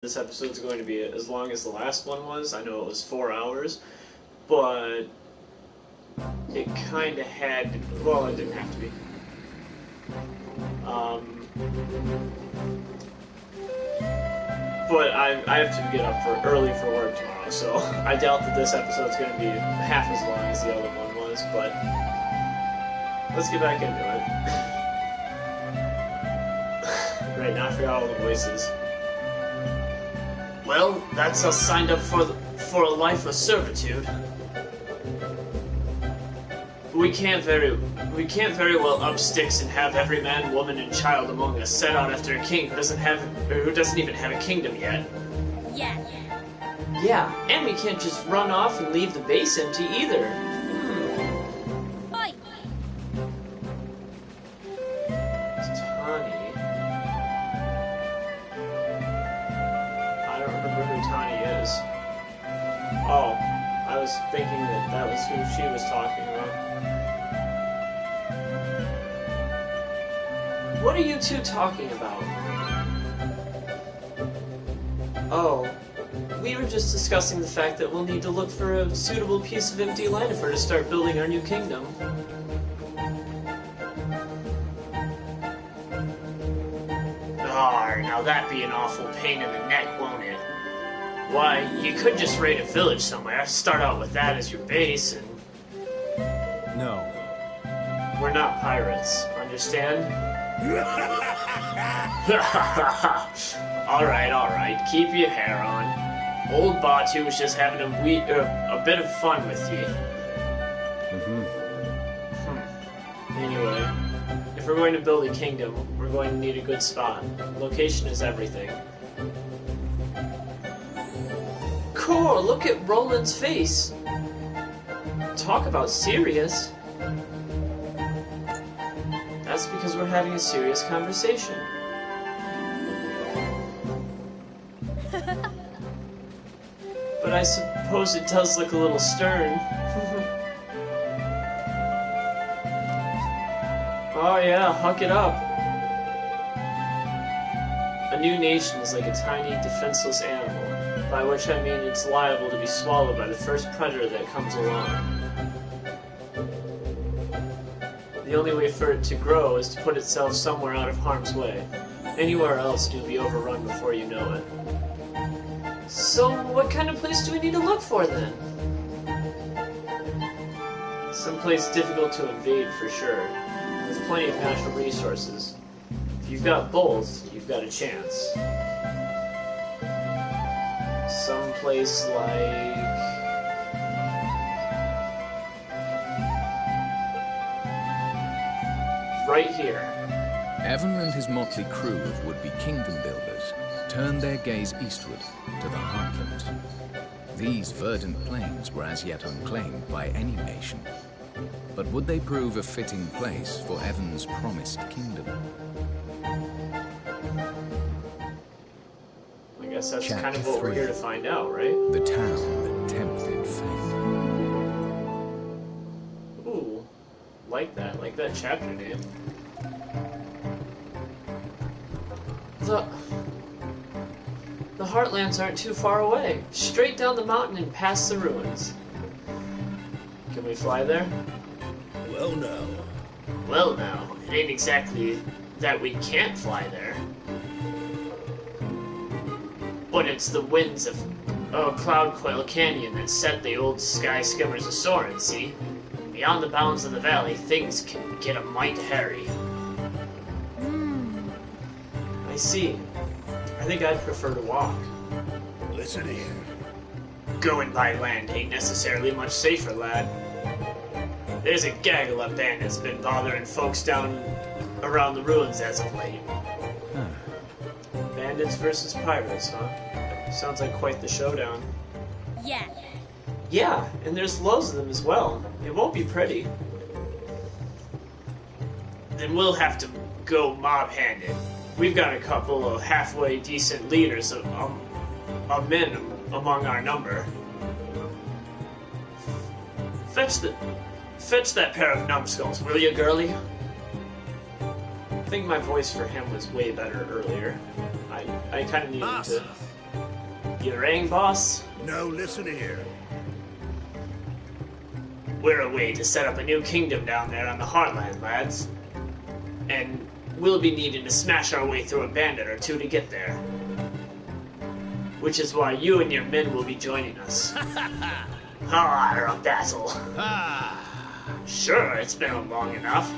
this episode's going to be as long as the last one was. I know it was 4 hours, but it kind of had, well, it didn't have to be. But I have to get up early for work tomorrow, so I doubt that this episode's going to be half as long as the other one was, but let's get back into it. Right, now I forgot all the voices. Well, that's us signed up for a life of servitude. We can't very well up sticks and have every man, woman, and child among us set out after a king who doesn't even have a kingdom yet. Yeah, and we can't just run off and leave the base empty either. Oi. Tani. I don't remember who Tani is. Oh, I was thinking that was who she was talking about. What are you two talking about? Oh, we were just discussing the fact that we'll need to look for a suitable piece of empty land if we're to start building our new kingdom. Ah, now that'd be an awful pain in the neck, won't it? Why, you could just raid a village somewhere, start out with that as your base, and... No. We're not pirates, understand? Alright, keep your hair on. Old Batu was just having a bit of fun with you. Anyway, if we're going to build a kingdom, we're going to need a good spot. Location is everything. Cool, look at Roland's face. Talk about serious. That's because we're having a serious conversation. But I suppose it does look a little stern. Oh yeah, huck it up. A new nation is like a tiny, defenseless animal, by which I mean it's liable to be swallowed by the first predator that comes along. The only way for it to grow is to put itself somewhere out of harm's way. Anywhere else, you'll be overrun before you know it. So, what kind of place do we need to look for, then? Someplace difficult to invade, for sure, with plenty of natural resources. If you've got both, you've got a chance. Someplace like... right here. Evan and his motley crew of would-be kingdom builders turned their gaze eastward to the heartlands. These verdant plains were as yet unclaimed by any nation. But would they prove a fitting place for Evan's promised kingdom? I guess that's kind of what we're here to find out, right? The town that tempted fate. Ooh, like that chapter name. The Heartlands aren't too far away. Straight down the mountain and past the ruins. Can we fly there? Well, no. Well, now, it ain't exactly that we can't fly there. But it's the winds of Cloudcoil Canyon that set the old sky skimmers a-soaring, see? Beyond the bounds of the valley, things can get a mite hairy. I see. I think I'd prefer to walk. Listen here. Going by land ain't necessarily much safer, lad. There's a gaggle of bandits been bothering folks down around the ruins as of late. Bandits versus pirates, huh? Sounds like quite the showdown. Yeah. Yeah, and there's loads of them as well. It won't be pretty. Then we'll have to go mob-handed. We've got a couple of halfway decent leaders of men among our number. Fetch that pair of numbskulls, will you, girlie? I think my voice for him was way better earlier. I kind of needed to You rang, boss? No, listen here. We're away to set up a new kingdom down there on the Heartland, lads. And we'll be needing to smash our way through a bandit or two to get there. Which is why you and your men will be joining us. Ah, a battle. Sure, it's been long enough.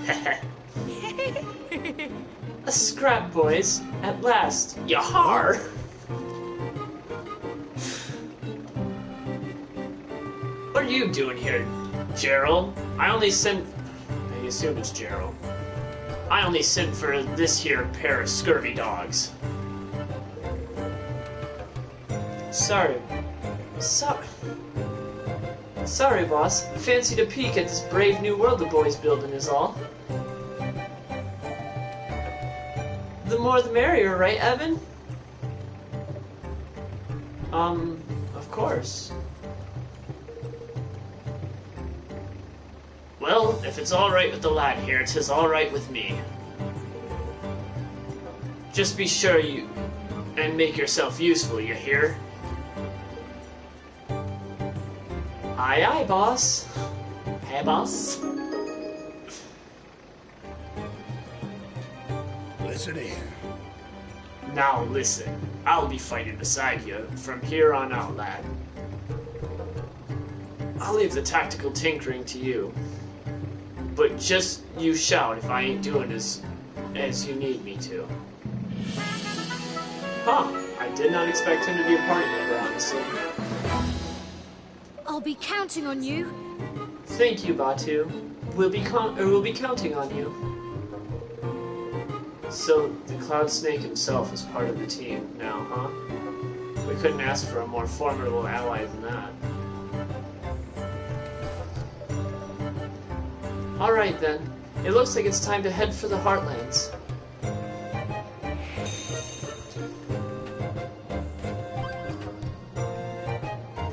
A scrap, boys. At last. Yahar! What are you doing here, Gerald? I assume it's Gerald. I only sent for this here pair of scurvy dogs. Sorry, boss. Fancied a peek at this brave new world the boys building is all. The more the merrier, right, Evan? Of course. Well, if it's alright with the lad here, 'tis alright with me. Just be sure you and make yourself useful, you hear? Aye, aye, boss. Hey, boss. Listen here. Now listen, I'll be fighting beside you from here on out, lad. I'll leave the tactical tinkering to you. But just you shout if I ain't doing as you need me to. Huh, I did not expect him to be a party member, honestly. I'll be counting on you. Thank you, Batu. We'll be counting on you. So, the Cloud Snake himself is part of the team now, huh? We couldn't ask for a more formidable ally than that. Alright then. It looks like it's time to head for the Heartlands.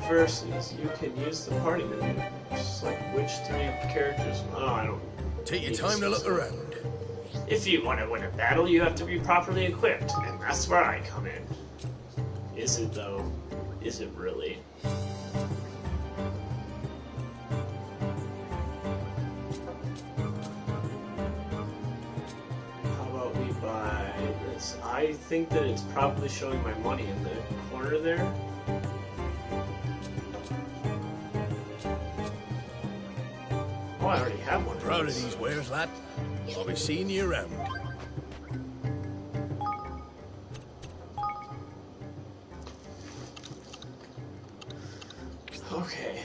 Versus, you can use the party menu. Just like which 3 characters... Oh, I don't... Take your time to look around. If you want to win a battle, you have to be properly equipped, and that's where I come in. Is it, though? Is it really? How about we buy this? I think that it's probably showing my money in the corner there. Oh, I already have one. Proud of these wares, lad. I'll be seeing you around. Okay.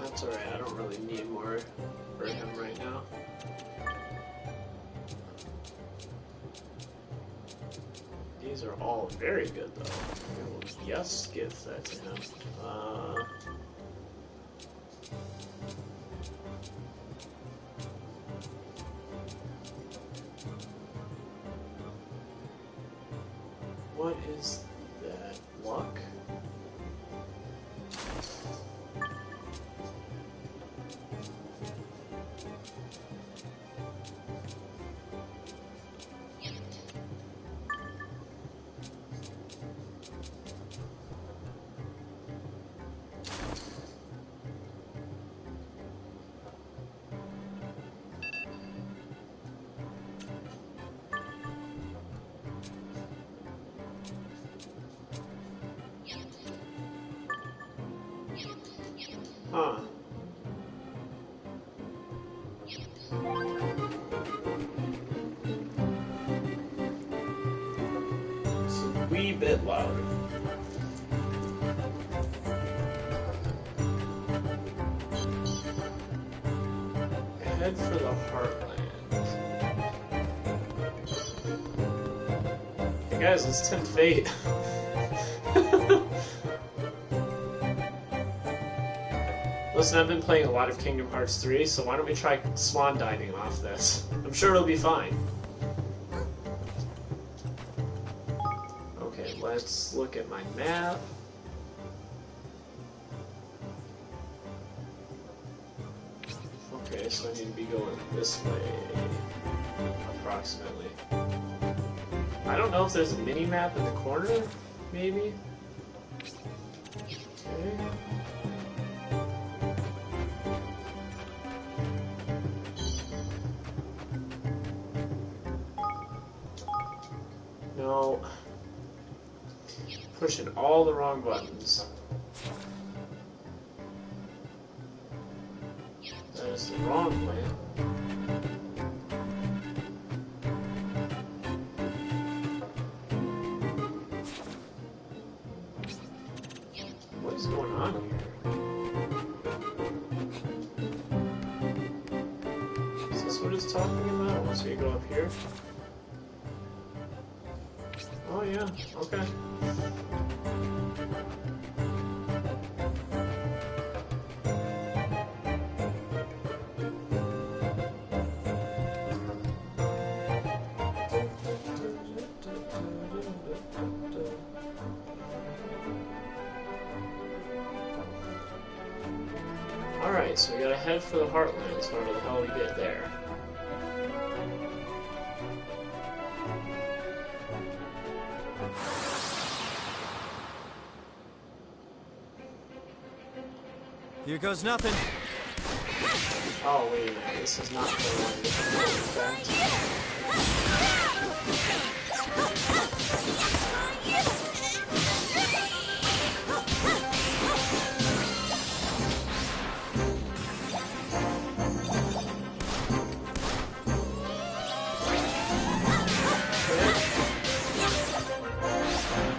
That's alright, I don't really need more for him right now. These are all very good though. I will yes give that to him. What is that? Luck? Huh. It's a wee bit louder. head for the Heartland. Hey guys, let's tempt fate. Listen, I've been playing a lot of Kingdom Hearts 3, so why don't we try swan diving off this? I'm sure it'll be fine. Okay, let's look at my map. Okay, so I need to be going this way, approximately. I don't know if there's a mini-map in the corner, maybe? Okay. No. Pushing all the wrong buttons. That is the wrong way. What is going on here? Is this what it's talking about? Once we go up here? Oh yeah, okay. Alright, so we gotta head for the Heartlands, however the hell we get there. Here goes nothing. Oh, wait a minute, this is not the one.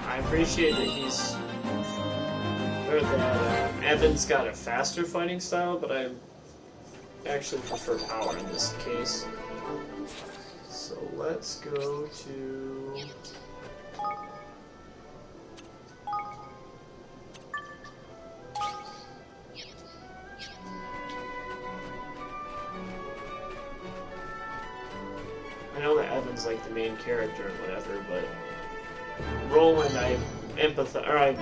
I appreciate that he's... or that Evan's got a faster fighting style, but I actually prefer power in this case. So let's go to... I know that Evan's like the main character and whatever, but Roland I empathize, or I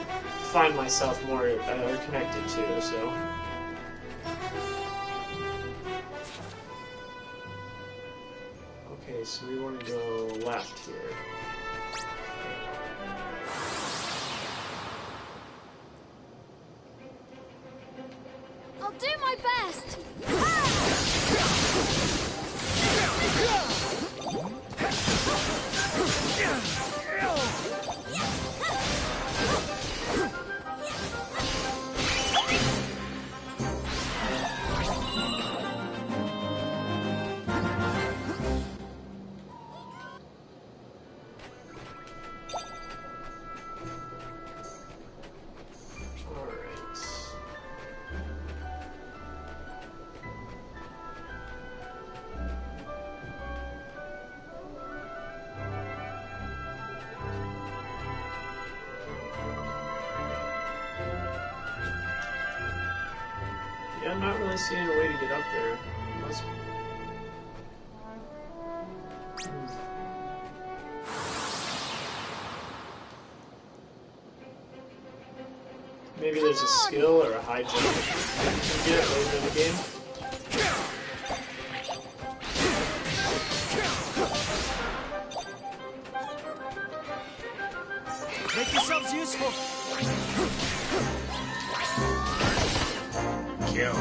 find myself more connected to, so... Okay, so we want to go left here. I'll do my best! Yeah, I'm not really seeing a way to get up there. Unless... Maybe there's a skill or a high jump you can get later in the game. Make yourselves useful. Kill.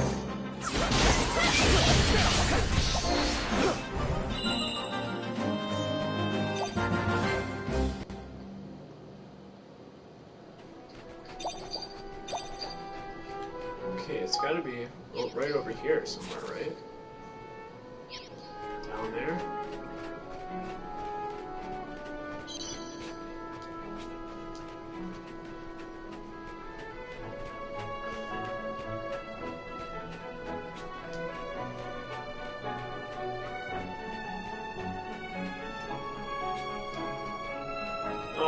Okay, it's gotta be right over here somewhere, right? Down there?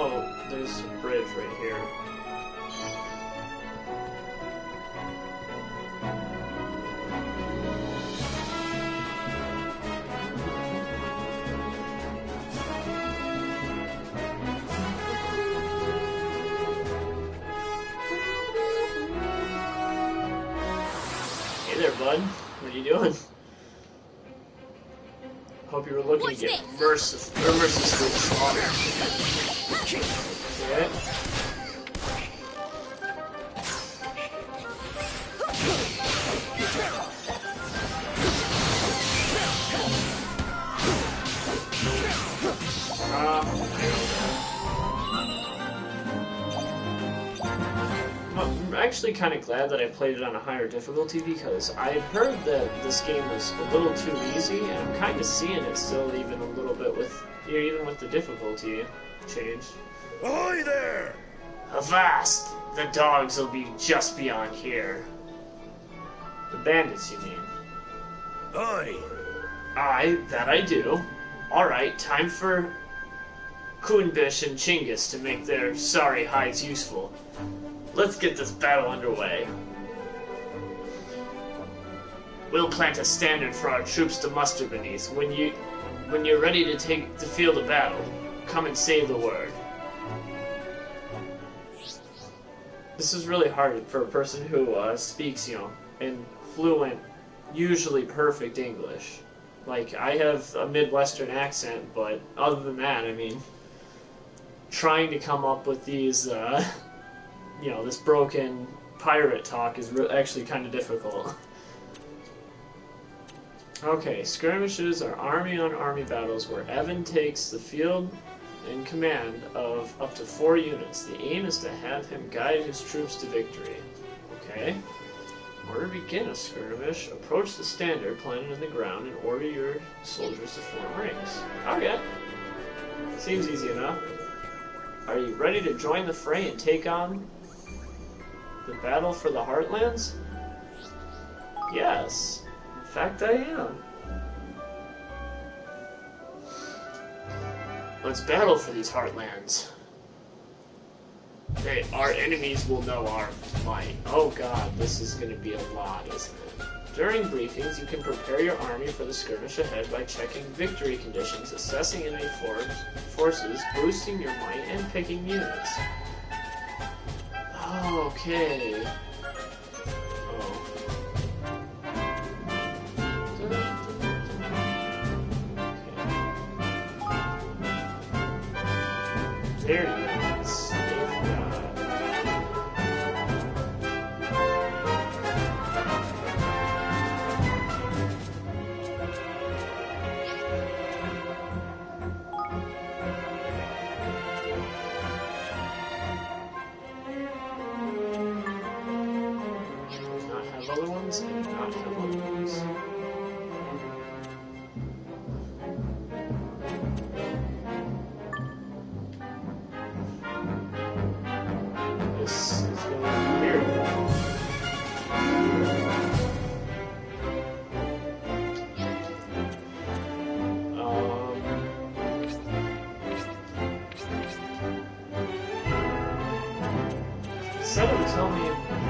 Oh, there's a bridge right here. Hey there, bud. What are you doing? Hope you were looking to get mercilessly slaughtered. Okay. I'm actually kind of glad that I played it on a higher difficulty because I heard that this game was a little too easy, and I'm kind of seeing it still even a little bit even with the difficulty change. Ahoy there! Avast! The dogs will be just beyond here. The bandits, you mean? Aye. Aye, that I do. Alright, time for Kuni II and Chinggis to make their sorry hides useful. Let's get this battle underway. We'll plant a standard for our troops to muster beneath. When you're ready to take the field of battle, come and say the word. This is really hard for a person who speaks, in fluent, usually perfect English. Like, I have a Midwestern accent, but other than that, I mean, trying to come up with these, this broken pirate talk is actually kind of difficult. Okay, skirmishes are army-on-army battles where Evan takes the field in command of up to 4 units. The aim is to have him guide his troops to victory. Okay. In order to begin a skirmish, approach the standard planted in the ground and order your soldiers to form ranks. Okay. Seems easy enough. Are you ready to join the fray and take on the battle for the Heartlands? Yes. In fact, I am. Let's battle for these Heartlands. Our enemies will know our might. Oh god, this is going to be a lot, isn't it? During briefings, you can prepare your army for the skirmish ahead by checking victory conditions, assessing enemy forces, boosting your might, and picking units. Okay. There you go. Not have other ones, and not have other ones. This is going to be weird. It would tell me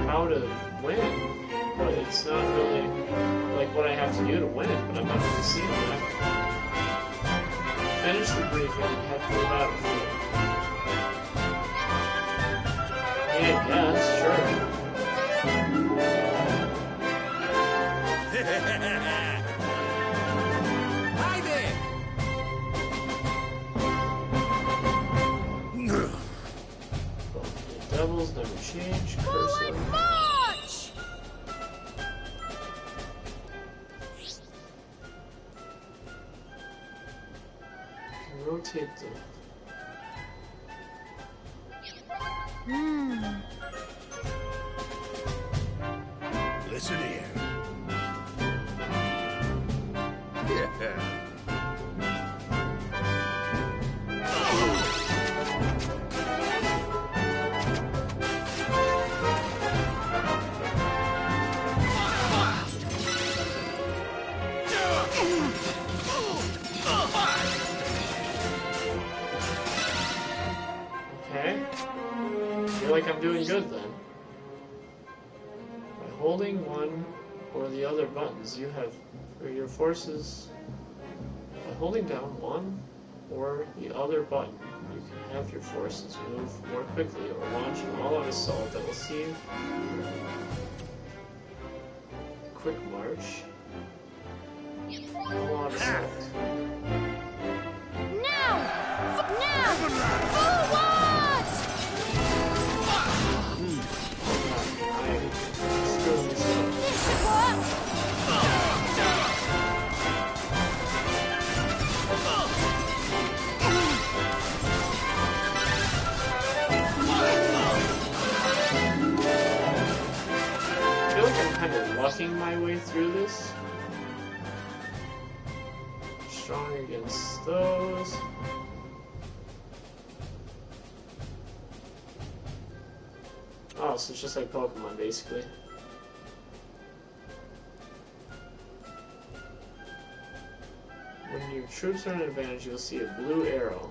how to win, but it's not really like what I have to do to win, but I'm not really seeing that. Finish the briefing and head for the battlefield. Yeah, guess, sure. Hi there! The devils never change. Cursor. March! Can rotate them. Listen here. like I'm doing good then. By holding one or the other buttons, you have for your forces. By holding down one or the other button, you can have your forces move more quickly or launch an all-out assault that will see quick march. All-out assault. Now! Forward! I'm screwing this up. This should work! I feel like I'm kind of lucking my way through this. Strong against those. Oh, so it's just like Pokemon, basically. When your troops are in advantage, you'll see a blue arrow.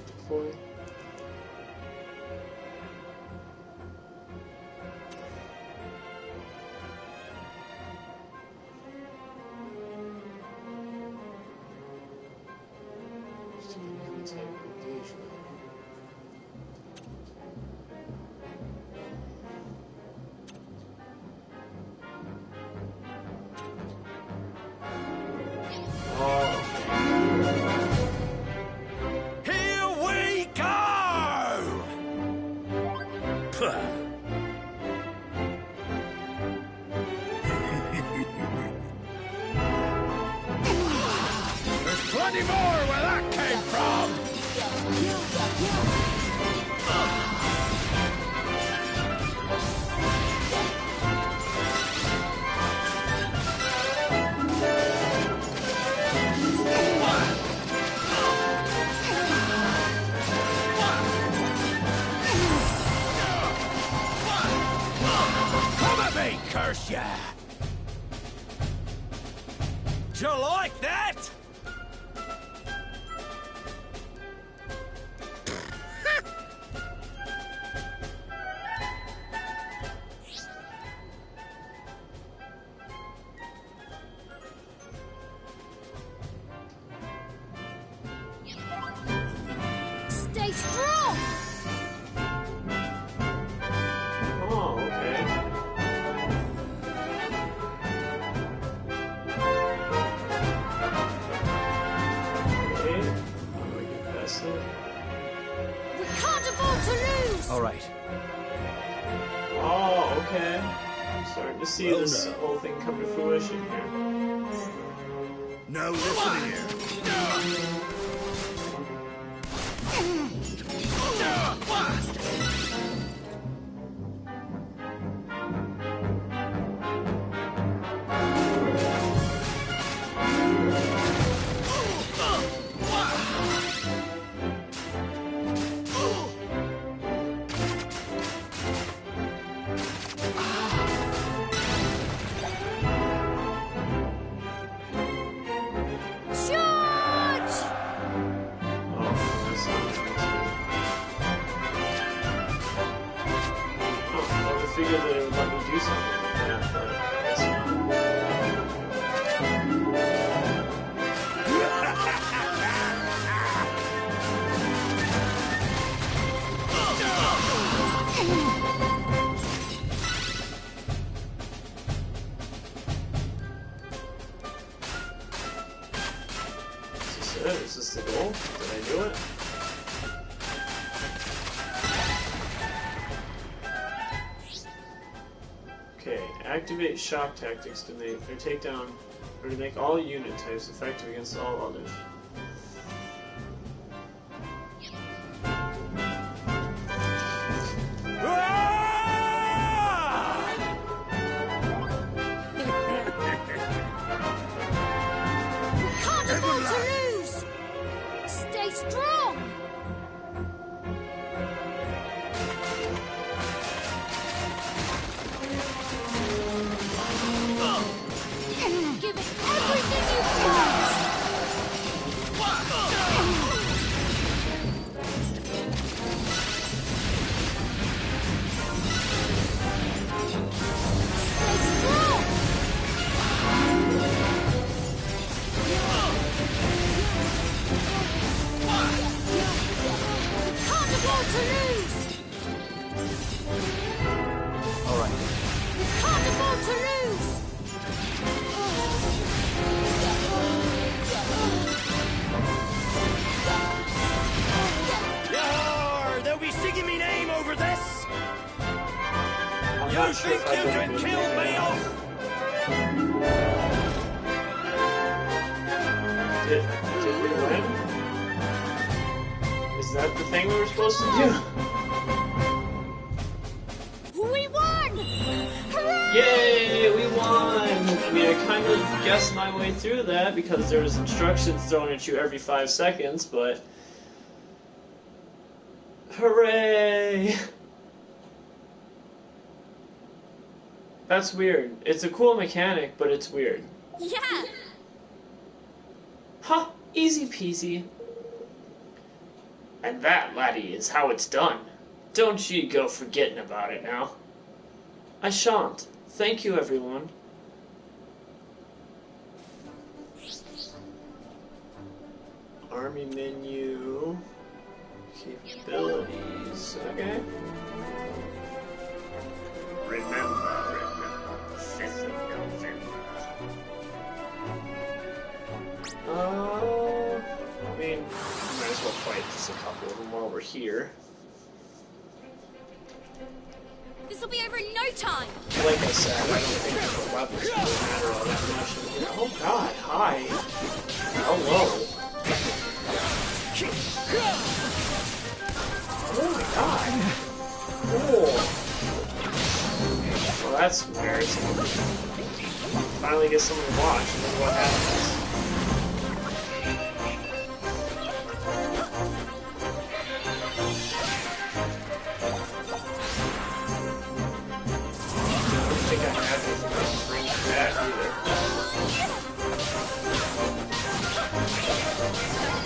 Deploy. Here we go! There's plenty more where that came from! Come at me, curse ya! Do you like that? Stay strong! Oh, okay. Okay. How do I get past it? We can't afford to lose! All right. Oh, okay. I'm starting to see Well, this no. whole thing come to fruition here. Now listen here. Charge! Oh, that's not nice. Oh, I would have figured that it would let me do something like that, but I guess not. Is this it? Is this the goal? Did I do it? Okay, activate shock tactics to make or take down or to make all unit types effective against all others. We can't afford to lose! to lose! Yar! They'll be singing me name over this! I'm You not sure think if I you can would kill me off? Did we win? Is that the thing we were supposed to do? We won! Hooray! Yay, we won! I mean, I kind of guessed my way through that because there was instructions thrown at you every 5 seconds, but... Hooray! That's weird. It's a cool mechanic, but it's weird. Yeah! Ha! Easy peasy. And that, laddie, is how it's done. Don't ye go forgetting about it now. I shan't. Thank you, everyone. Army menu. Capabilities. Okay. Remember, the 5th of November. I mean, might as well fight just a couple of them while we're here. This'll be over in no time! Like I said, I don't think the weapons really matter all that much. Oh god, hi. Hello. Oh my god. Cool. Well, that's weird. Finally get someone to watch and see what happens. I don't think I have anything to bring back either.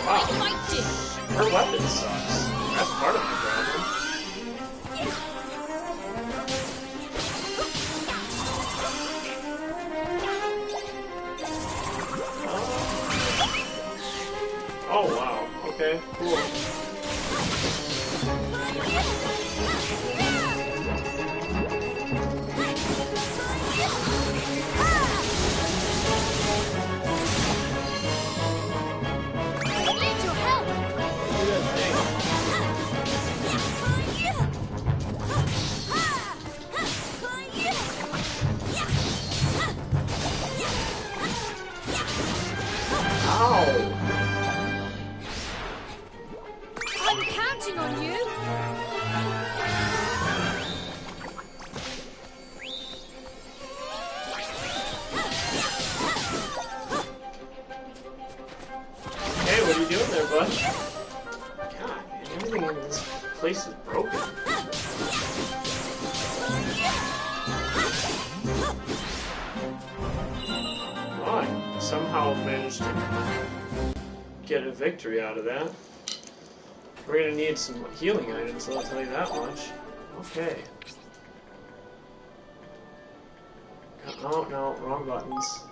Wow. Liked it! Her weapon sucks. That's part of the problem. Oh wow. Okay, cool. I need your help! Do that thing. Ow! I'm counting on you! Hey, what are you doing there, bud? God, man, everything in this place is broken. Well, I somehow managed to get a victory out of that. We're gonna need some healing items, I'll tell you that much. Okay. Oh, no, wrong buttons.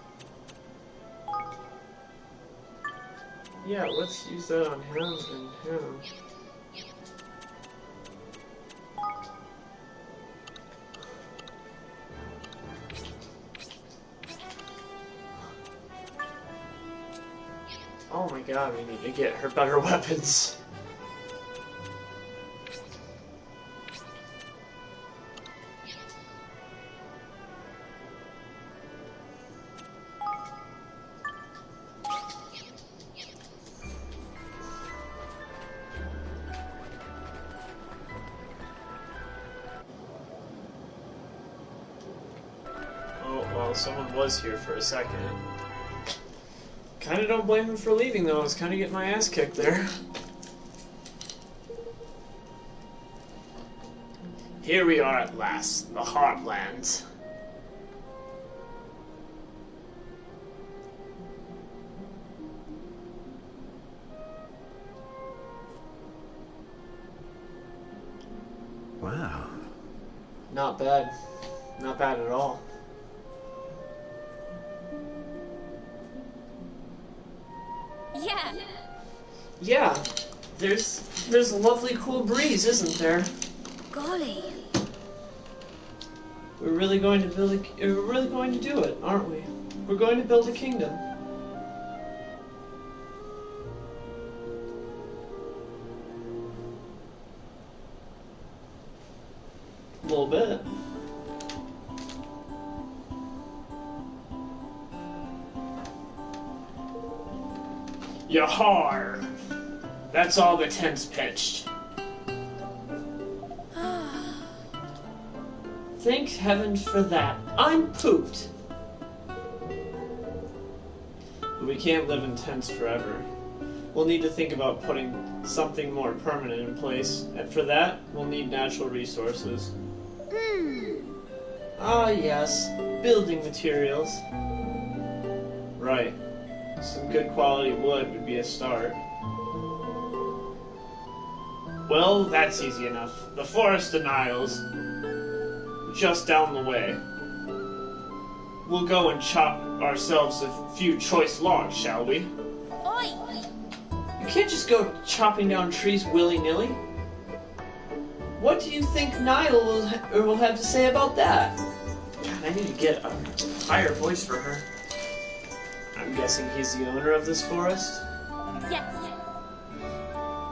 Yeah, let's use that on him and him. Oh my god, we need to get her better weapons. Oh, well, someone was here for a second. Kinda don't blame him for leaving, though. I was kinda getting my ass kicked there. Here we are at last, the Heartlands. Wow. Not bad. Not bad at all. Yeah! Yeah, there's a lovely cool breeze, isn't there? Golly! We're really going to build we're really going to do it, aren't we? We're going to build a kingdom. A little bit. Yahar! That's all the tents pitched. Thank heaven for that. I'm pooped. But we can't live in tents forever. We'll need to think about putting something more permanent in place, and for that, we'll need natural resources. Ah, yes. Building materials. Right. Some good quality wood would be a start. Well, that's easy enough. The Forest of Niles, just down the way. We'll go and chop ourselves a few choice logs, shall we? Oi! You can't just go chopping down trees willy-nilly. What do you think Niall will have to say about that? God, I need to get a higher voice for her. I'm guessing he's the owner of this forest? Yes.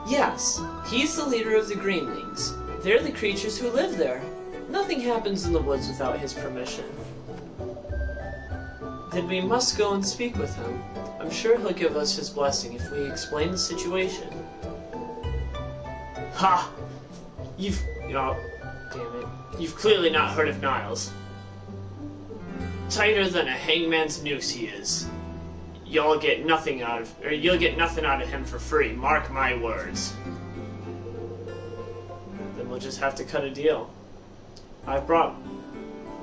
Yes, he's the leader of the Greenlings. They're the creatures who live there. Nothing happens in the woods without his permission. Then we must go and speak with him. I'm sure he'll give us his blessing if we explain the situation. Ha! Oh, damn it. You've clearly not heard of Niles. Tighter than a hangman's noose he is. You'll get nothing out of him for free, mark my words. Then we'll just have to cut a deal. I've brought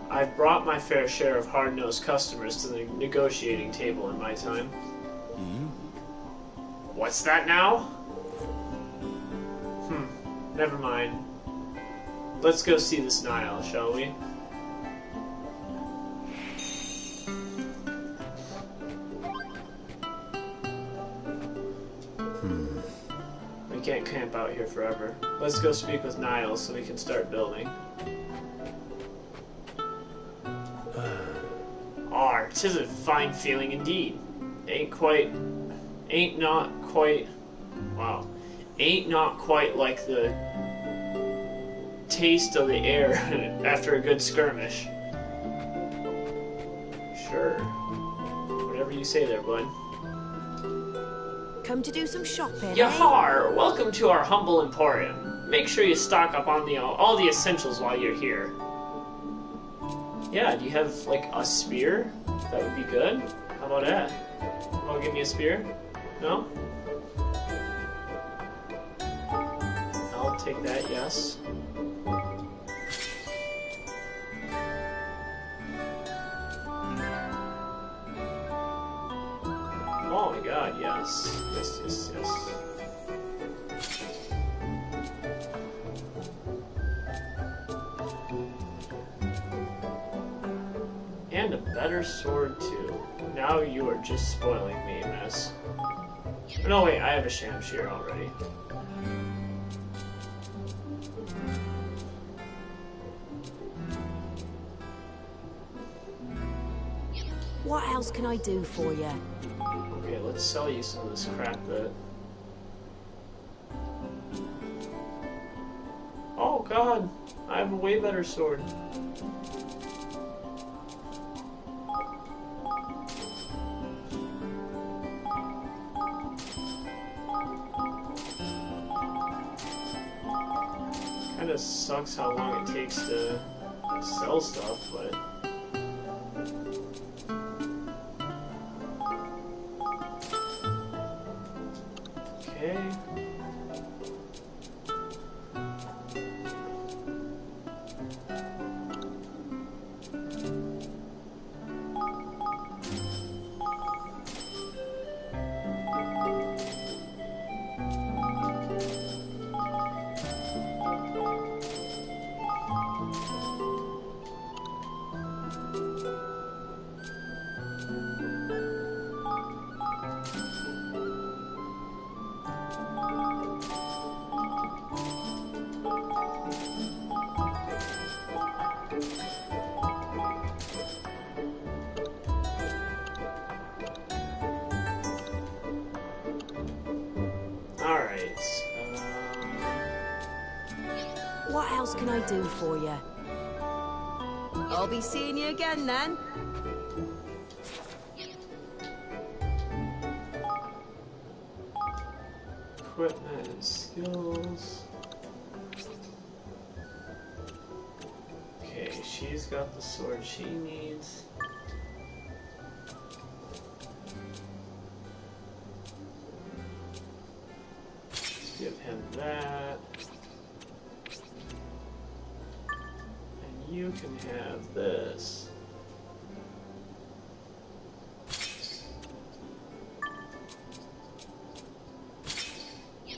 my fair share of hard-nosed customers to the negotiating table in my time. What's that now? Never mind. Let's go see this Nile, shall we? We can't camp out here forever. Let's go speak with Niall so we can start building. Arr, 'tis a fine feeling indeed. Ain't not quite like the taste of the air after a good skirmish. Sure. Whatever you say there, bud. Come to do some shopping, Yahar! Welcome to our humble emporium. Make sure you stock up on all the essentials while you're here. Yeah, do you have, like, a spear? That would be good. How about that? How about give me a spear? No? I'll take that, yes. Oh my god, yes. Yes, yes, yes. And a better sword, too. Now you are just spoiling me, miss. No, wait, I have a Shamshir already. What else can I do for you? Okay, let's sell you some of this crap that... Oh god, I have a way better sword. Kinda sucks how long it takes to sell stuff, but... Okay. What else can I do for you? I'll be seeing you again then. Equipment and skills. Okay, she's got the sword she needs. Let's give him that. And you can have this.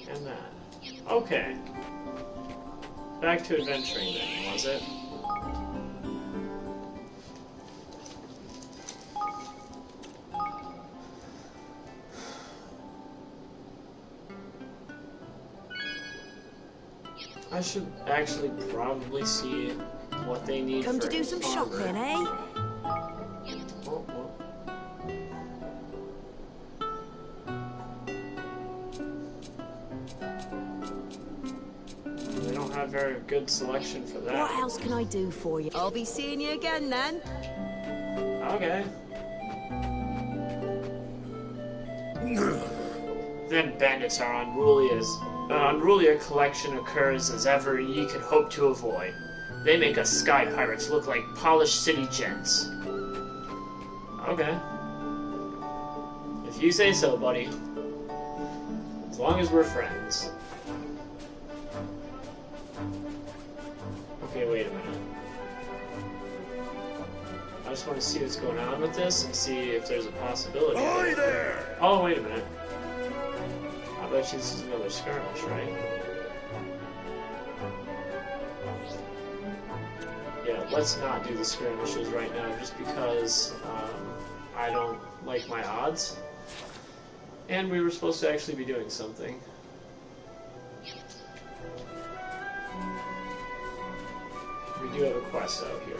And that. Okay. Back to adventuring then, was it? I should actually probably see what they need. Come for to do some armor. shopping, eh? Oh, oh. They don't have very good selection for that. What else can I do for you? I'll be seeing you again then. Okay. Then bandits are unruly as unrulier collection occurs as ever ye could hope to avoid. They make us sky pirates look like polished city gents. Okay. If you say so, buddy. As long as we're friends. Okay, wait a minute. I just want to see what's going on with this and see if there's a possibility. Hi there! Oh, wait a minute. I bet you this is another skirmish, right? Yeah, let's not do the skirmishes right now just because I don't like my odds. And we were supposed to actually be doing something. We do have a quest out here.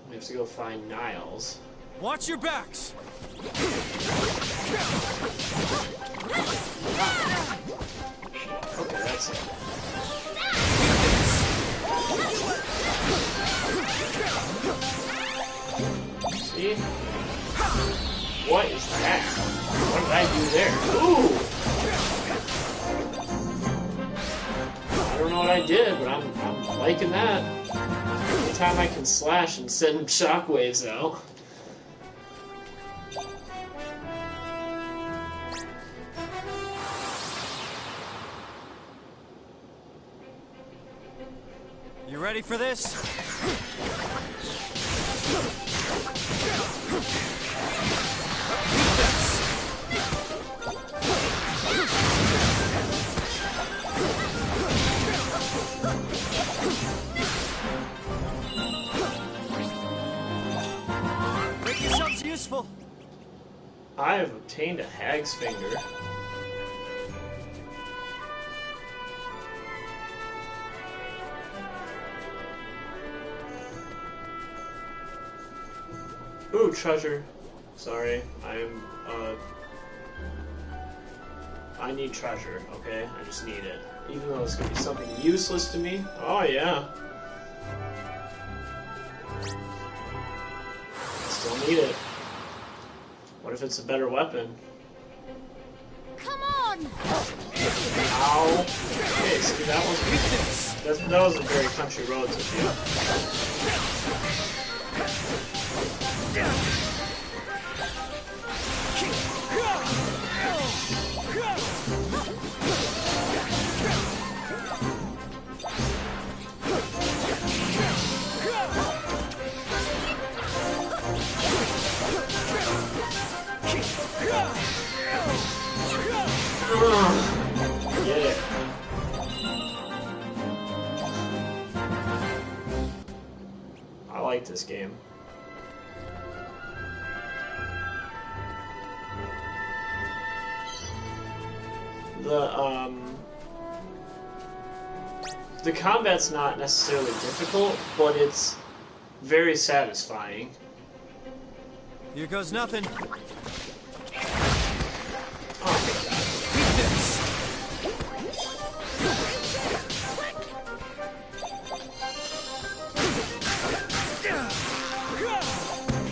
We have to go find Niles. Watch your backs! Okay, that's it. See? What is that? What did I do there? Ooh! I don't know what I did, but I'm liking that. Anytime I can slash and send shockwaves out. You ready for this? Make yourselves useful. I have obtained a hag's finger. Ooh, treasure. Sorry, I need treasure, okay? I just need it. Even though it's gonna be something useless to me. Oh, yeah. Still need it. What if it's a better weapon? Come on! Ow. Okay, see, that wasn't very country roads of Yeah. I like this game. The combat's not necessarily difficult, but it's very satisfying. Here goes nothing.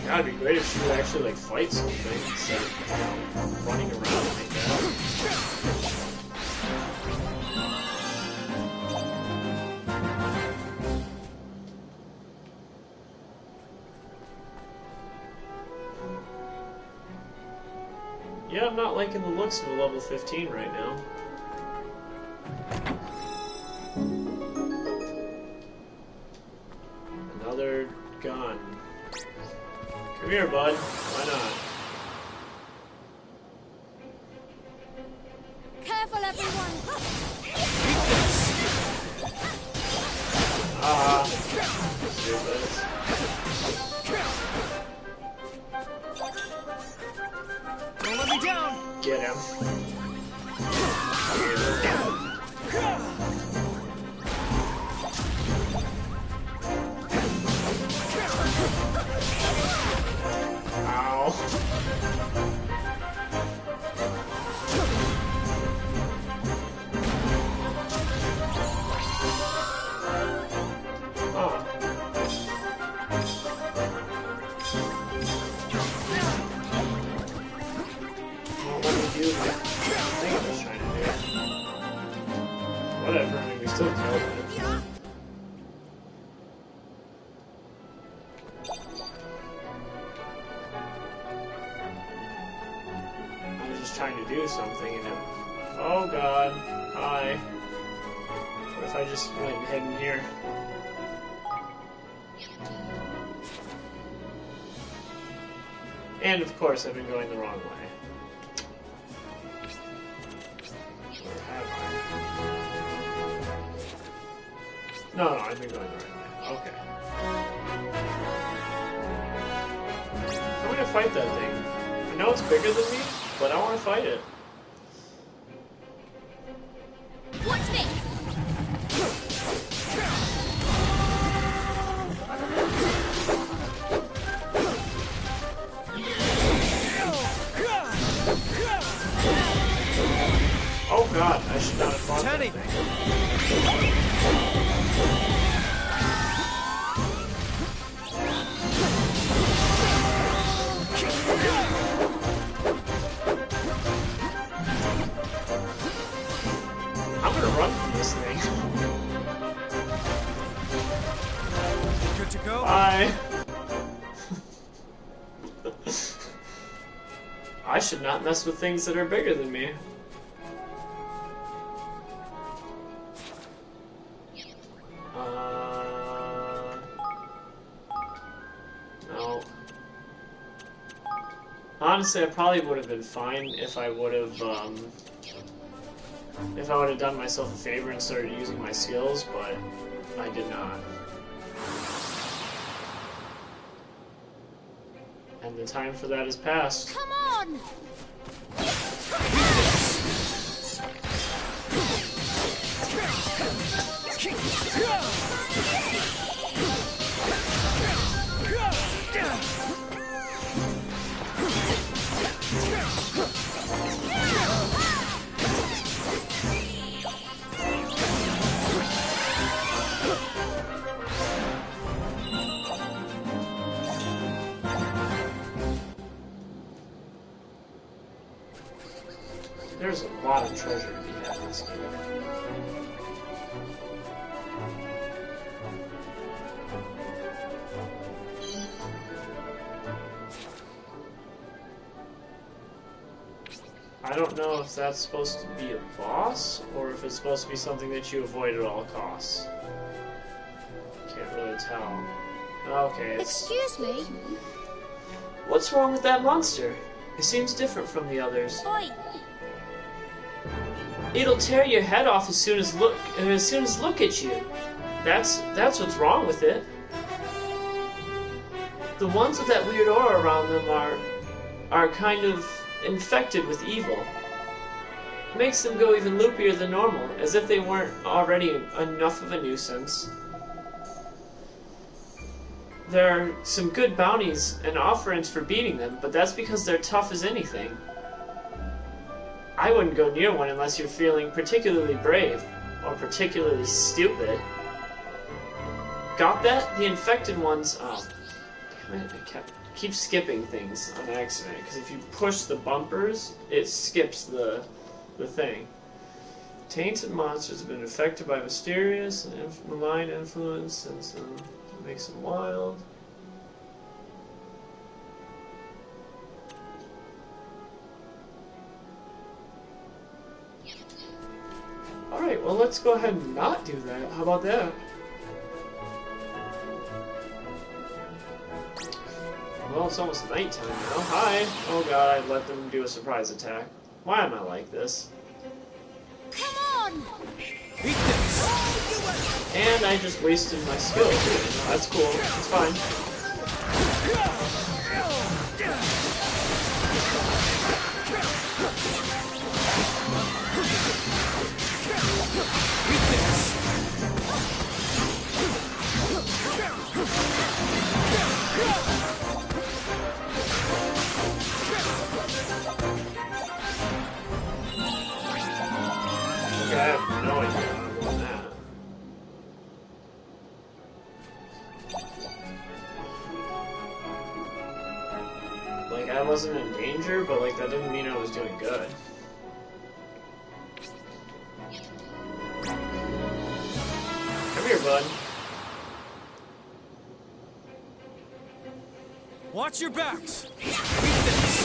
That'd be great if she would actually like fight something instead of, you know, running around like that. Yeah, I'm not liking the looks of a level 15 right now. Another gun. Come here, bud. Why not? Careful, everyone. Ah. Stupid. Don't let me down. Get him. Ow. Huh. Won't let me do the thing I was trying to do. Whatever, I mean, we still killed it. I was just trying to do something and it... Oh god. Hi. What if I just went and hid in here? And of course I've been going the wrong way. Where have I? No, I've been going the right way. Okay. I'm gonna fight that thing. I know it's bigger than me, but I want to fight it. What's this? Oh god, I should not have fought that Teddy. thing. I'm gonna run from this thing. Good to go. Bye. I should not mess with things that are bigger than me. No. Honestly, I probably would have been fine if I would have done myself a favor and started using my skills, but I did not. And the time for that has passed. Come on! There's a lot of treasure to be had in this game. I don't know if that's supposed to be a boss, or if it's supposed to be something that you avoid at all costs. Can't really tell. Okay, it's... Excuse me? What's wrong with that monster? It seems different from the others. Oi! It'll tear your head off as soon as look at you. That's what's wrong with it. The ones with that weird aura around them are kind of infected with evil. It makes them go even loopier than normal, as if they weren't already enough of a nuisance. there are some good bounties and offerings for beating them, but that's because they're tough as anything. I wouldn't go near one unless you're feeling particularly brave, or particularly stupid. Got that? The infected ones... Oh, damn it, I keep skipping things on accident, because if you push the bumpers, it skips the thing. Tainted monsters have been affected by mysterious and malign influence, and so it makes them wild. Alright, well let's go ahead and not do that. How about that? Well, it's almost nighttime now. Hi! Oh god, I let them do a surprise attack. Why am I like this? Come on! Beat this! And I just wasted my skill. That's cool. It's fine. Beat this! Okay, I have no idea how to run that. Like, I wasn't in danger, but like that didn't mean I was doing good. Come here, bud. Watch your backs! Beat this!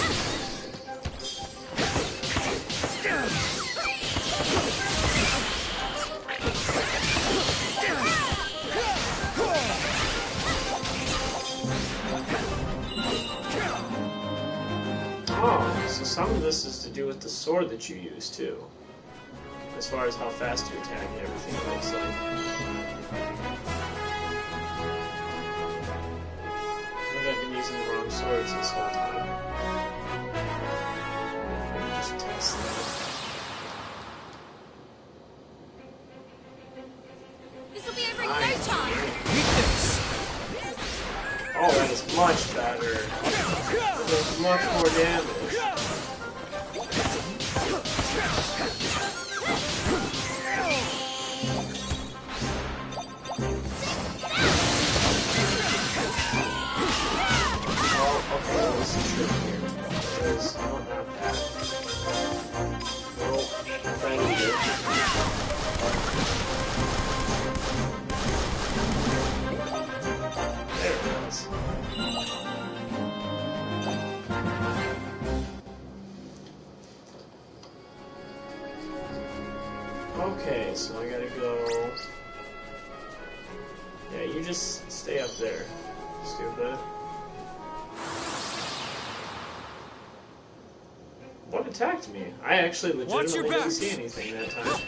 Oh, so some of this is to do with the sword that you use, too. As far as how fast you attack and everything, it looks like. I think I've been using the wrong swords this whole time. Let me just test that. This'll be over in no time! Beat this! Oh, that is much better. Does much more damage. Oh, okay, well, this is tricky here. Because I don't have that. Nope, I'm trying to do it. There it is. Okay, so I gotta go... Yeah, you just stay up there, stupid. What attacked me? I actually legitimately didn't see anything that time.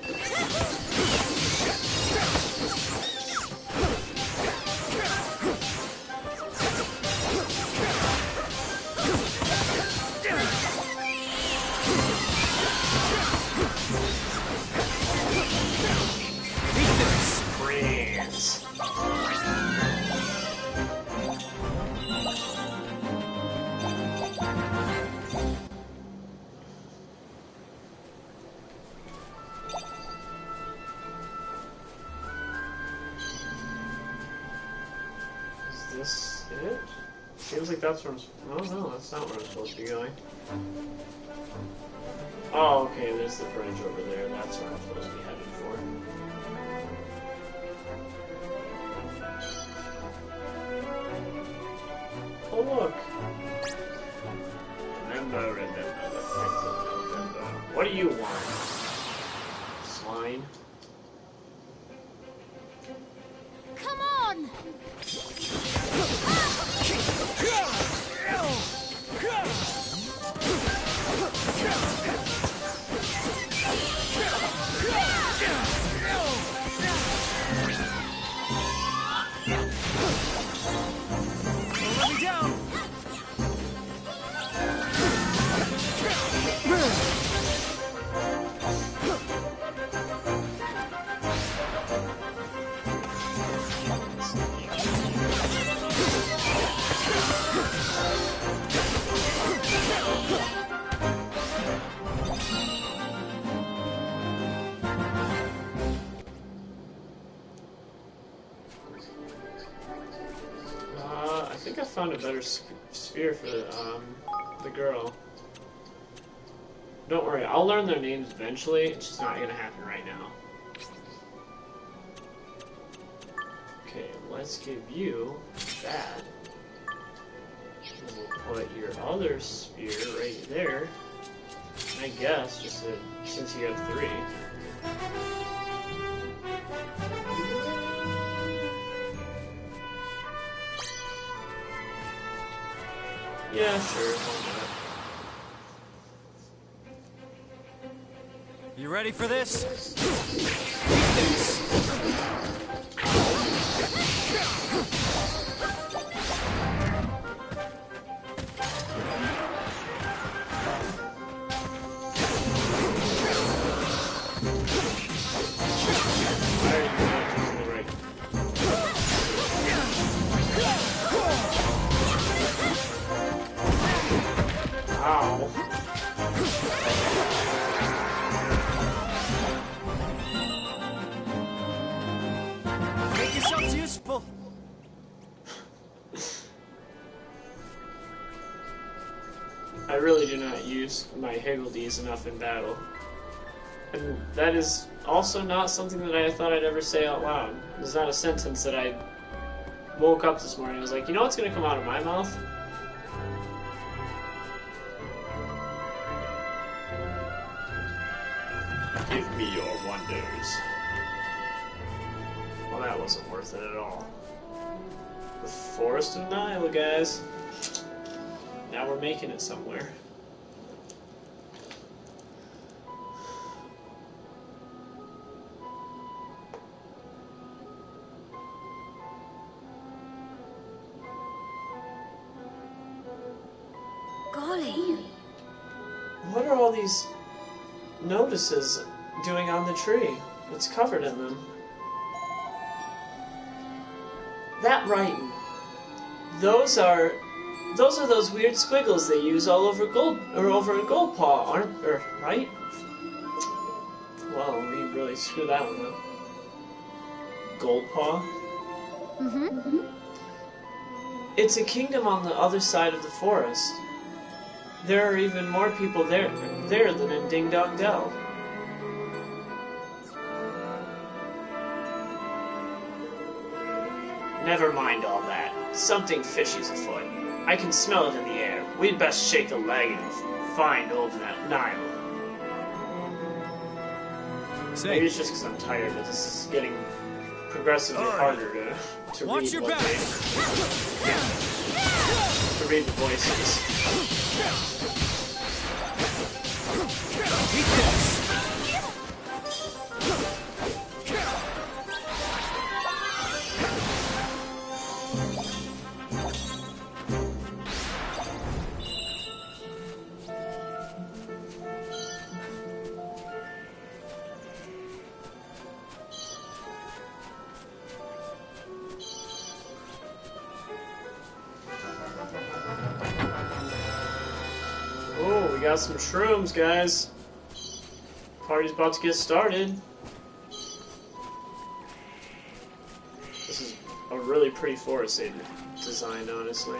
Brains. Is this it? Seems like that's where I'm... Oh no, that's not where I'm supposed to be going. Oh, okay, there's the bridge over there. That's where I'm supposed to be headed for. Oh, look! Remember. What do you want? Swine? Come on! Don't let me down! found a better sphere for the girl. Don't worry, I'll learn their names eventually. It's just not gonna happen right now. Okay, let's give you that. And we'll put your other sphere right there. I guess, just since you have 3. Yeah, sure. Why not? You ready for this? Ow. Make yourselves useful. I really do not use my higgledies enough in battle. And that is also not something that I thought I'd ever say out loud. It's not a sentence that I woke up this morning and was like, you know what's going to come out of my mouth? Give me your wonders. Well, that wasn't worth it at all. The Forest of Nile, guys. Now we're making it somewhere. Golly. What are all these notices doing on the tree? It's covered in them. That writing. Those are those weird squiggles they use all over over Gold Paw, aren't right? Well, we really screwed that one up. Gold Paw? Mm-hmm. It's a kingdom on the other side of the forest. There are even more people there than in Ding Dong Dell. Never mind all that. Something fishy's afoot. I can smell it in the air. We'd best shake a leg and find old Nile. Maybe it's just because I'm tired, but this is getting progressively harder to Watch read your what back. to read the voices. Eat this. Oh, we got some shrooms, guys. Party's about to get started. This is a really pretty forest they designed, honestly.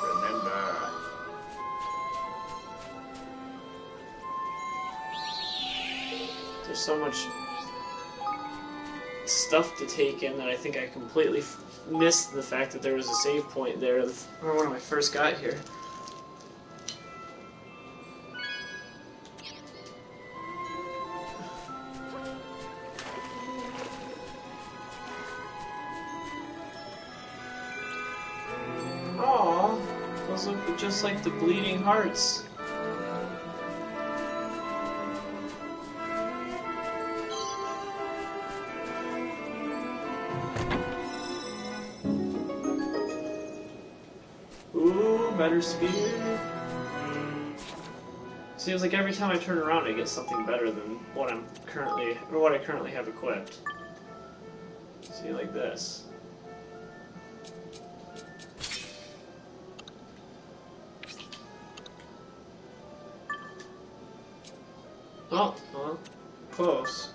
Remember. There's so much stuff to take in that I think I completely missed the fact that there was a save point there when I first got here. Aww, those look just like the bleeding hearts. Ooh, better speed. Seems like every time I turn around I get something better than what I currently have equipped. See, like this. Oh, well, close.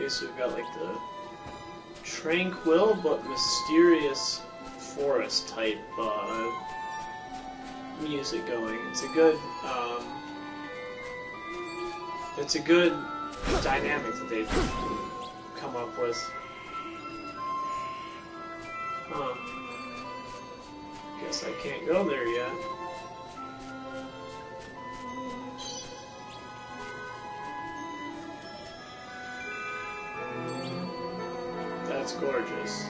Okay, so we've got like the tranquil but mysterious forest type music going. It's a good dynamic that they've come up with. Huh. Guess I can't go there yet. That's gorgeous.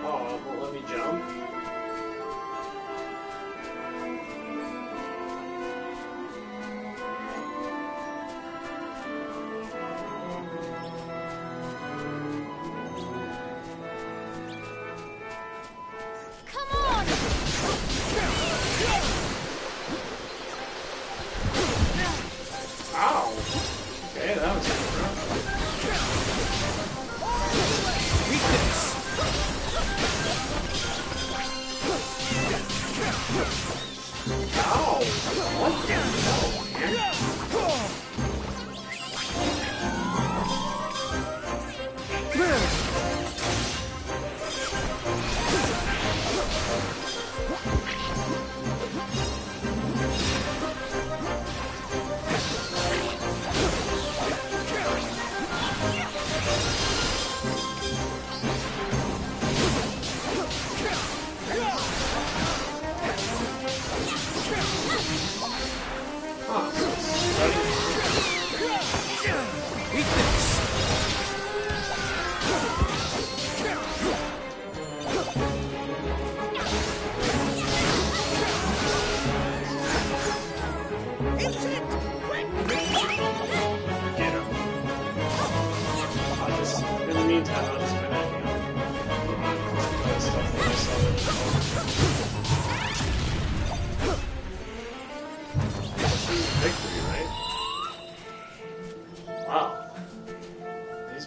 Oh, won't let me jump. Ow! Okay, that was rough. Ow! What the hell, man?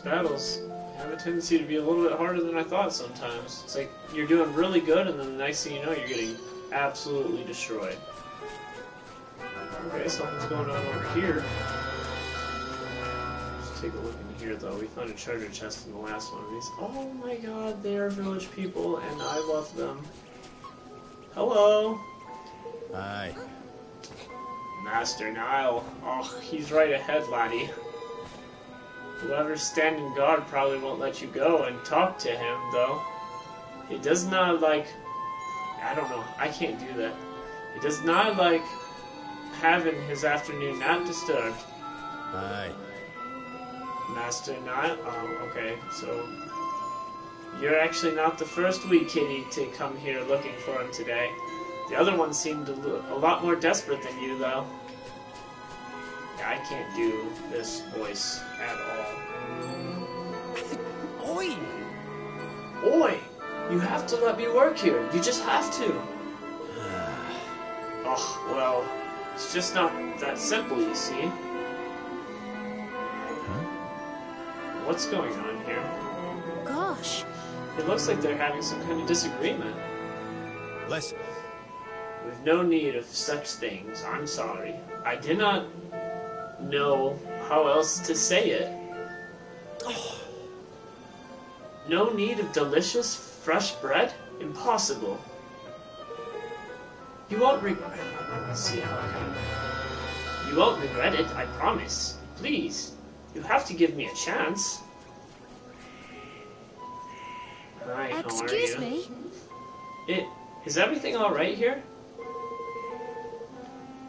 Battles have a tendency to be a little bit harder than I thought sometimes. It's like you're doing really good, and then the next thing you know, you're getting absolutely destroyed. Okay, something's going on over here. Let's take a look in here, though. We found a treasure chest in the last one of these. Oh my god, they are village people, and I love them. Hello! Aye. Master Nile. Oh, he's right ahead, laddie. Whoever's standing guard probably won't let you go and talk to him, though. He does not like... I don't know. I can't do that. He does not like having his afternoon not disturbed. Aye. Master Nile? Oh, okay. So, you're actually not the first wee kitty to come here looking for him today. The other one seemed a lot more desperate than you, though. I can't do this voice at all. Oi! Oi! You have to let me work here. You just have to. Oh, well, it's just not that simple, you see. Huh? What's going on here? Gosh. It looks like they're having some kind of disagreement. Listen. We've no need of such things. I'm sorry. I did not know how else to say it. Oh. No need of delicious, fresh bread? Impossible. You won't regret... Let's see how I can... You won't regret it, I promise. Please, you have to give me a chance. Hi, how are you? Excuse me? Is everything alright here?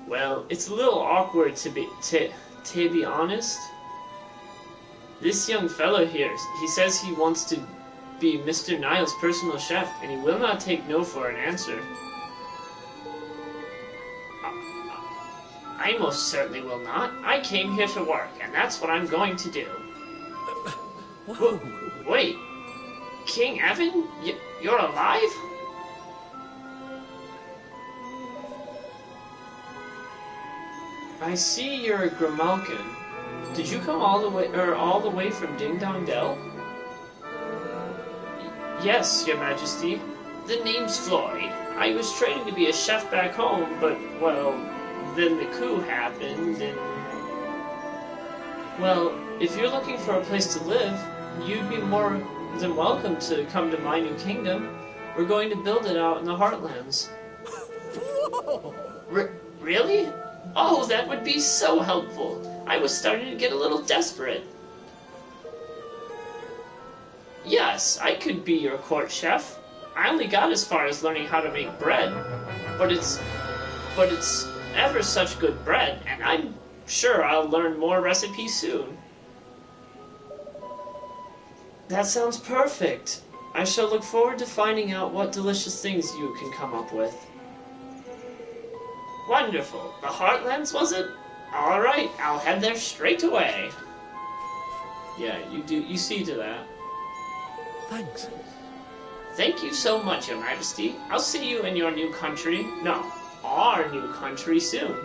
Well, it's a little awkward to be honest. This young fellow here, he says he wants to be Mr. Nile's personal chef, and he will not take no for an answer. I most certainly will not. I came here to work, and that's what I'm going to do. Whoa. Wait, King Evan? You're alive? I see you're a Grimalkin. Did you come all the way from Ding Dong Dell? Yes, Your Majesty. The name's Floyd. I was training to be a chef back home, but, well, then the coup happened, and... Well, if you're looking for a place to live, you'd be more than welcome to come to my new kingdom. We're going to build it out in the Heartlands. Whoa! Really? Oh, that would be so helpful. I was starting to get a little desperate. Yes, I could be your court chef. I only got as far as learning how to make bread, but it's ever such good bread, and I'm sure I'll learn more recipes soon. That sounds perfect. I shall look forward to finding out what delicious things you can come up with. Wonderful. The Heartlands, was it? Alright, I'll head there straight away. Yeah, you see to that. Thanks. Thank you so much, Your Majesty. I'll see you in your new country. No, our new country soon.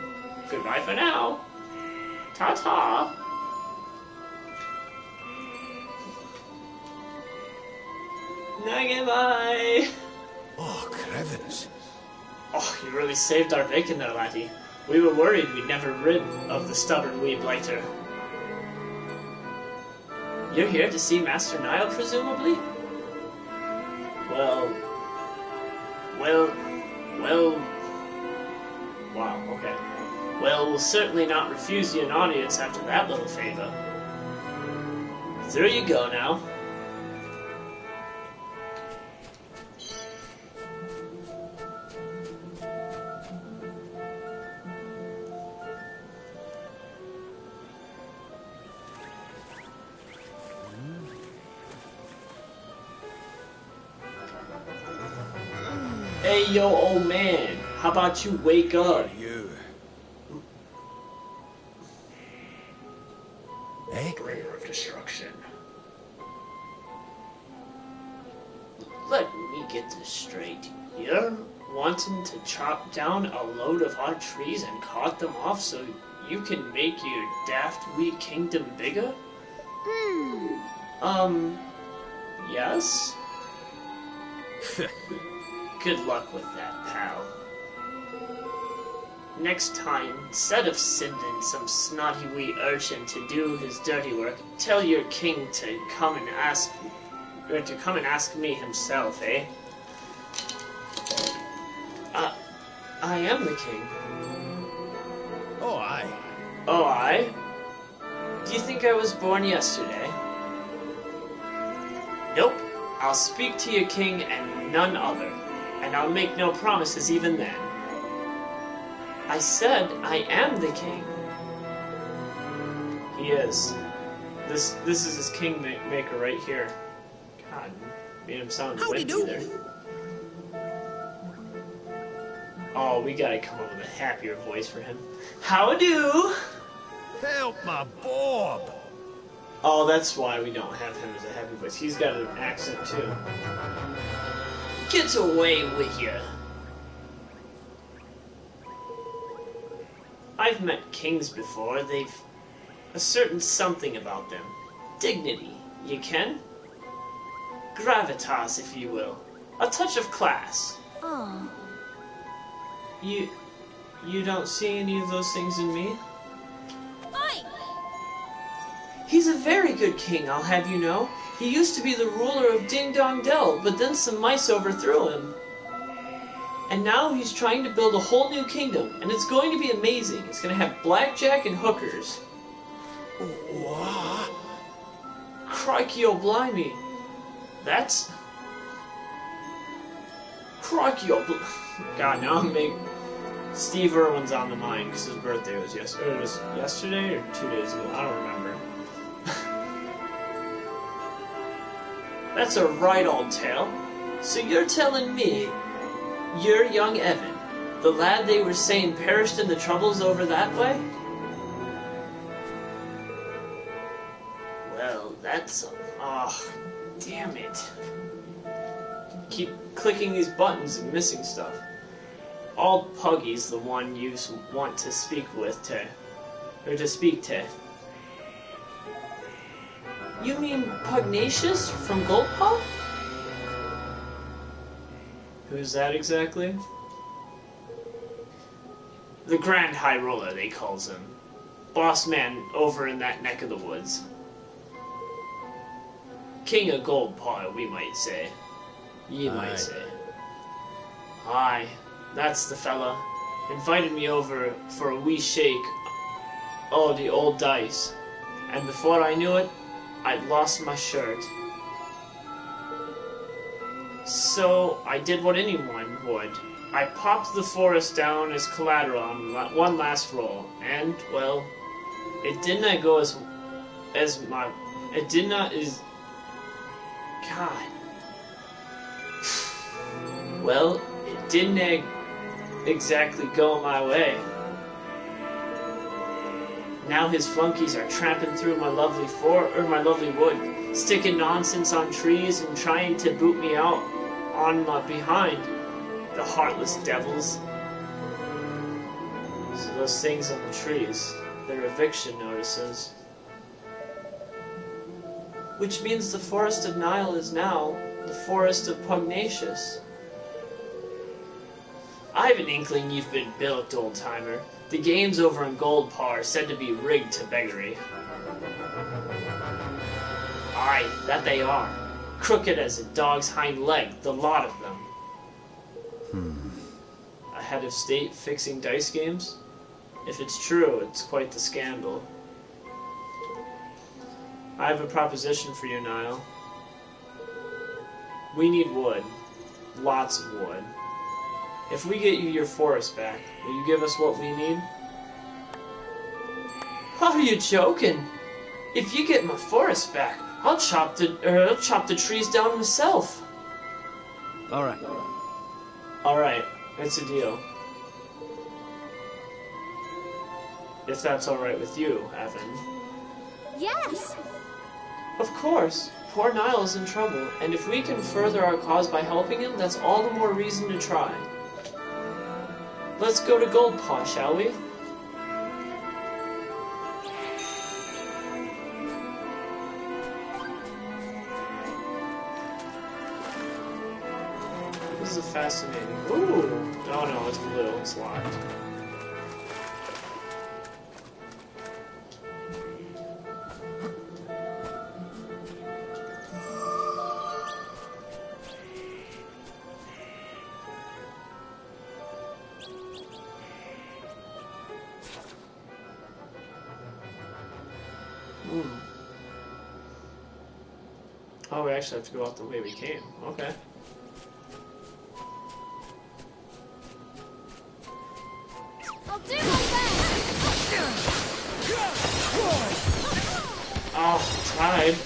Goodbye for now. Ta-ta. Goodbye. Oh, Crevens. Oh, you really saved our bacon there, laddie. We were worried we'd never rid of the stubborn wee blighter. You're here to see Master Nile, presumably? Well... Wow, okay. Well, we'll certainly not refuse you an audience after that little favor. Through you go now. Hey, yo, old man. How about you wake up? You. Eh? Bringer of destruction. Let me get this straight. You're wanting to chop down a load of our trees and cut them off so you can make your daft wee kingdom bigger? Yes? Good luck with that, pal. Next time, instead of sending some snotty wee urchin to do his dirty work, tell your king to come and ask me himself, eh? I am the king. Oh, aye. Oh, I? Do you think I was born yesterday? Nope. I'll speak to your king and none other, and I'll make no promises even then. I said I am the king. He is. This is his kingmaker right here. God, made him sound wimpy there. Oh, we gotta come up with a happier voice for him. How-do? Help my Bob! Oh, that's why we don't have him as a happy voice. He's got an accent too. Get away with you. I've met kings before. They've a certain something about them. Dignity, you ken? Gravitas, if you will. A touch of class. Oh. You don't see any of those things in me? Oi! He's a very good king, I'll have you know. He used to be the ruler of Ding Dong Dell, but then some mice overthrew him. And now he's trying to build a whole new kingdom, and it's going to be amazing. It's going to have blackjack and hookers. What? Crikey, oh blimey. That's... Crikey, oh God, now I'm making... Steve Irwin's on the mind, because his birthday was yesterday. It was yesterday or 2 days ago? I don't remember. That's a right old tale. So you're telling me you're young Evan, the lad they were saying perished in the troubles over that way? Well, that's... Oh, damn it. Keep clicking these buttons and missing stuff. Old Puggy's the one you want to speak with to speak to. You mean Pugnacious from Goldpaw? Who's that exactly? The Grand High Roller, they calls him. boss man over in that neck of the woods. King of Gold Paw, we might say. Ye might say. Aye, that's the fella. Invited me over for a wee shake. Oh, the old dice. And before I knew it, I'd lost my shirt. So I did what anyone would. I popped the forest down as collateral on one last roll, and well, it did not go as my. It did not as. God. Well, it didn't exactly go my way. Now his flunkies are tramping through my lovely wood, sticking nonsense on trees and trying to boot me out on my behind. The heartless devils. So those things on the trees, they're eviction notices. Which means the Forest of Nile is now the Forest of Pugnacious. I have an inkling you've been bilked, old-timer. The games over in Gold Paw are said to be rigged to beggary. Aye, that they are. Crooked as a dog's hind leg, the lot of them. A head of state fixing dice games? If it's true, it's quite the scandal. I have a proposition for you, Nile. We need wood. Lots of wood. If we get you your forest back, will you give us what we need? Are you joking? If you get my forest back, I'll chop the trees down myself. Alright. Alright, it's a deal. If that's alright with you, Evan. Yes! Of course. Poor Nile is in trouble, and if we can further our cause by helping him, that's all the more reason to try. Let's go to Gold Paw, shall we? This is a fascinating... Ooh! Oh no, it's blue. It's locked. Oh, we actually have to go out the way we came. Okay. I'll do my best! Oh, tried.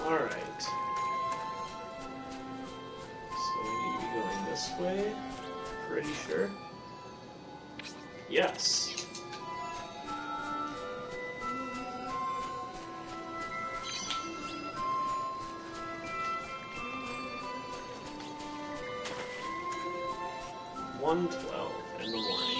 Alright. So we need to be going this way. Pretty sure. Yes. $112 in the morning.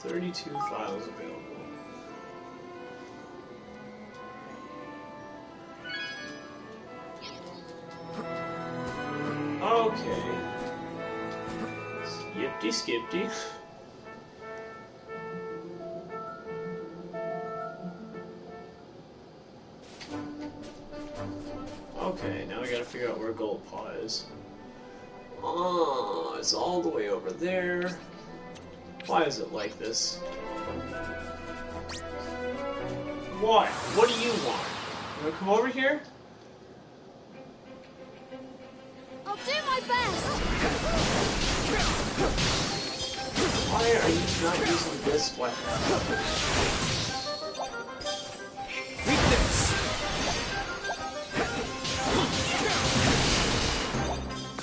$32 files available. Okay. Skippy skippy. Okay, now we gotta figure out where Gold Paw is. Oh, it's all the way over there. Why is it like this? What? What do you want? You wanna come over here? I'll do my best. Why are you not using this weapon? Weakness!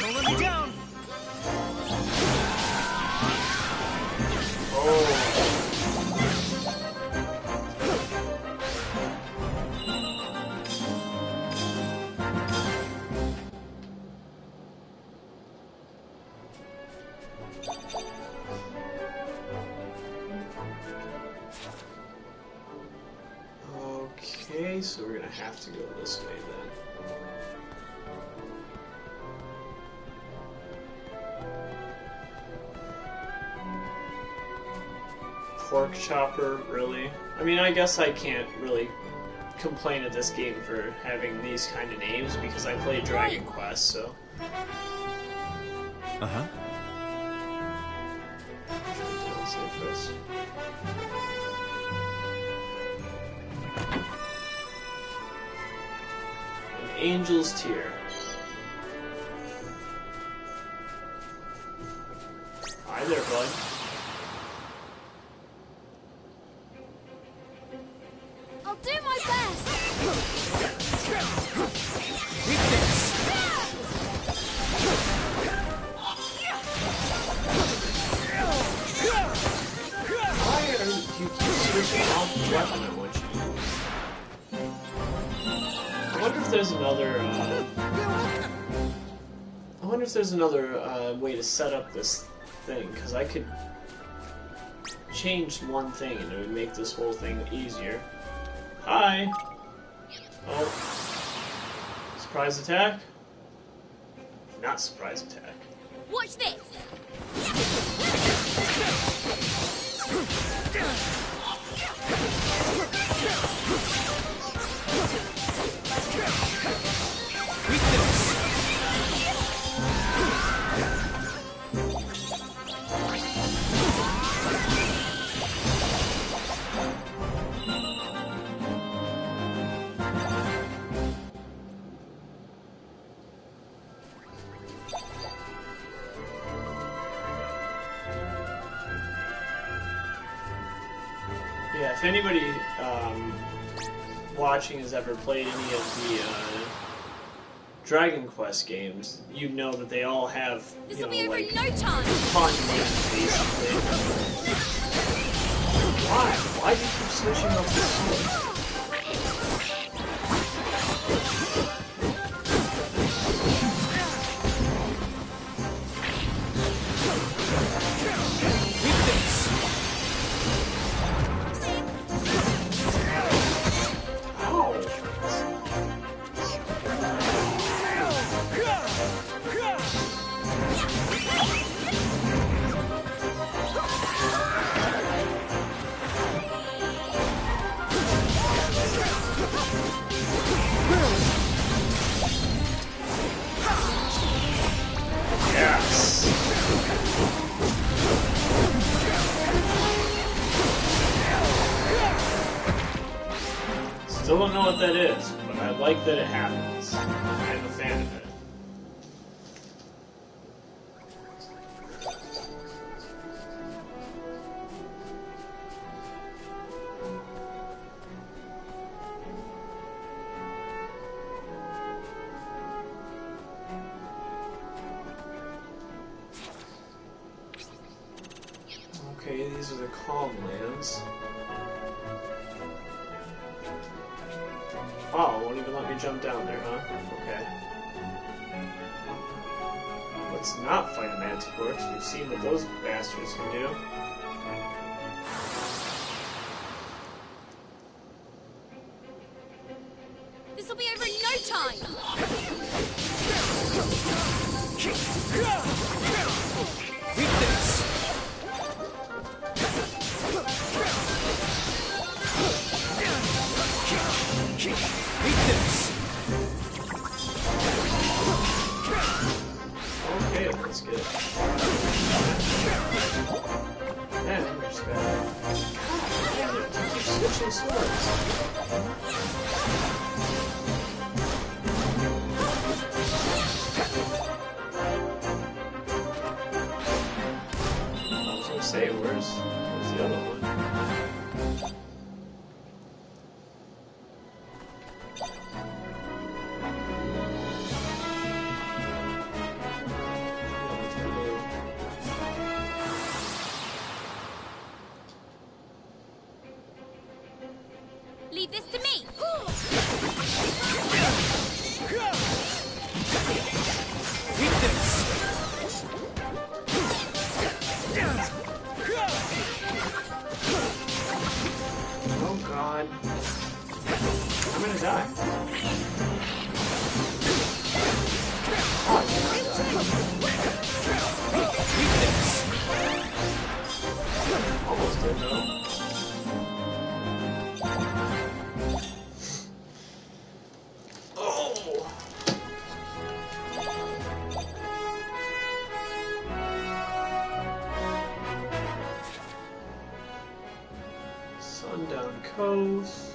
Don't let me down! Oh. Okay, so we're gonna have to go this way then. Pork chopper, really? I mean, I guess I can't really complain at this game for having these kind of names because I play Dragon Quest, so. Uh-huh. An Angel's Tear. Hi there, bud. I'll do my best. Why are you keep switching off the weapon I want you to use? I wonder if there's another, way to set up this thing, because I could change one thing and it would make this whole thing easier. Hi! Oh. Surprise attack? Not surprise attack. Watch this. Yeah, if anybody watching has ever played any of the Dragon Quest games, you know that they all have, you know, This'll be over like, in no time. fun names, basically. Why? Why do you keep switching up the sword? Still don't know what that is, but I like that it happens. I'm a fan of it. Okay, these are the calm lands. Oh, it won't even let me jump down there, huh? Okay. Let's not fight a manticore, because we've seen what those bastards can do. This'll be over in no time. Weakness! Okay, that's good. Man, I'm just bad. God, I keep switching swords. say, where's the other one? Leave this to me. Eat this. Oh god. I'm gonna die. Eat this. Almost did though. Oh! Sundown Coast.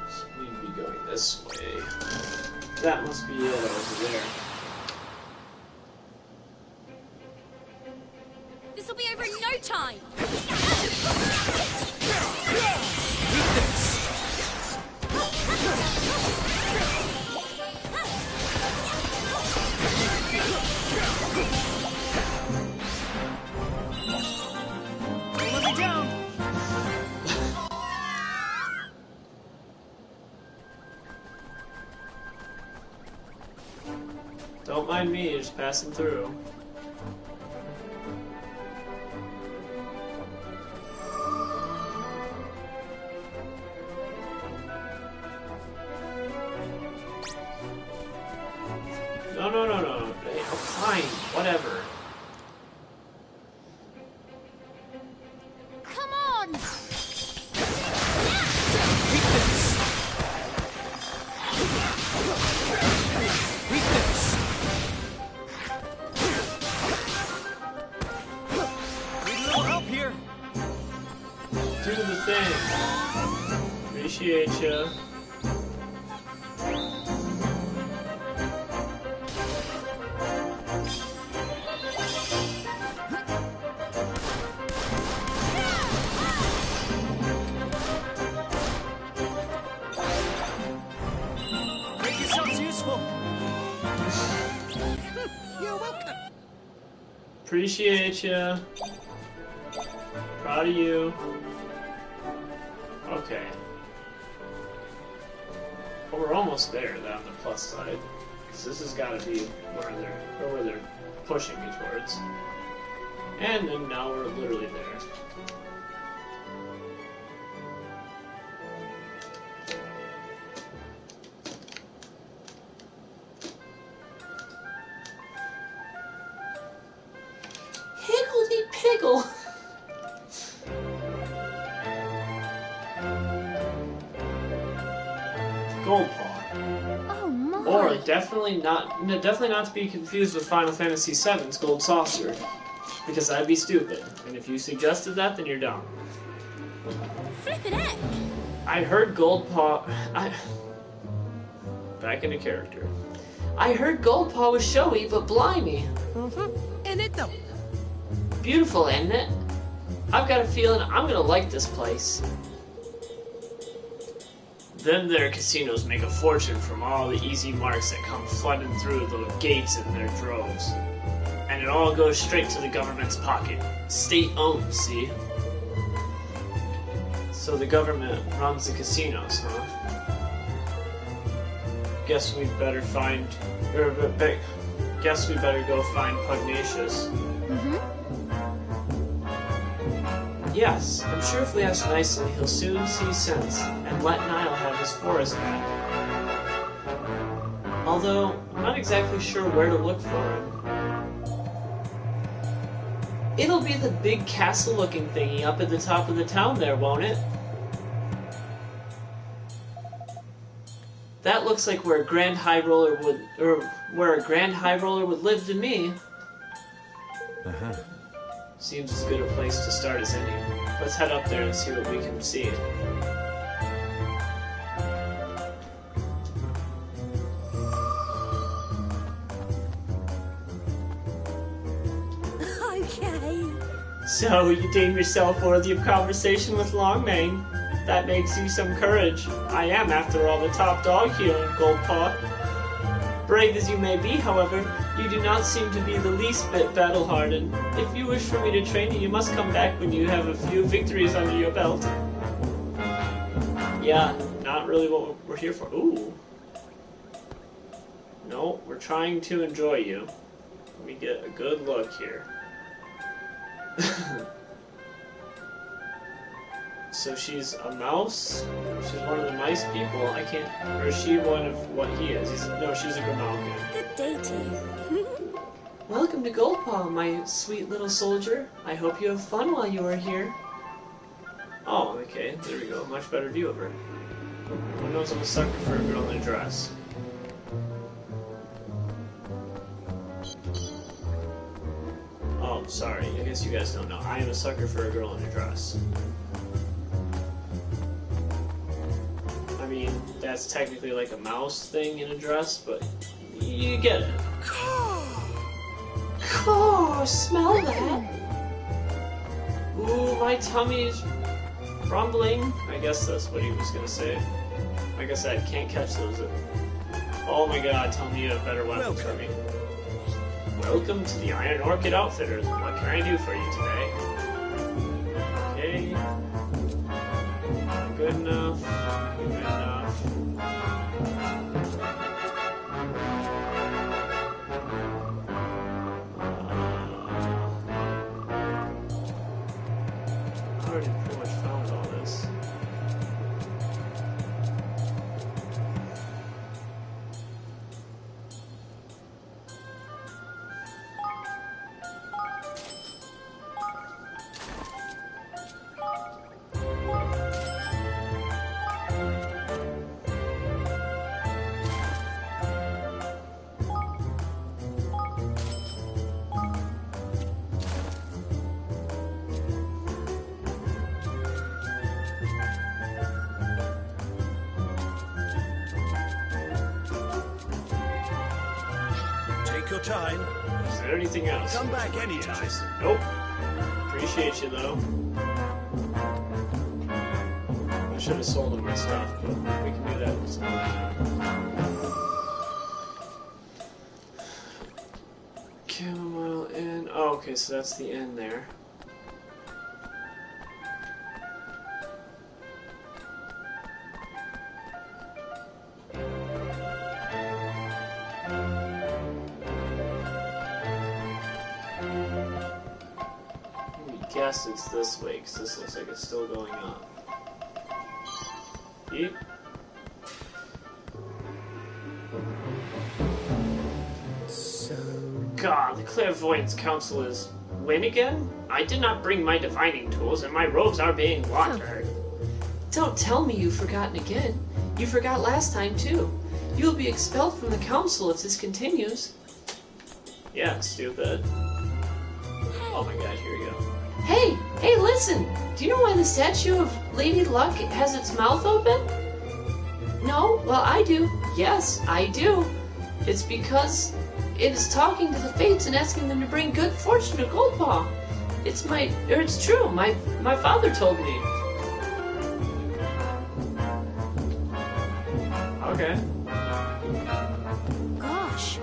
So we need to be going this way. That must be it over there. This'll be over in no time. Eat this. Don't let me down. Don't mind me, just passing through. No. Hey, oh, fine, whatever. Come on. Eat this. Eat this. Need a little help here. Do the thing. Appreciate ya. Make yourselves useful. You're welcome. Appreciate ya. Proud of you. Okay. Well, we're almost there, then, on the plus side. Because this has got to be where they're pushing me towards. And then now we're literally there. Higgledy-piggle! Gold Paw. Oh my. Or definitely not to be confused with Final Fantasy VII's Gold Saucer, because that'd be stupid. And if you suggested that, then you're dumb. Flippin' heck. I heard Gold Paw. Back into character. I heard Gold Paw was showy, but blimey, And it though. beautiful, isn't it? I've got a feeling I'm gonna like this place. Then their casinos make a fortune from all the easy marks that come flooding through the gates in their droves. And it all goes straight to the government's pocket. State-owned, see? So the government runs the casinos, huh? Guess we'd better go find Pugnacious. Yes, I'm sure if we ask nicely, he'll soon see sense and let Niall have his forest back. Although, I'm not exactly sure where to look for him. It'll be the big castle-looking thingy up at the top of the town there, won't it? That looks like where a Grand High Roller would live to me. Seems as good a place to start as any. Let's head up there and see what we can see. So, you deem yourself worthy of conversation with Longmane. That makes you some courage. I am, after all, the top dog here in Goldpaw. Brave as you may be, however, you do not seem to be the least bit battle-hardened. If you wish for me to train you, you must come back when you have a few victories under your belt. Yeah, not really what we're here for. Ooh. No, we're trying to enjoy you. Let me get a good look here. So she's a mouse? She's one of the mice people? I can't... Or is she one of what he is? No, she's a Grimalkin. Good day to you. Welcome to Goldpaw, my sweet little soldier. I hope you have fun while you are here. Oh, okay. There we go. Much better view of her. Everyone knows I'm a sucker for a girl in a dress. Oh, sorry. I guess you guys don't know. I am a sucker for a girl in a dress. I mean, that's technically like a mouse thing in a dress, but you get it. Oh, smell that! Ooh, my tummy's rumbling. I guess that's what he was gonna say. Like I said, can't catch those. Oh my god, tell me you have better weapons for me. Welcome to the Iron Orchid Outfitters. What can I do for you today? Okay. Good enough. Good enough. I already pretty much found all this. Your time. Is there anything else? Come back anytime. Nope. Appreciate you though. I should have sold him my stuff, but we can do that some other time. Chamomile Inn. Oh, okay, so that's the inn there. Guess it's this way, because this looks like it's still going up. Yeep. So... God, the Clairvoyance Council is... Win again? I did not bring my divining tools, and my robes are being watered. Don't tell me you've forgotten again. You forgot last time, too. You will be expelled from the council if this continues. Yeah, stupid. Oh my god, here we go. Hey! Hey, listen! Do you know why the statue of Lady Luck has its mouth open? No? Well, I do. Yes, I do. It's because it is talking to the Fates and asking them to bring good fortune to Goldpaw. It's true. My father told me. Okay. Gosh.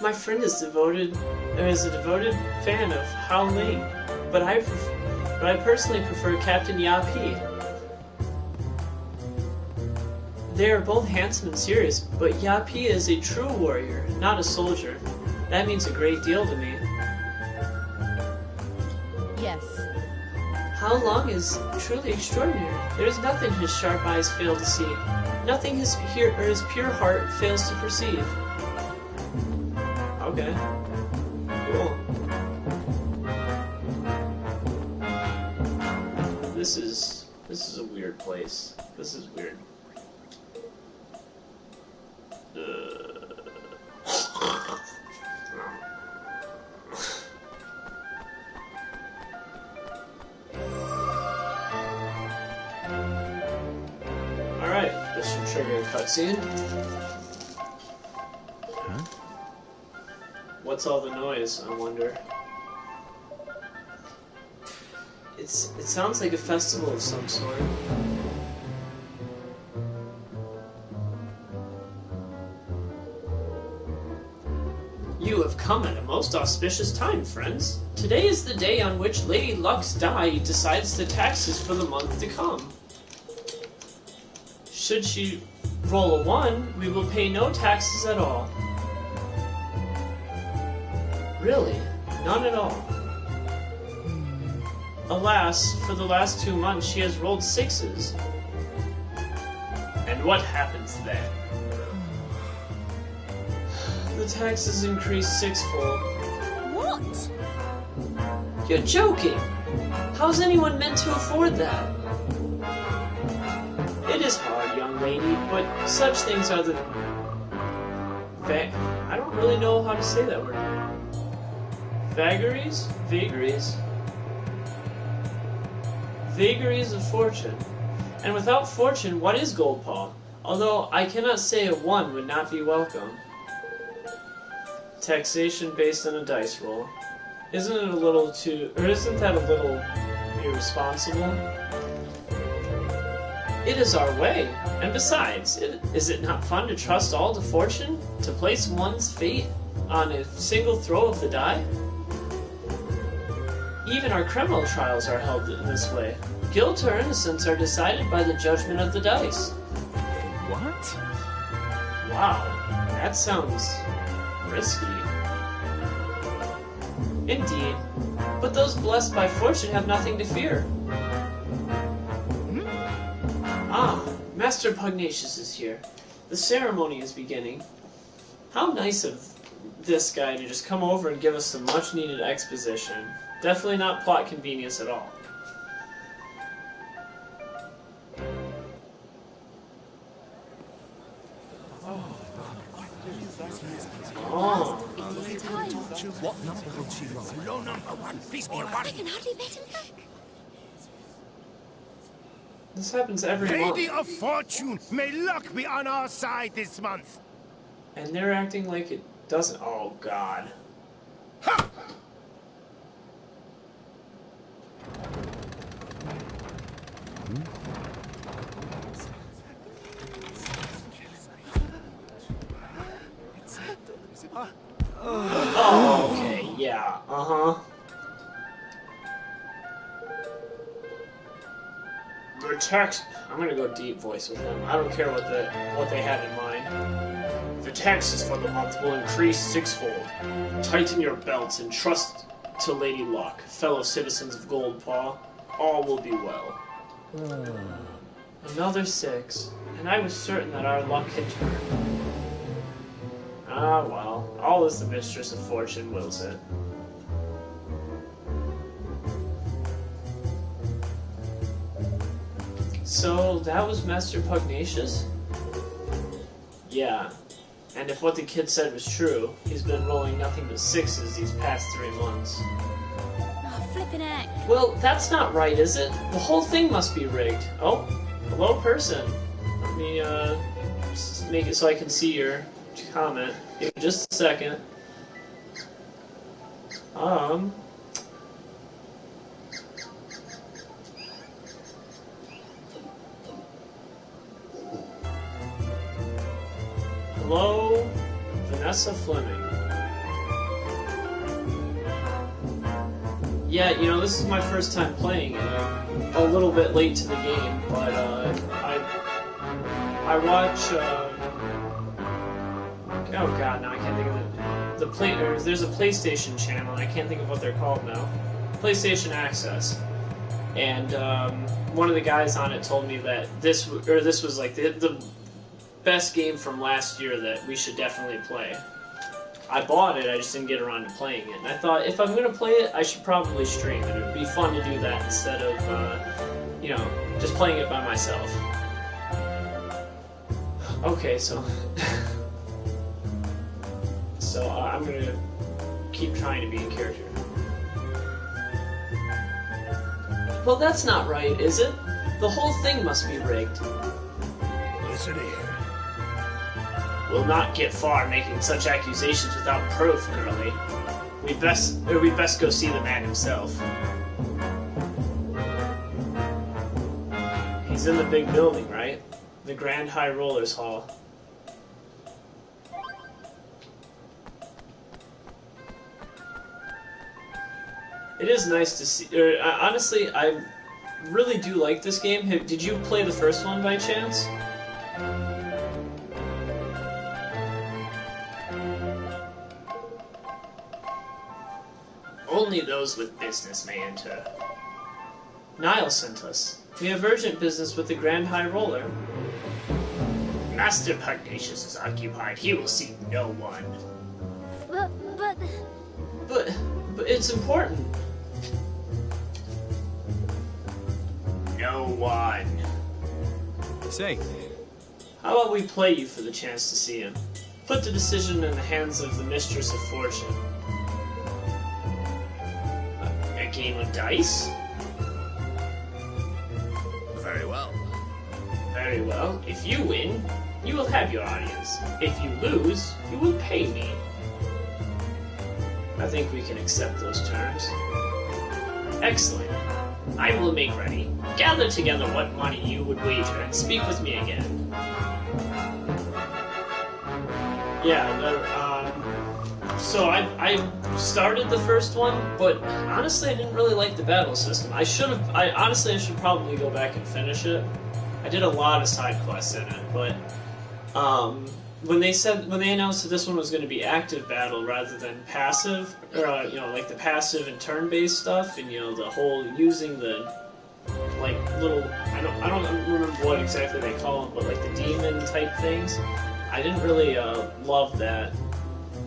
My friend is a devoted fan of Hao Ling, but I personally prefer Captain Yapi. They are both handsome and serious, but Yapi is a true warrior, not a soldier. That means a great deal to me. Yes. Hao Long is truly extraordinary. There is nothing his sharp eyes fail to see, nothing his pure heart fails to perceive. Okay. Cool. This is a weird place. This is weird. trigger a cutscene. Huh? What's all the noise, I wonder? It sounds like a festival of some sort. You have come at a most auspicious time, friends. Today is the day on which Lady Luck's die decides the taxes for the month to come. Should she roll a 1, we will pay no taxes at all. Really? None at all. Alas, for the last 2 months she has rolled 6s. And what happens then? The taxes increase 6-fold. What? You're joking! How's anyone meant to afford that? It is hard, young lady, but such things are the... I don't really know how to say that word. Vagaries? Vagaries? Vagaries of fortune. And without fortune, what is gold paw? Although I cannot say a 1 would not be welcome. Taxation based on a dice roll. Isn't it a little too... or isn't that a little irresponsible? It is our way. And besides, is it not fun to trust all to fortune? To place one's fate on a single throw of the die? Even our criminal trials are held in this way. Guilt or innocence are decided by the judgment of the dice. What? Wow, that sounds risky. Indeed, but those blessed by fortune have nothing to fear. Ah, Master Pugnacious is here. The ceremony is beginning. How nice of this guy to just come over and give us some much-needed exposition. Definitely not plot convenience at all. Oh. What number will she roll? Low number 1. Please be a 1. I can hardly bet him back. This happens every Lady month. of Fortune, may luck be on our side this month. And they're acting like it doesn't. Oh, God. Ha! Oh, okay, yeah, The tax... I'm gonna go deep voice with them. I don't care what they had in mind. The taxes for the month will increase 6-fold. Tighten your belts and trust to Lady Luck, fellow citizens of Goldpaw. All will be well. Another 6, and I was certain that our luck had turned. Ah, well, all is the mistress of fortune wills it. So, that was Master Pugnacious? Yeah. And if what the kid said was true, he's been rolling nothing but 6s these past 3 months. Oh, flippin' heck. Well, that's not right, is it? The whole thing must be rigged. Oh, hello, person. Let me, just make it so I can see your comment. Give me just a second. Hello, Vanessa Fleming. Yeah, you know, this is my first time playing it. I'm a little bit late to the game, but I watch. Oh god, now I can't think of it. There's a PlayStation channel, and I can't think of what they're called now. PlayStation Access, and one of the guys on it told me that this was like the best game from last year that we should definitely play. I bought it, I just didn't get around to playing it. And I thought, if I'm going to play it, I should probably stream it. It would be fun to do that instead of, you know, just playing it by myself. Okay, so... so I'm going to keep trying to be in character. Well, that's not right, is it? The whole thing must be rigged. curiosity. We'll not get far making such accusations without proof, girlie. We'd best go see the man himself. He's in the big building, right? The Grand High Rollers Hall. It is nice to see. Honestly, I really do like this game. Did you play the first one by chance? Only those with business may enter. Niall sent us. We have urgent business with the Grand High Roller. Master Pugnacious is occupied. He will see no one. But it's important. No one. Say, How about we play you for the chance to see him? Put the decision in the hands of the Mistress of Fortune. A game of dice? Very well. Very well. If you win, you will have your audience. If you lose, you will pay me. I think we can accept those terms. Excellent. I will make ready. Gather together what money you would wager and speak with me again. Yeah, so I started the first one, but honestly I didn't really like the battle system. I should probably go back and finish it. I did a lot of side quests in it, but when they announced that this one was going to be active battle rather than passive, or like the passive and turn-based stuff, and the whole using the little I don't remember what exactly they call them, but like the demon type things, I didn't really love that.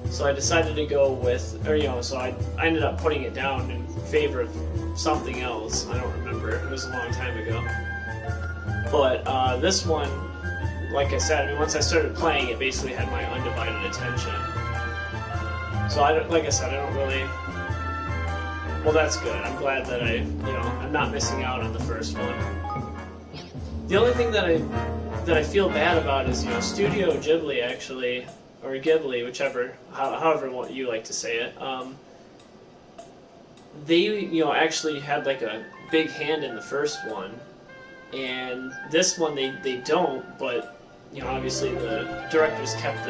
So I decided to go with, so I ended up putting it down in favor of something else. I don't remember. It was a long time ago. But this one, like I said, once I started playing, it basically had my undivided attention. So I don't really. Well, that's good. I'm glad that I'm not missing out on the first one. The only thing that I feel bad about is, Studio Ghibli actually, or Ghibli, however you like to say it. They actually had like a big hand in the first one, and this one they don't. But obviously the directors kept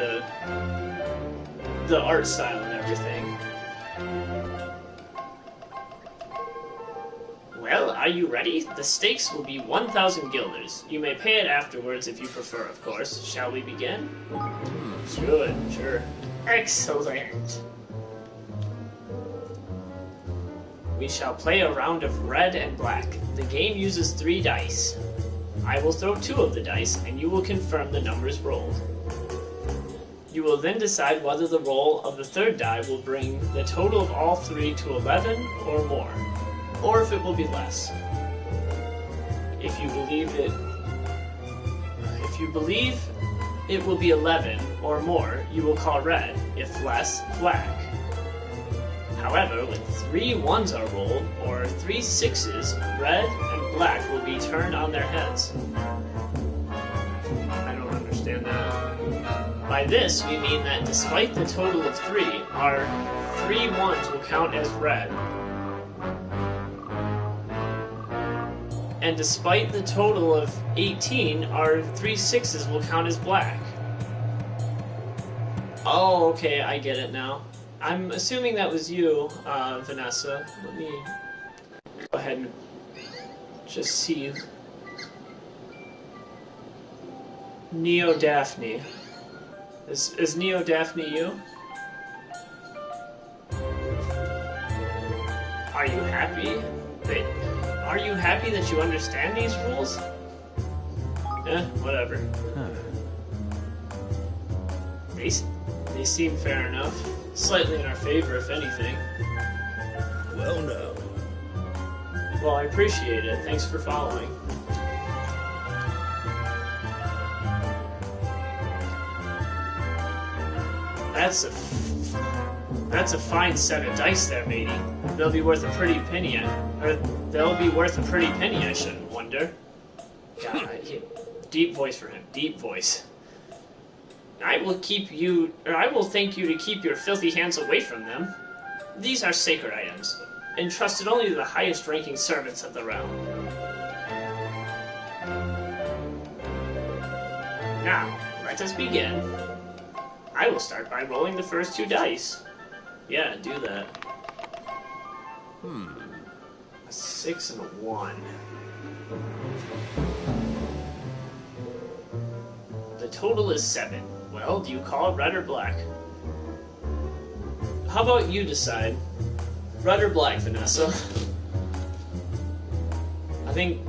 the art style and everything. Well, are you ready? The stakes will be 1,000 guilders. You may pay it afterwards if you prefer, of course. Shall we begin? Sure. Excellent. We shall play a round of red and black. The game uses 3 dice. I will throw 2 of the dice, and you will confirm the numbers rolled. You will then decide whether the roll of the 3rd die will bring the total of all 3 to 11 or more, or if it will be less. If you believe it will be 11 or more, you will call red. If less, black. However, when 3 1s are rolled, or 3 6s, red and black will be turned on their heads. I don't understand that. By this, we mean that despite the total of 3, our 3 1s will count as red. And despite the total of 18, our 3 6s will count as black. Oh, okay, I get it now. I'm assuming that was you, Vanessa. Let me go ahead and just see. Neo Daphne. Is Neo Daphne you? Are you happy? Are you happy that you understand these rules? Whatever. They seem fair enough. Slightly in our favor, if anything. Well, no. Well, I appreciate it. Thanks for following. That's a fine set of dice there, matey. They'll be worth a pretty penny. I shouldn't wonder. God, Deep voice for him. Deep voice. I will thank you to keep your filthy hands away from them. These are sacred items, entrusted only to the highest-ranking servants of the realm. Now, let us begin. I will start by rolling the first 2 dice. Yeah, do that. A 6 and a 1. The total is 7. Well, do you call it red or black? How about you decide? Red or black, Vanessa? I think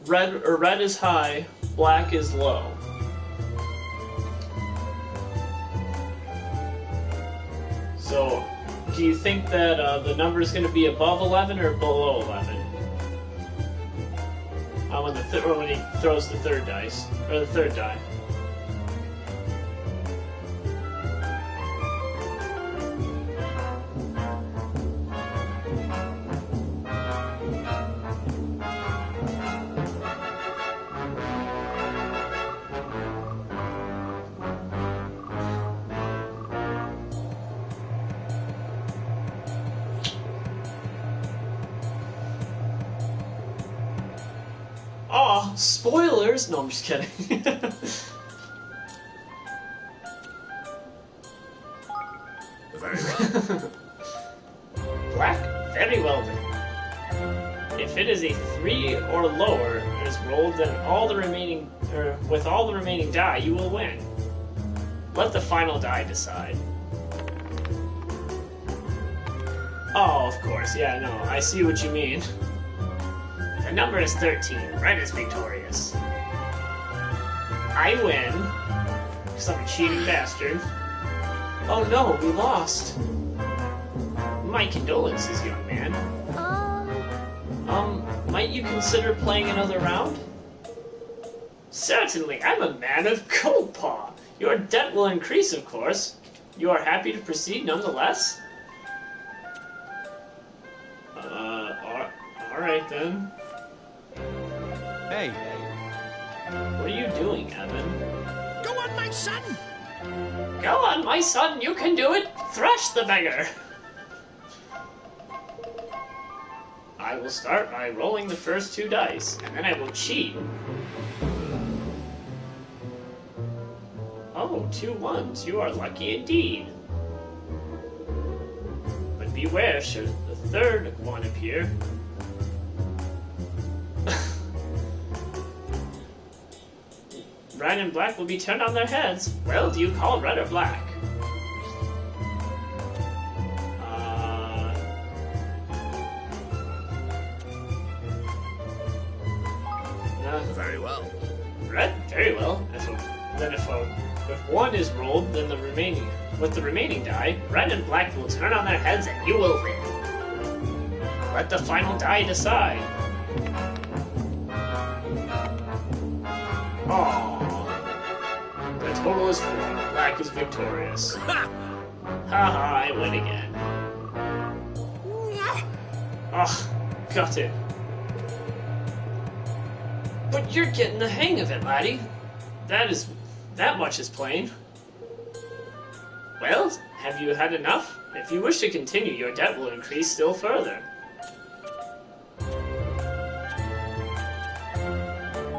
red is high, black is low. So, do you think that the number is going to be above 11 or below 11? When he throws the third dice, or the third die. Aw, spoilers! No, I'm just kidding. Very well. Black? Very well then. If it is a 3 or lower and is rolled, then with all the remaining die, you will win. Let the final die decide. Oh, of course, yeah, no, I see what you mean. The number is 13. Red is victorious. I win, because I'm a cheating bastard. Oh no, we lost. My condolences, young man. Might you consider playing another round? Certainly, I'm a man of cold paw. Your debt will increase, of course. You are happy to proceed nonetheless? Alright then. Hey. What are you doing, Evan? Go on, my son! Go on, my son, you can do it! Thrash the beggar! I will start by rolling the first 2 dice, and then I will cheat. Oh, 2 1s. You are lucky indeed. But beware, should the third one appear. Red and black will be turned on their heads. Well, do you call red or black? Very well. Red? Very well. If 1 is rolled, then with the remaining die, red and black will turn on their heads and you will win. Let the final die decide. Aww. The total is 4. Black is victorious. Haha, I win again. Ugh, got it. But you're getting the hang of it, laddie. That much is plain. Well, have you had enough? If you wish to continue, your debt will increase still further.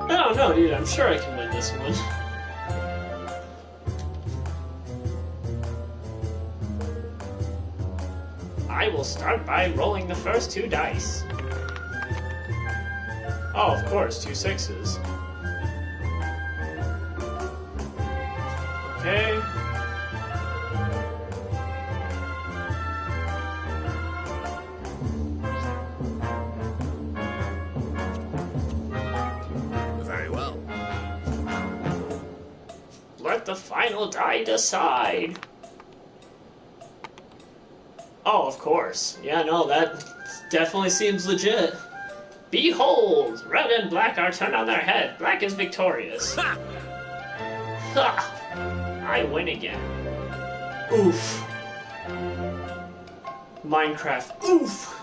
I don't know, dude. I'm sure I can win this one. I will start by rolling the first 2 dice. Oh, of course, 2 6s. Okay. Very well. Let the final die decide. Oh, of course. Yeah, no, that definitely seems legit. Behold! Red and black are turned on their head. Black is victorious. Ha! Ha! I win again. Oof. Minecraft. Oof!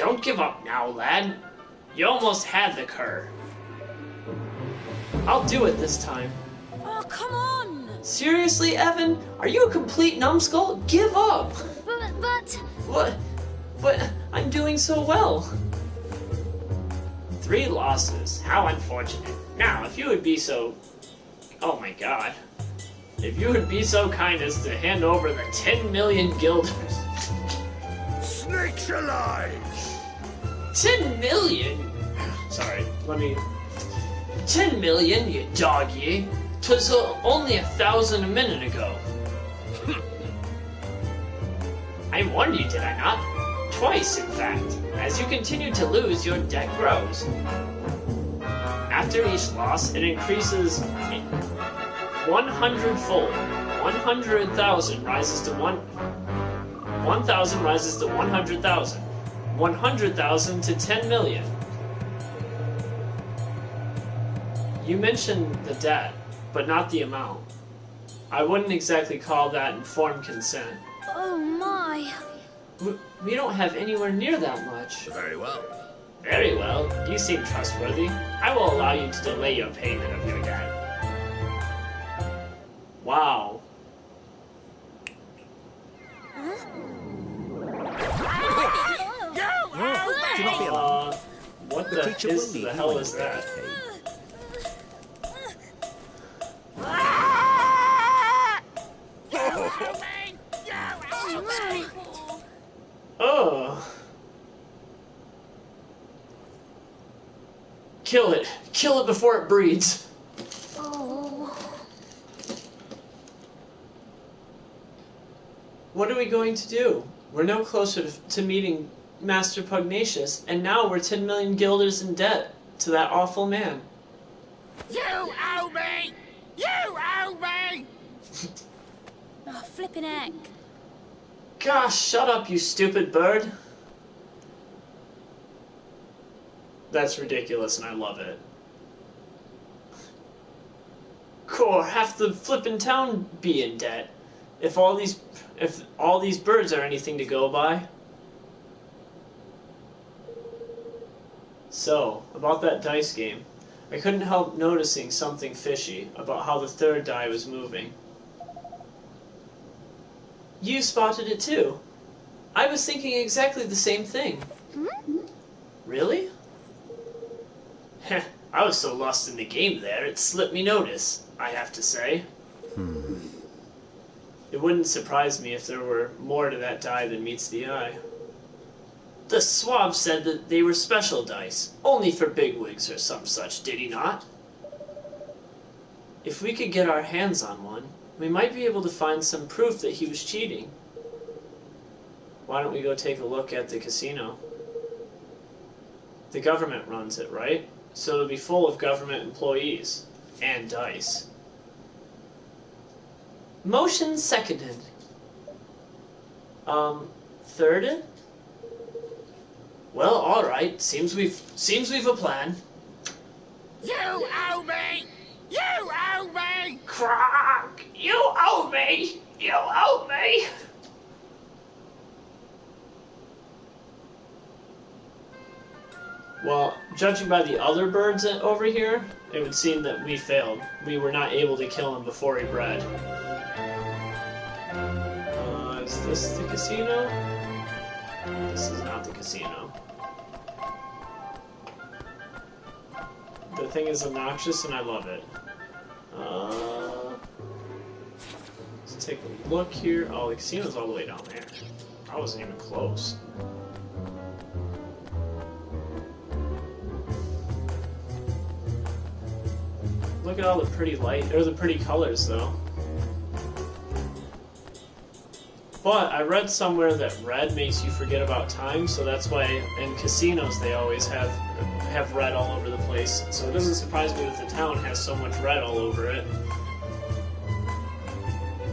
Don't give up now, lad. You almost had the cur. I'll do it this time. Oh, come on! Seriously, Evan? Are you a complete numbskull? Give up! But... What? But I'm doing so well. 3 losses. How unfortunate. Now, if you would be so... Oh my god. If you would be so kind as to hand over the 10 million guilders. Snakes alive! 10 million? Sorry, let me... 10 million, you dog ye. 'Twas only 1,000 a minute ago. I warned you, did I not? Twice, in fact. As you continue to lose, your debt grows. After each loss, it increases 100-fold. 100,000 rises to 1,000 rises to 100,000. 100,000 to 10 million. You mentioned the debt, but not the amount. I wouldn't exactly call that informed consent. Oh my. We don't have anywhere near that much. Very well. Very well. You seem trustworthy. I will allow you to delay your payment of your debt. Wow. Do not be alarmed. What The the creature will leave the hell you is in that? great pain. Oh. Kill it. Kill it before it breeds. Oh. What are we going to do? We're no closer to meeting Master Pugnacious, and now we're 10 million guilders in debt to that awful man. You owe me! You owe me! Oh, flippin' heck. Gosh, shut up, you stupid bird. That's ridiculous, and I love it. Core, half the flippin' town be in debt. If all these birds are anything to go by. So, about that dice game, I couldn't help noticing something fishy about how the third die was moving. You spotted it too. I was thinking exactly the same thing. Really? Heh, I was so lost in the game there, it slipped me notice, I have to say. It wouldn't surprise me if there were more to that die than meets the eye. The swab said that they were special dice, only for bigwigs or some such, did he not? If we could get our hands on one, we might be able to find some proof that he was cheating. Why don't we go take a look at the casino? The government runs it, right? So it'll be full of government employees. And dice. Motion seconded. Thirded? Well, alright. Seems we've a plan. You owe me! You owe me! Croc! You owe me! You owe me! Well, judging by the other birds over here, it would seem that we failed. We were not able to kill him before he bred. Is this the casino? This is not the casino. The thing is obnoxious and I love it. Let's take a look here. Oh, the casino's all the way down there. I wasn't even close. Look at all the pretty the pretty colors, though. But I read somewhere that red makes you forget about time, so that's why in casinos they always have red all over the place. So it doesn't surprise me that the town has so much red all over it.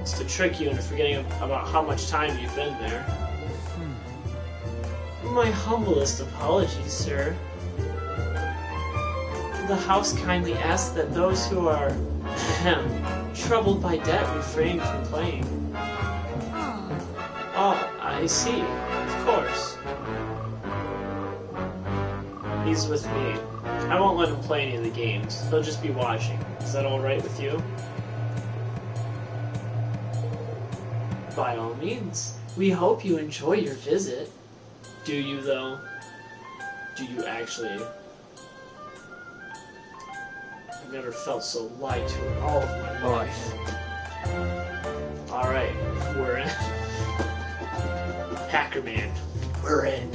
It's to trick you into forgetting about how much time you've been there. My humblest apologies, sir. The house kindly asks that those who are troubled by debt refrain from playing. Oh, I see. Of course. He's with me. I won't let him play any of the games. He'll just be watching. Is that alright with you? By all means. We hope you enjoy your visit. Do you, though? Do you actually? I've never felt so lied to in all of my life. Alright, we're in. Hacker Man, we're in.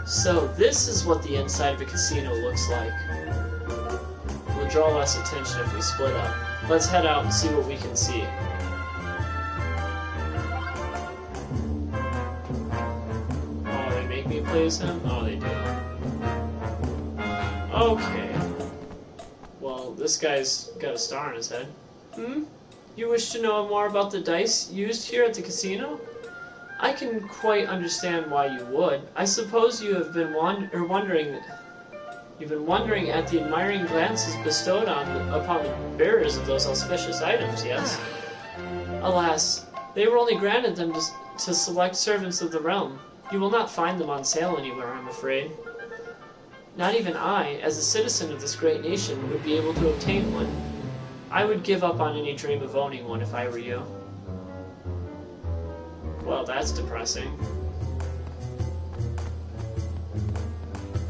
So this is what the inside of a casino looks like. We'll draw less attention if we split up. Let's head out and see what we can see. Oh, they make me play as him? Oh, they do. Okay. Well, this guy's got a star on his head. Hmm? You wish to know more about the dice used here at the casino? I can quite understand why you would. I suppose you have been wondering at the admiring glances bestowed upon the bearers of those auspicious items, yes? Alas, they were only granted them to select servants of the realm. You will not find them on sale anywhere, I'm afraid. Not even I, as a citizen of this great nation, would be able to obtain one. I would give up on any dream of owning one if I were you. Well, that's depressing.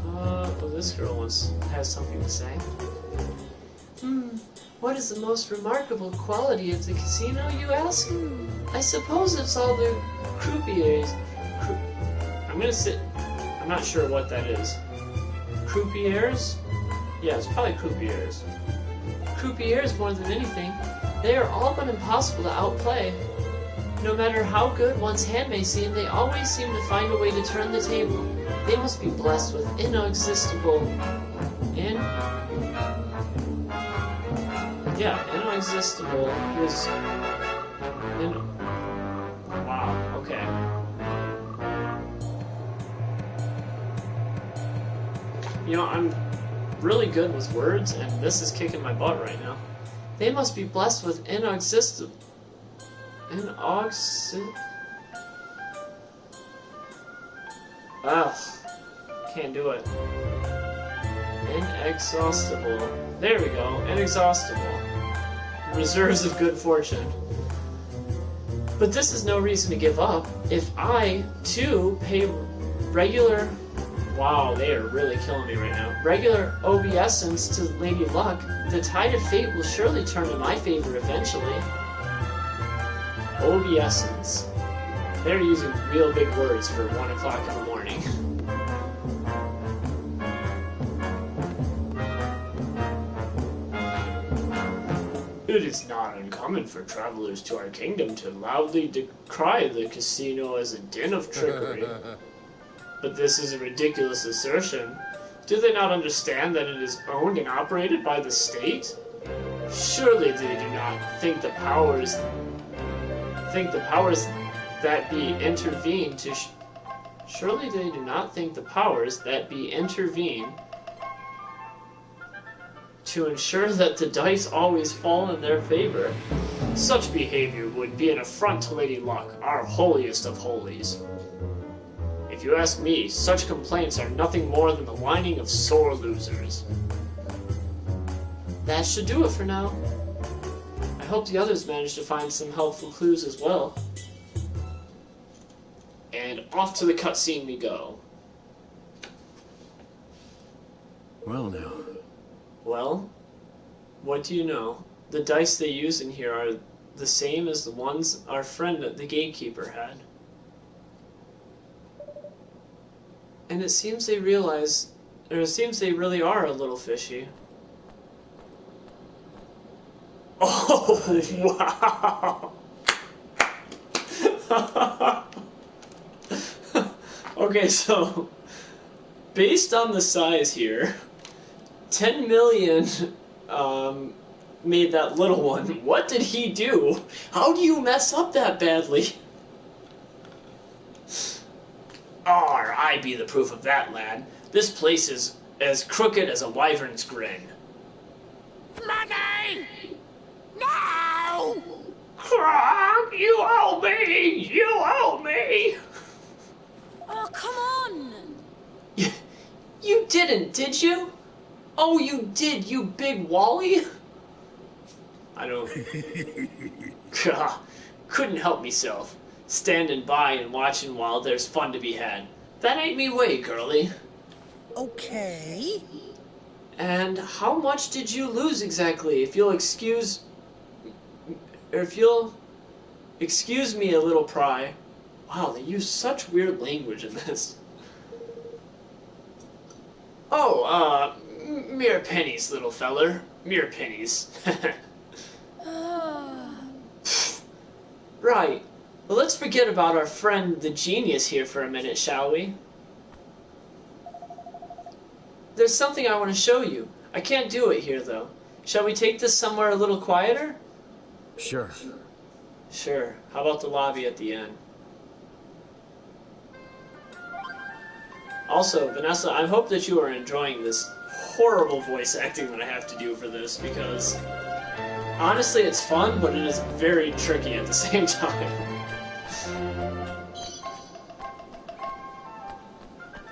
Well, this girl has something to say. What is the most remarkable quality of the casino, you ask? I suppose it's all the croupiers. I'm not sure what that is. Croupiers? Yeah, it's probably croupiers. Croupiers, more than anything, they are all but impossible to outplay. No matter how good one's hand may seem, they always seem to find a way to turn the table. They must be blessed with inexhaustible... inexhaustible... Wow, okay. You know, I'm really good with words, and this is kicking my butt right now. They must be blessed with inexhaustible... Ugh. Can't do it. Inexhaustible. There we go. Inexhaustible. Reserves of good fortune. But this is no reason to give up. If I, too, pay regular... Wow, they are really killing me right now. Regular obeisance to Lady Luck, the tide of fate will surely turn in my favor eventually. Obeisance. They're using real big words for 1 o'clock in the morning. It is not uncommon for travelers to our kingdom to loudly decry the casino as a den of trickery. But this is a ridiculous assertion. Do they not understand that it is owned and operated by the state? Surely they do not think the powers that be intervene to surely they do not think the powers that be intervene to ensure that the dice always fall in their favor. Such behavior would be an affront to Lady Luck, our holiest of holies. If you ask me, such complaints are nothing more than the whining of sore losers. That should do it for now. I hope the others manage to find some helpful clues as well. And off to the cutscene we go. Well now. Well, what do you know? The dice they use in here are the same as the ones our friend the gatekeeper had. And it seems they really are a little fishy. Oh, wow! Okay, so, based on the size here, 10 million made that little one. What did he do? How do you mess up that badly? Arr, I be the proof of that, lad. This place is as crooked as a wyvern's grin. Money! No! Cry! owe me! You owe me! Oh, come on! You didn't, did you? Oh, you did, you big Wally? I don't... Couldn't help myself. Standing by and watching while there's fun to be had. That ain't me way, girlie. Okay. And how much did you lose exactly? If you'll excuse me a little pry. Wow, they use such weird language in this. Oh, mere pennies, little feller. Mere pennies. Right. Well, let's forget about our friend the genius here for a minute, shall we? There's something I want to show you. I can't do it here, though. Shall we take this somewhere a little quieter? Sure. Sure. How about the lobby at the end? Also, Vanessa, I hope that you are enjoying this horrible voice acting that I have to do for this, because honestly it's fun, but it is very tricky at the same time.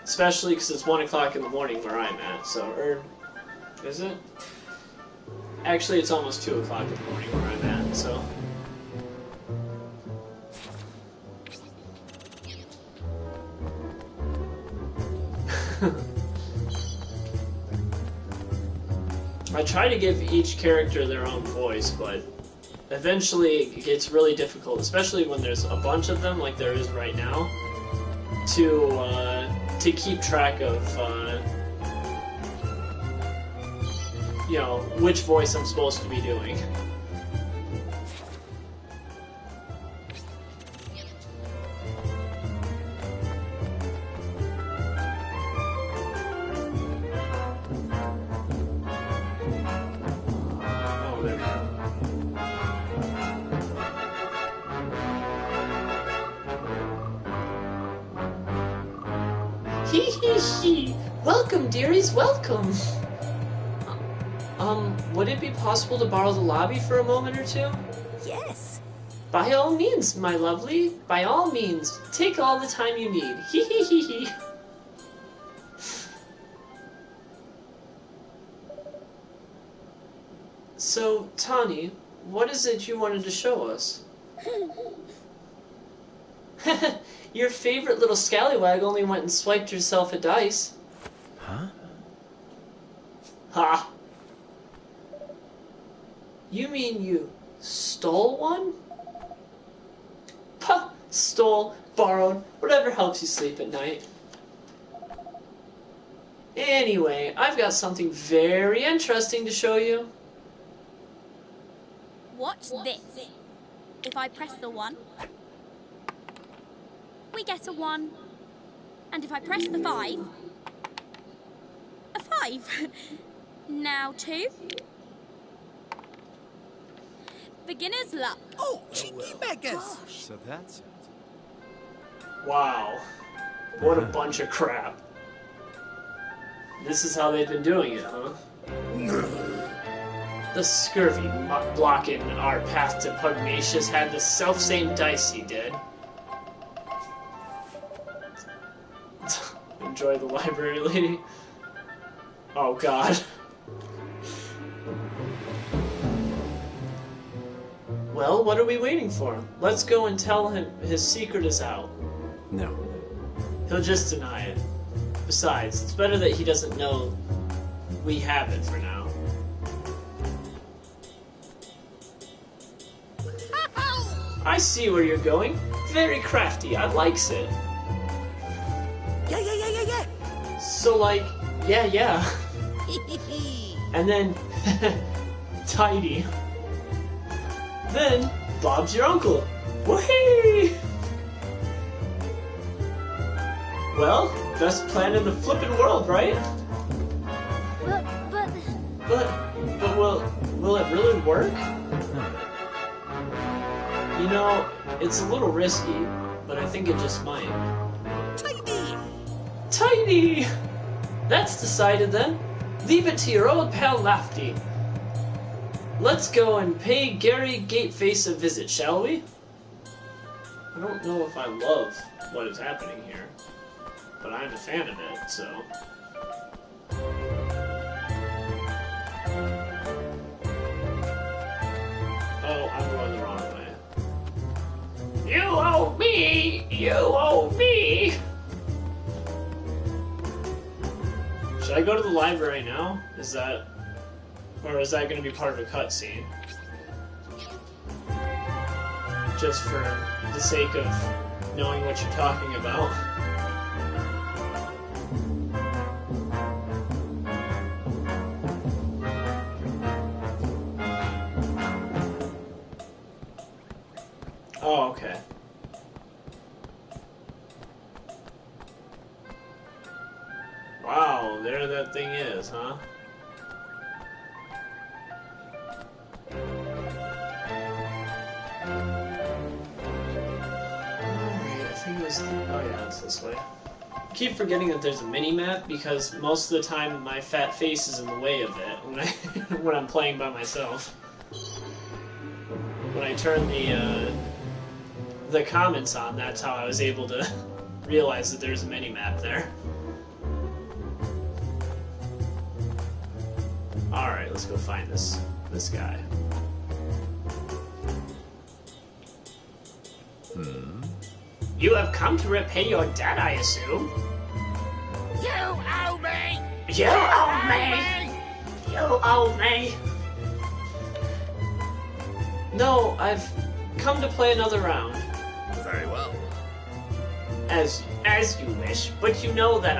Especially because it's 1 o'clock in the morning where I'm at, so, is it? Actually, it's almost 2 o'clock in the morning where I'm at, so. I try to give each character their own voice, but eventually it gets really difficult, especially when there's a bunch of them, like there is right now, to keep track of, you know, which voice I'm supposed to be doing. Oh, there we go. Hee hee hee! Welcome, dearies, welcome! Would it be possible to borrow the lobby for a moment or two? Yes. By all means, my lovely. By all means. Take all the time you need. Hee hee hee hee. So, Tani, what is it you wanted to show us? Your favorite little scallywag only went and swiped yourself a dice. Huh? Ha! You mean you stole one? Puh! Stole, borrowed, whatever helps you sleep at night. Anyway, I've got something very interesting to show you. Watch this. If I press the 1, we get a 1. And if I press the 5, a 5. Now 2. Beginner's luck. Oh, cheeky beggars. So that's it. Wow. What a bunch of crap. This is how they've been doing it, huh? The scurvy blocking our path to Pugnacious had the self-same dice he did. Enjoy the library, lady. Oh, God. Well, what are we waiting for? Let's go and tell him his secret is out. No. He'll just deny it. Besides, it's better that he doesn't know we have it for now. I see where you're going. Very crafty. I likes it. Yeah. So, like, yeah. And then, tidy. Then, Bob's your uncle. Whee! Well, best plan in the flippin' world, right? But will it really work? You know, it's a little risky, but I think it just might. Tidy! That's decided then. Leave it to your old pal Lafty. Let's go and pay Gary Gateface a visit, shall we? I don't know if I love what is happening here, but I'm a fan of it, so... Oh, I'm going the wrong way. You owe me! You owe me! Should I go to the library now? Is that... Or is that going to be part of a cutscene? Just for the sake of knowing what you're talking about. Oh, okay. Wow, there that thing is, huh? Oh yeah, it's this way. I keep forgetting that there's a mini-map because most of the time my fat face is in the way of it when I'm playing by myself. When I turn the comments on, that's how I was able to realize that there's a mini-map there. Alright, let's go find this guy. You have come to repay your debt, I assume? You owe me! You owe me! You owe me! No, I've come to play another round. Very well. As you wish, but you know that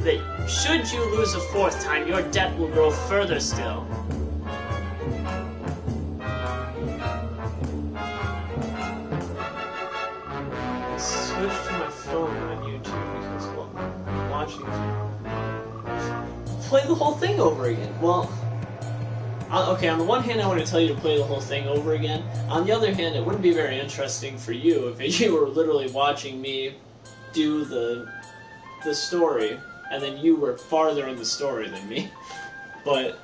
that should you lose a fourth time, your debt will grow further still. Switch to my phone on YouTube because, well, I'm watching. Play the whole thing over again. Well, okay, on the one hand, I want to tell you to play the whole thing over again. On the other hand, it wouldn't be very interesting for you if you were literally watching me do the story, and then you were farther in the story than me. But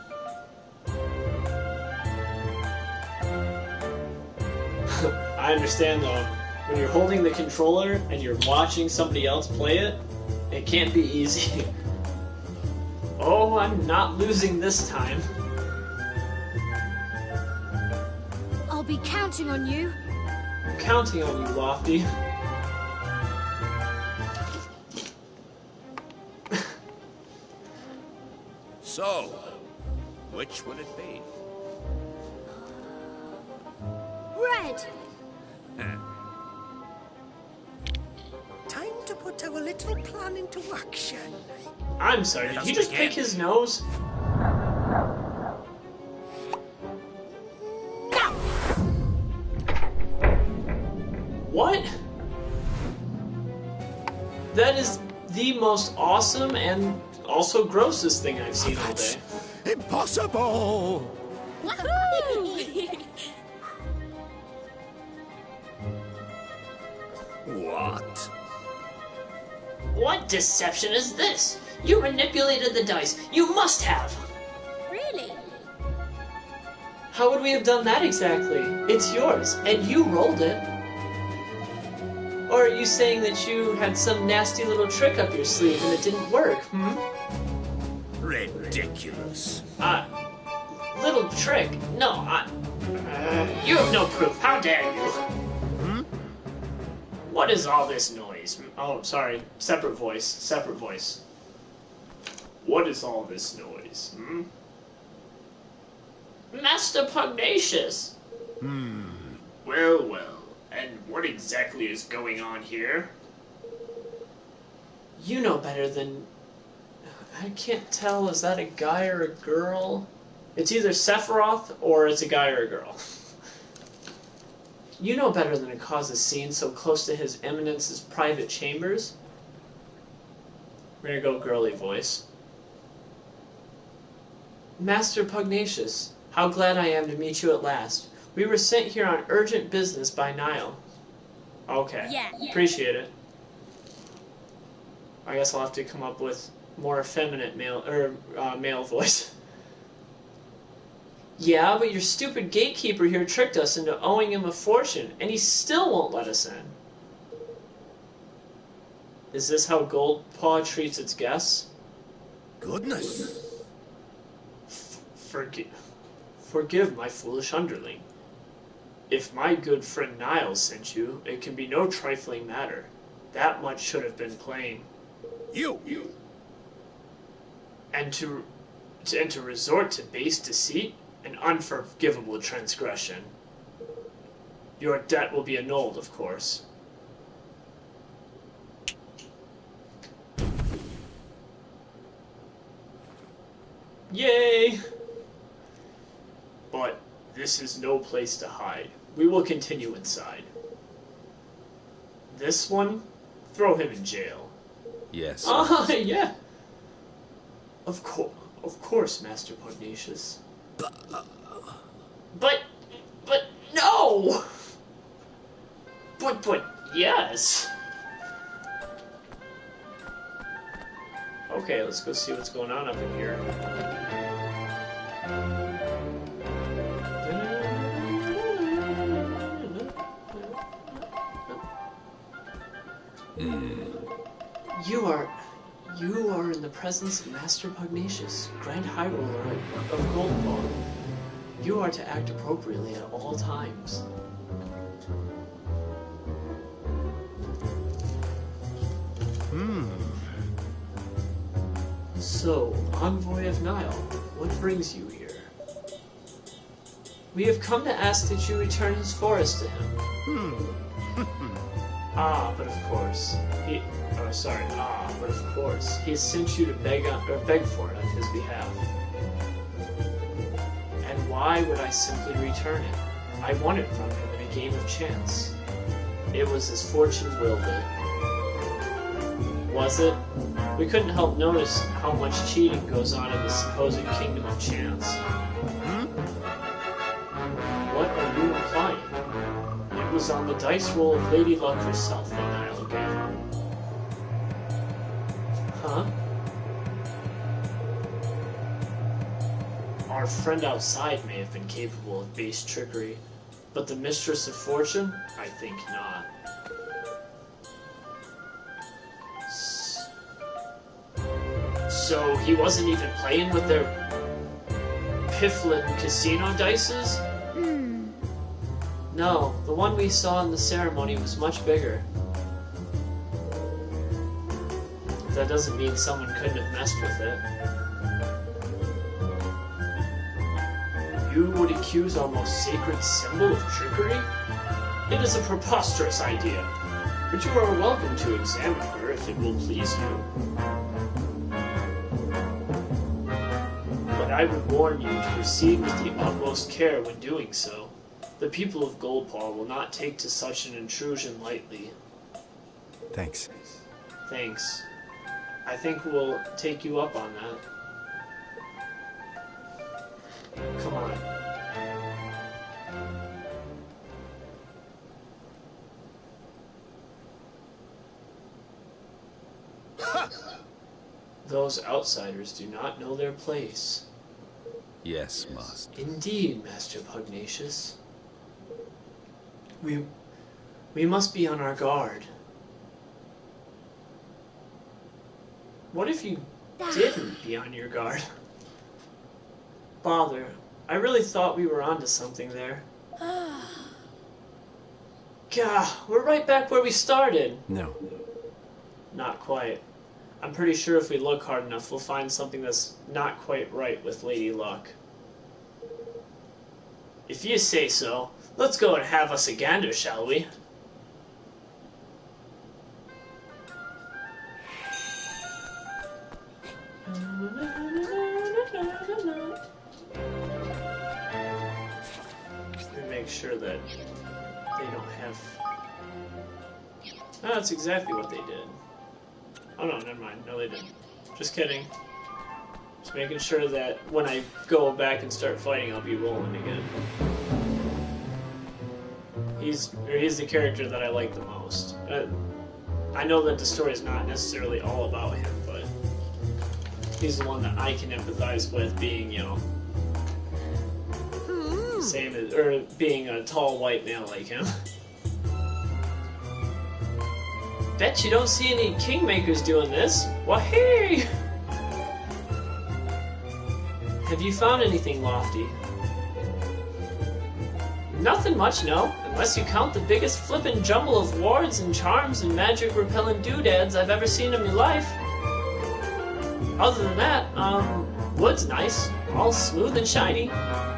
I understand though. When you're holding the controller and you're watching somebody else play it, it can't be easy. Oh, I'm not losing this time. I'll be counting on you. I'm counting on you, Lofty. So, which would it be? Red. Time to put our little plan into action. I'm sorry, did you just pick his nose? What? That is the most awesome and also grossest thing I've seen all day. Impossible! Woohoo! What? What deception is this? You manipulated the dice. You must have. Really? How would we have done that exactly? It's yours, and you rolled it. Or are you saying that you had some nasty little trick up your sleeve and it didn't work, hmm? Ridiculous. Little trick? No, you have no proof. How dare you? What is all this noise? Oh, sorry. Separate voice. Separate voice. What is all this noise, hmm? Master Pugnacious! Well, well. And what exactly is going on here? You know better than... I can't tell, is that a guy or a girl? It's either Sephiroth or it's a guy or a girl. You know better than to cause a scene so close to His Eminence's private chambers. We're gonna go girly voice. Master Pugnacious, how glad I am to meet you at last. We were sent here on urgent business by Niall. Okay. Yeah. Appreciate it. I guess I'll have to come up with more effeminate male voice. Yeah, but your stupid gatekeeper here tricked us into owing him a fortune, and he still won't let us in. Is this how Goldpaw treats its guests? Goodness. Forgive my foolish underling. If my good friend Niles sent you, it can be no trifling matter. That much should have been plain. You! And to resort to base deceit, an unforgivable transgression. Your debt will be annulled, of course. Yay! But this is no place to hide. We will continue inside. This one? Throw him in jail. Yes. Ah, yeah. Of course, Master Pugnacious. But no! But yes! Okay, let's go see what's going on up in here. You are in the presence of Master Pugnacious, Grand High Ruler of Goldpaw. You are to act appropriately at all times. So, Envoy of Nile, what brings you here? We have come to ask that you return his forest to him. But of course, he has sent you to beg for it on his behalf. And why would I simply return it? I won it from him in a game of chance. It was as fortune willed it. Was it? We couldn't help notice how much cheating goes on in the supposed kingdom of chance. What are you implying? It was on the dice roll of Lady Luck herself that Nile gave her. Huh? Our friend outside may have been capable of base trickery, but the Mistress of Fortune? I think not. So he wasn't even playing with their Pifflin casino dices? No, the one we saw in the ceremony was much bigger. That doesn't mean someone couldn't have messed with it. You would accuse our most sacred symbol of trickery? It is a preposterous idea, but you are welcome to examine her if it will please you. But I would warn you to proceed with the utmost care when doing so. The people of Goldpaw will not take to such an intrusion lightly. Thanks. Thanks. I think we'll take you up on that. Come on. Those outsiders do not know their place. Yes, Master. Indeed, Master Pugnacious. We must be on our guard. What if you didn't be on your guard? Bother. I really thought we were onto something there. Gah, we're right back where we started. No. Not quite. I'm pretty sure if we look hard enough, we'll find something that's not quite right with Lady Luck. If you say so, let's go and have us a gander, shall we? Make sure that they don't have... No, that's exactly what they did. Oh no, never mind. No, they didn't. Just kidding. Just making sure that when I go back and start fighting, I'll be rolling again. He's the character that I like the most. I know that the story is not necessarily all about him, but he's the one that I can empathize with being, you know, same as, or being a tall white male like him. Bet you don't see any kingmakers doing this. Wahee! Have you found anything lofty? Nothing much, no. Unless you count the biggest flippin' jumble of wards and charms and magic repellent doodads I've ever seen in my life. Other than that, wood's nice. All smooth and shiny.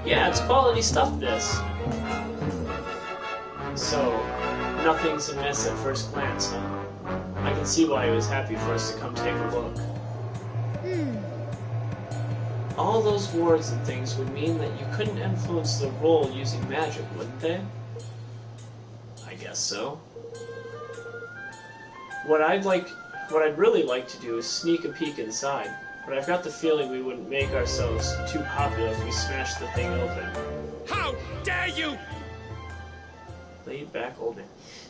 Yeah, it's quality stuff, this. So, nothing's amiss at first glance, huh? I can see why he was happy for us to come take a look. All those wards and things would mean that you couldn't influence the roll using magic, wouldn't they? I guess so. What I'd really like to do is sneak a peek inside, but I've got the feeling we wouldn't make ourselves too popular if we smashed the thing open. How dare you! Laid back old man.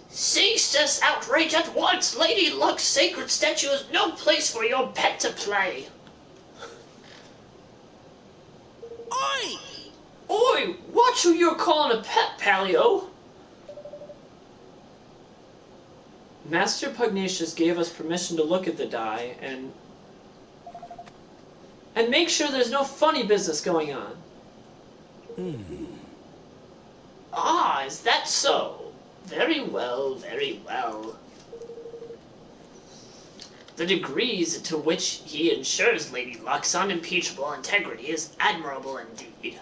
Cease this outrage at once! Lady Luck's sacred statue is no place for your pet to play! Oi! Oi! Watch who you're calling a pet, Paleo! Master Pugnacious gave us permission to look at the die, and make sure there's no funny business going on. Ah, is that so? Very well, very well. The degrees to which he ensures Lady Luck's unimpeachable integrity is admirable indeed.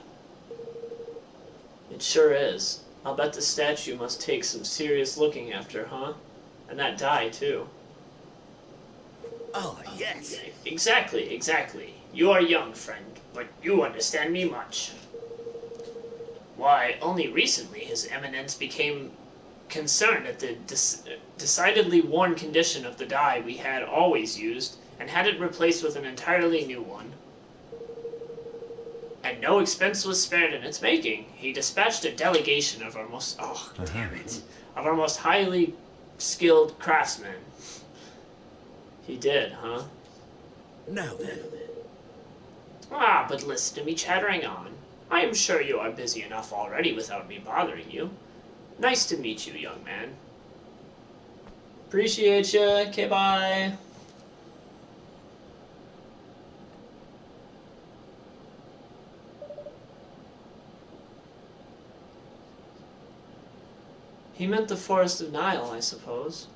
It sure is. I'll bet the statue must take some serious looking after, huh? And that die, too. Oh, yes. Exactly, exactly. You are young, friend, but you understand me much. Why, only recently His Eminence became concerned at the decidedly worn condition of the die we had always used, and had it replaced with an entirely new one. And no expense was spared in its making. He dispatched a delegation of our most... oh, damn it. Of our most highly skilled craftsmen. He did, huh? Now then. Ah, but listen to me chattering on. I am sure you are busy enough already without me bothering you. Nice to meet you, young man. Appreciate you. Okay, bye. He meant the Forest of Nile, I suppose.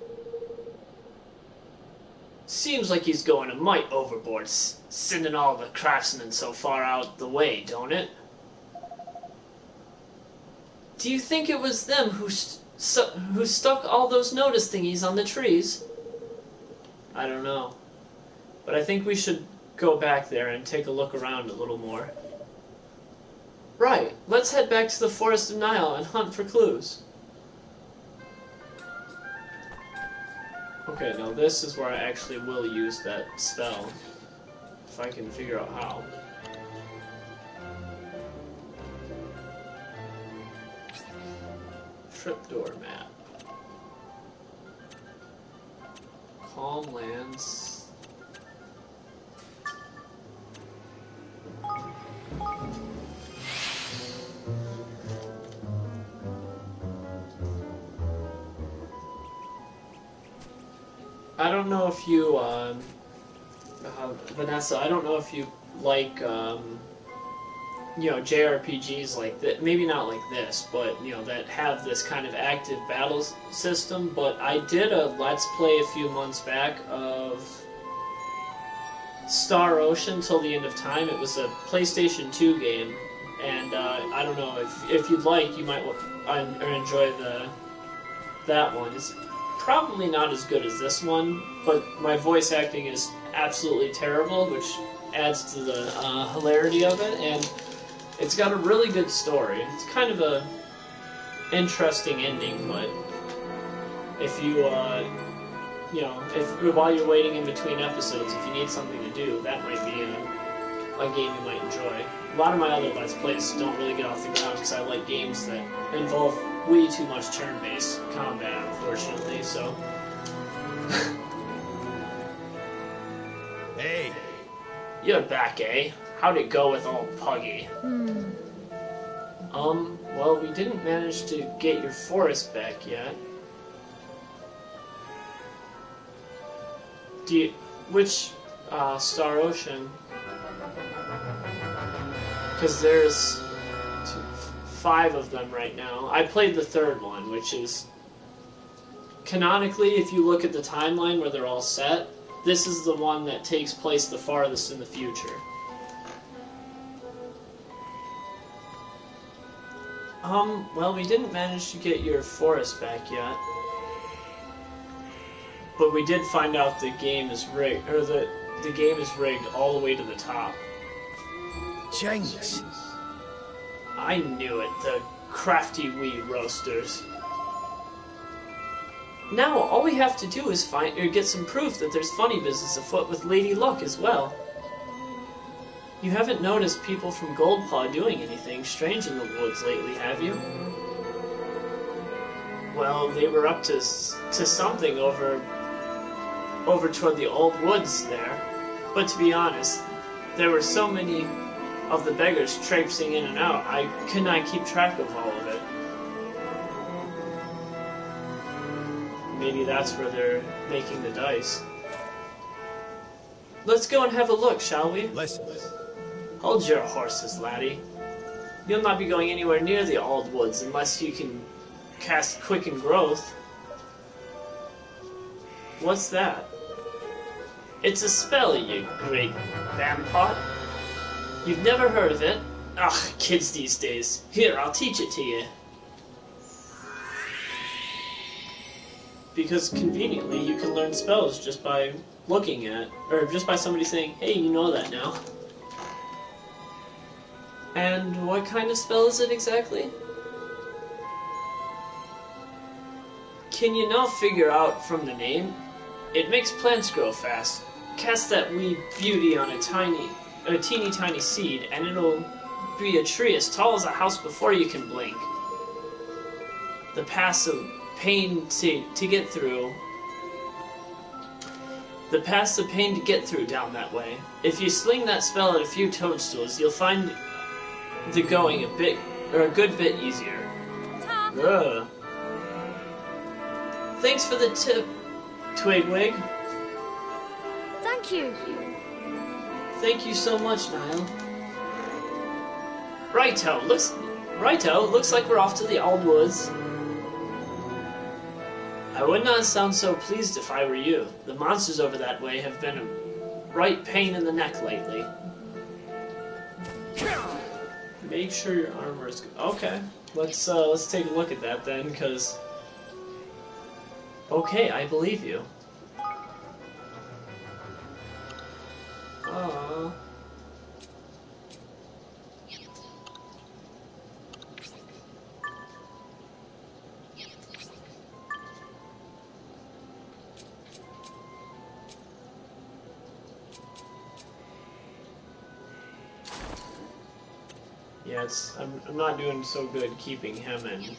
Seems like he's going a mite overboard, sending all the craftsmen so far out the way, don't it? Do you think it was them who stuck all those notice thingies on the trees? I don't know. But I think we should go back there and take a look around a little more. Right, let's head back to the Forest of Nile and hunt for clues. Okay, now this is where I actually will use that spell. If I can figure out how. Tripdoor map. Calm lands. I don't know if you, Vanessa, I don't know if you like, you know, JRPGs like that, maybe not like this, but, you know, that have this kind of active battle system, but I did a Let's Play a few months back of Star Ocean Till the End of Time. It was a PlayStation 2 game, and I don't know, if you'd like, you might enjoy that one. It's probably not as good as this one, but my voice acting is absolutely terrible, which adds to the hilarity of it, and it's got a really good story. It's kind of a interesting ending, but if you, you know, while you're waiting in between episodes, if you need something to do, that might be a game you might enjoy. A lot of my other Let's Plays don't really get off the ground because I like games that involve way too much turn-based combat, unfortunately, so... Hey! You're back, eh? How'd it go with old Puggy? Well, we didn't manage to get your forest back yet. Which Star Ocean? Because there's 5 of them right now. I played the 3rd one, which is canonically, if you look at the timeline where they're all set, this is the one that takes place the farthest in the future. Well, we didn't manage to get your forest back yet. But we did find out the game is rigged, or the game is rigged all the way to the top. Jinx! I knew it, the crafty wee roasters. Now, all we have to do is get some proof that there's funny business afoot with Lady Luck as well. You haven't noticed people from Goldpaw doing anything strange in the woods lately, have you? Well, they were up to something over toward the old woods there. But to be honest, there were so many of the beggars traipsing in and out, I could not keep track of all of it. Maybe that's where they're making the dice. Let's go and have a look, shall we? Listen. Hold your horses, laddie. You'll not be going anywhere near the old woods unless you can cast Quicken Growth. What's that? It's a spell, you great vampot. You've never heard of it? Ugh, kids these days. Here, I'll teach it to you. Because conveniently, you can learn spells just by looking at, or just by somebody saying, hey, you know that now. And what kind of spell is it exactly? Can you now figure out from the name? It makes plants grow fast. Cast that wee beauty on a teeny tiny seed, and it'll be a tree as tall as a house before you can blink. The paths of pain to get through. The paths of pain to get through down that way. If you sling that spell at a few toadstools, you'll find the going a good bit easier. Ugh. Thanks for the tip, Twigwig. Thank you. Thank you so much, Niall. Righto, looks like we're off to the old woods. I would not sound so pleased if I were you. The monsters over that way have been a right pain in the neck lately. Make sure your armor is good. Okay, let's take a look at that then, because... Okay, I believe you. Yeah, I'm not doing so good keeping him in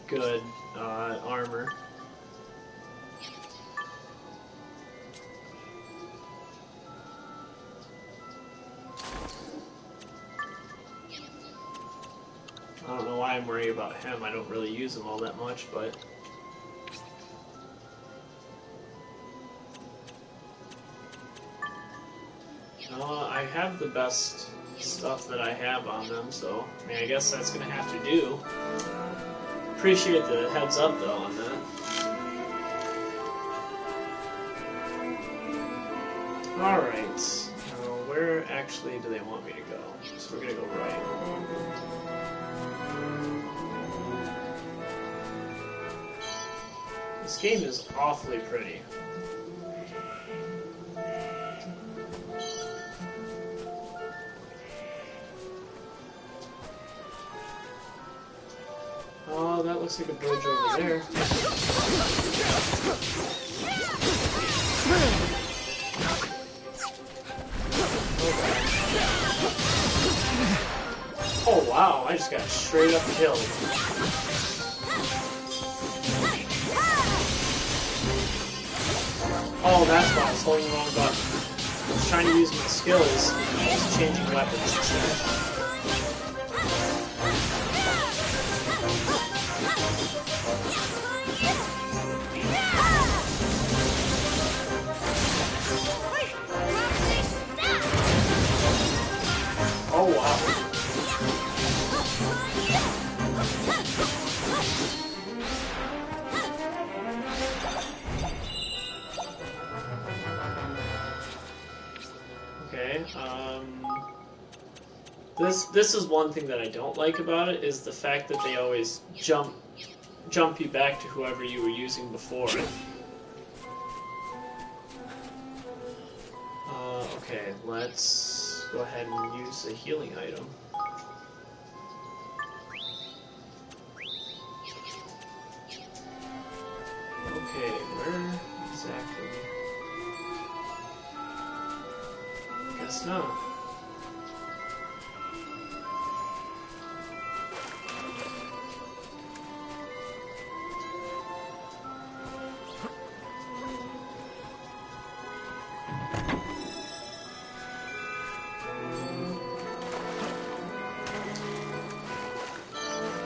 good armor. I don't know why I'm worried about him. I don't really use him all that much, but... I have the best stuff that I have on them, so I mean, I guess that's gonna have to do. Appreciate the heads up though on that. Alright, where actually do they want me to go? So we're gonna go right. This game is awfully pretty. Oh, that looks like a bridge over there. Oh wow, I just got straight up killed. Oh, that's why I was holding the wrong button. I was trying to use my skills, I was changing weapons instead. This is one thing that I don't like about it, is the fact that they always jump you back to whoever you were using before. Okay, let's go ahead and use a healing item. Okay, where exactly? Guess not.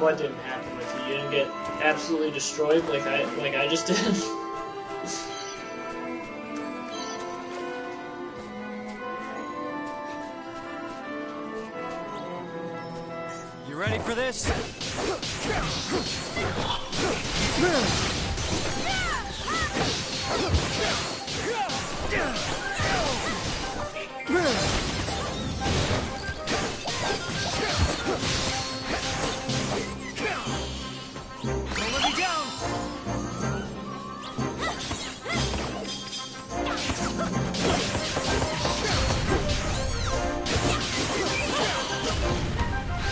What didn't happen with you? You didn't get absolutely destroyed like I just did? You ready for this?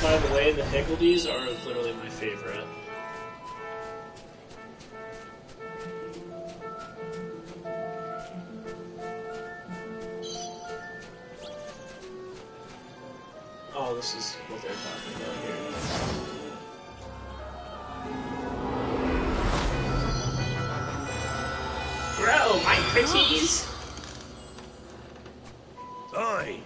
By the way, the Higgledies are literally my favorite. Oh, this is what they're talking about here. Grow, my pretties! Fine.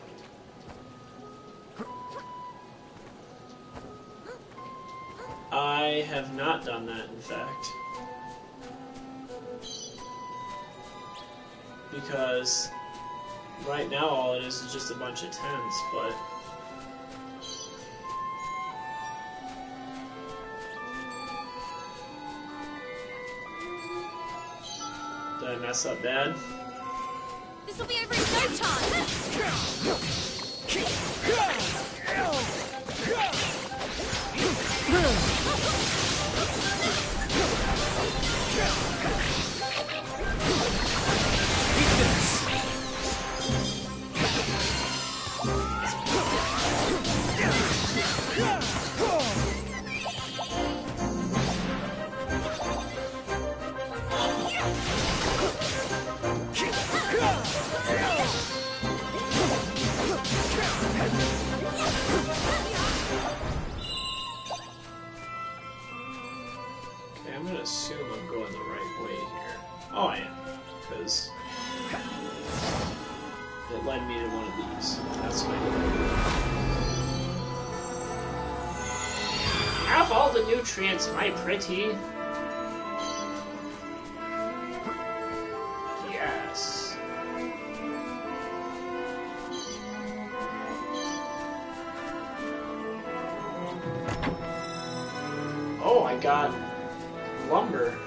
I have not done that, in fact. Because right now all it is just a bunch of tents, but... Did I mess up bad? This will be over in no time. Okay, I'm gonna assume I'm going the right way here. Oh, I am. Because it led me to one of these. That's my Have all the nutrients, my pretty. Yes. Oh, I got lumber.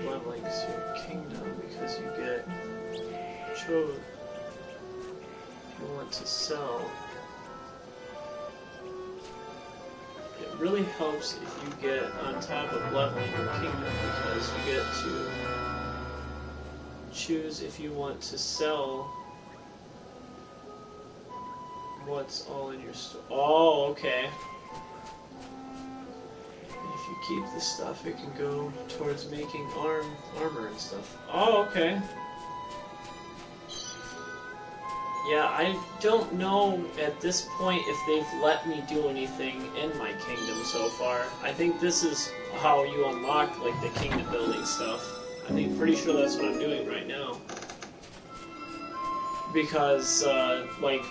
Leveling your kingdom because you get chose. If you want to sell, it really helps if you get on top of leveling your kingdom because you get to choose if you want to sell what's all in your store. Oh, okay. If you keep the stuff, it can go towards making armor and stuff. Oh, okay. Yeah, I don't know at this point if they've let me do anything in my kingdom so far. I think this is how you unlock, like, the kingdom building stuff. I think, pretty sure that's what I'm doing right now. Because, like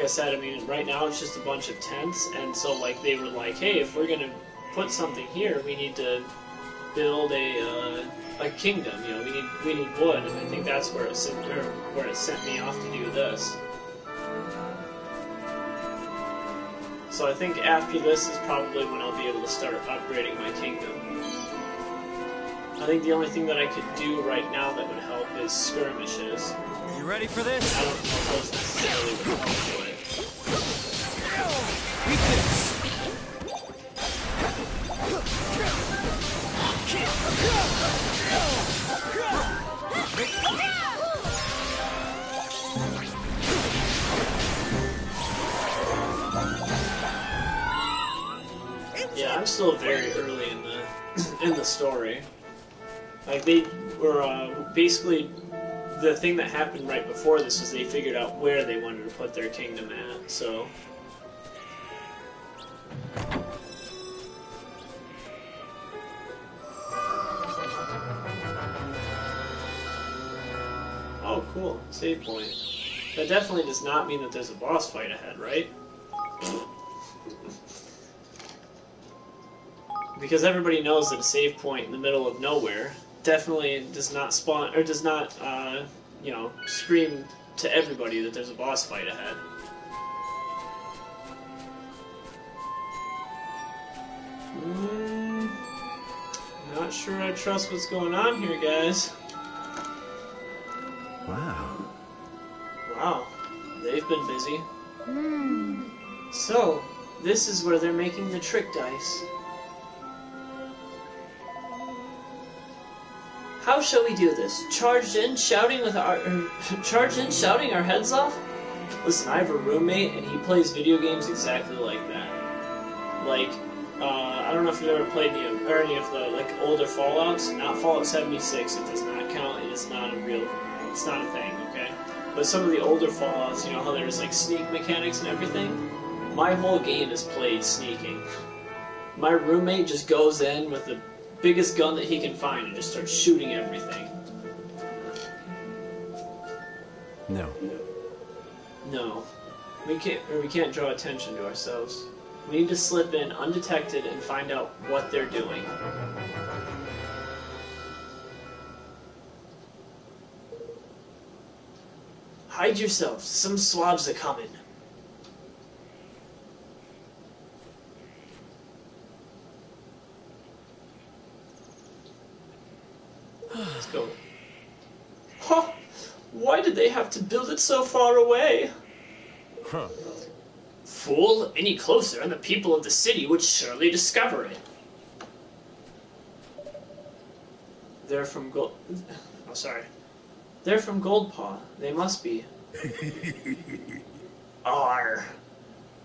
I said, I mean, right now it's just a bunch of tents, and so, like, they were like, hey, if we're gonna put something here, we need to build a kingdom, you know, we need wood, and I think that's where it sent me off to do this. So I think after this is probably when I'll be able to start upgrading my kingdom. I think the only thing that I could do right now that would help is skirmishes. You ready for this? I don't know if those necessarily would help with it. Beat this! Yeah, I'm still very early in the story. Like, they were basically, the thing that happened right before this is they figured out where they wanted to put their kingdom at, so. Oh, cool. Save point. That definitely does not mean that there's a boss fight ahead, right? Because everybody knows that a save point in the middle of nowhere definitely does not spawn, or does not, you know, scream to everybody that there's a boss fight ahead. Not sure I trust what's going on here, guys. Wow. Wow, they've been busy. So, this is where they're making the trick dice. How shall we do this? Charged in, shouting our heads off? Listen, I have a roommate, and he plays video games exactly like that. Like, I don't know if you've ever played any of the like older Fallouts. Not Fallout 76. It does not count. It is not it's not a thing. Okay. But some of the older Fallouts, you know how there's like sneak mechanics and everything. My whole game is played sneaking. My roommate just goes in with the biggest gun that he can find and just starts shooting everything. No. No. We can't draw attention to ourselves. We need to slip in undetected and find out what they're doing. Hide yourselves. Some swabs are coming. Let's go. Huh! Why did they have to build it so far away? Huh. Fool, any closer and the people of the city would surely discover it. They're from Gold... Oh, sorry. They're from Goldpaw. They must be. Arr.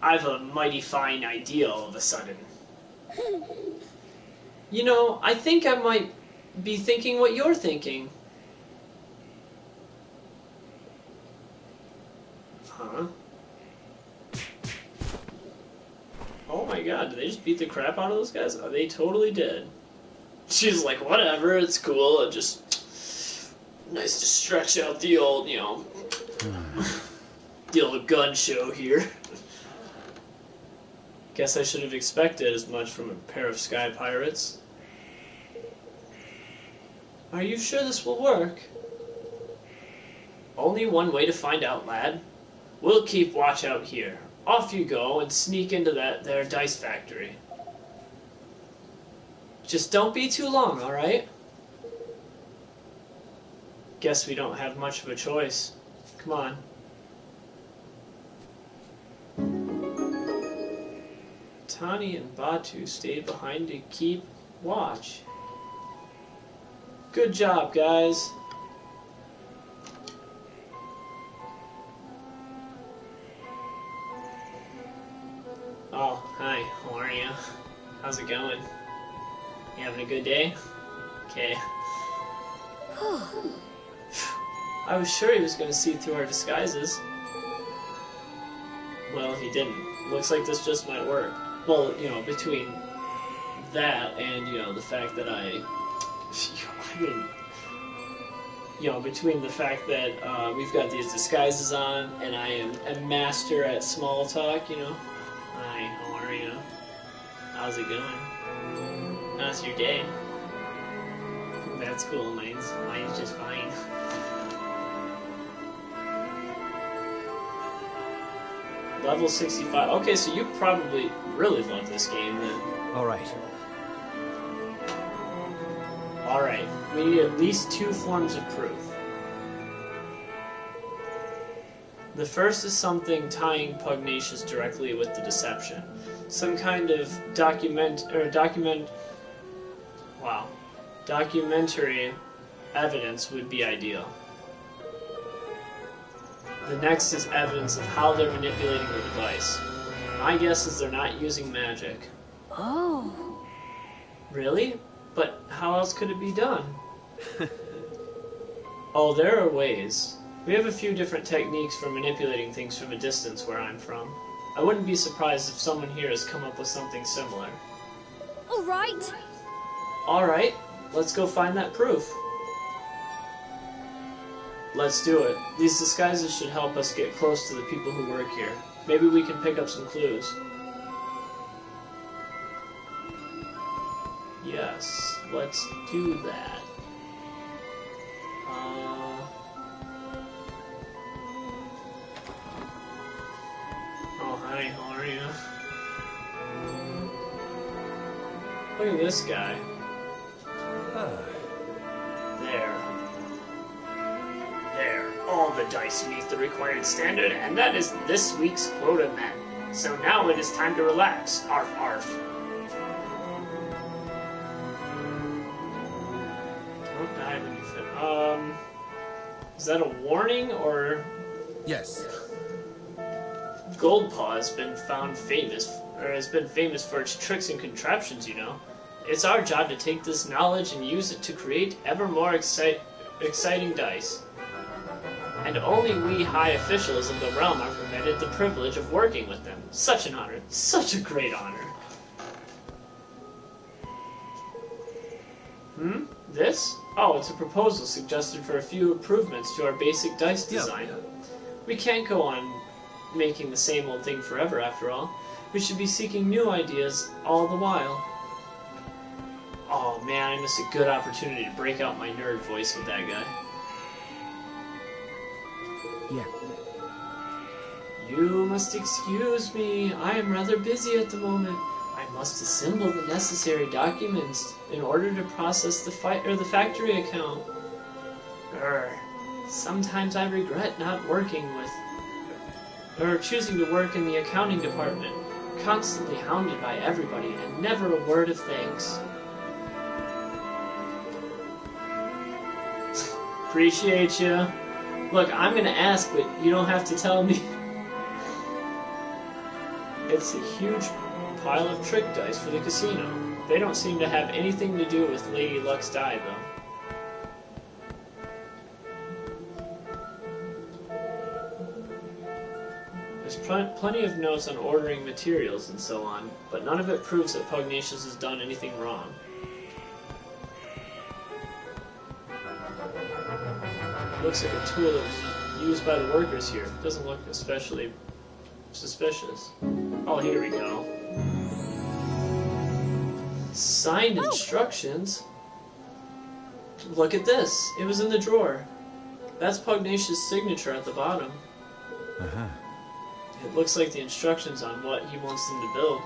I've a mighty fine idea all of a sudden. You know, I think I might be thinking what you're thinking. Huh? Oh my god, did they just beat the crap out of those guys? Oh, they totally did. She's like, whatever, it's cool. It just... Nice to stretch out the old, you know... the old gun show here. Guess I should have expected as much from a pair of sky pirates. Are you sure this will work? Only one way to find out, lad. We'll keep watch out here. Off you go and sneak into their dice factory. Just don't be too long, alright? Guess we don't have much of a choice. Come on. Tani and Batu stayed behind to keep watch. Good job, guys. Oh, hi. How are you? How's it going? You having a good day? Okay. I was sure he was going to see through our disguises. Well, he didn't. Looks like this just might work. Well, you know, between that and, you know, the fact that I mean, you know, between the fact that we've got these disguises on and I am a master at small talk, you know. Hi, how are you? How's it going? How's your day? That's cool, mine's just fine. Level 65. Okay, so you probably really love this game then. All right. Alright, we need at least 2 forms of proof. The first is something tying Pugnacious directly with the deception. Some kind of documentary evidence would be ideal. The next is evidence of how they're manipulating the device. My guess is they're not using magic. Oh. Really? But how else could it be done? Oh, there are ways. We have a few different techniques for manipulating things from a distance where I'm from. I wouldn't be surprised if someone here has come up with something similar. All right. Alright, let's go find that proof. Let's do it. These disguises should help us get close to the people who work here. Maybe we can pick up some clues. Yes, let's do that. Oh, hi, how are you? Look at this guy. There. All the dice meet the required standard, and that is this week's quota met. So now it is time to relax. Arf, arf. Don't die when you fit. Is that a warning, or... Yes. Goldpaw has been famous for its tricks and contraptions, you know. It's our job to take this knowledge and use it to create ever more exciting dice. And only we high officials of the realm are permitted the privilege of working with them. Such an honor. Such a great honor. This? Oh, it's a proposal suggested for a few improvements to our basic dice design. Yeah. We can't go on making the same old thing forever, after all. We should be seeking new ideas all the while. Oh man, I missed a good opportunity to break out my nerd voice with that guy. Yeah. You must excuse me. I am rather busy at the moment. I must assemble the necessary documents in order to process the factory account. Sometimes I regret not working with, or choosing to work in the accounting department, constantly hounded by everybody and never a word of thanks. Appreciate you. Look, I'm gonna ask, but you don't have to tell me. It's a huge pile of trick dice for the casino. They don't seem to have anything to do with Lady Luck's die, though. There's plenty of notes on ordering materials and so on, but none of it proves that Pugnacious has done anything wrong. Looks like a tool that was used by the workers here. Doesn't look especially suspicious. Oh, here we go. Signed instructions? Look at this. It was in the drawer. That's Pugnacious' signature at the bottom. It looks like the instructions on what he wants them to build.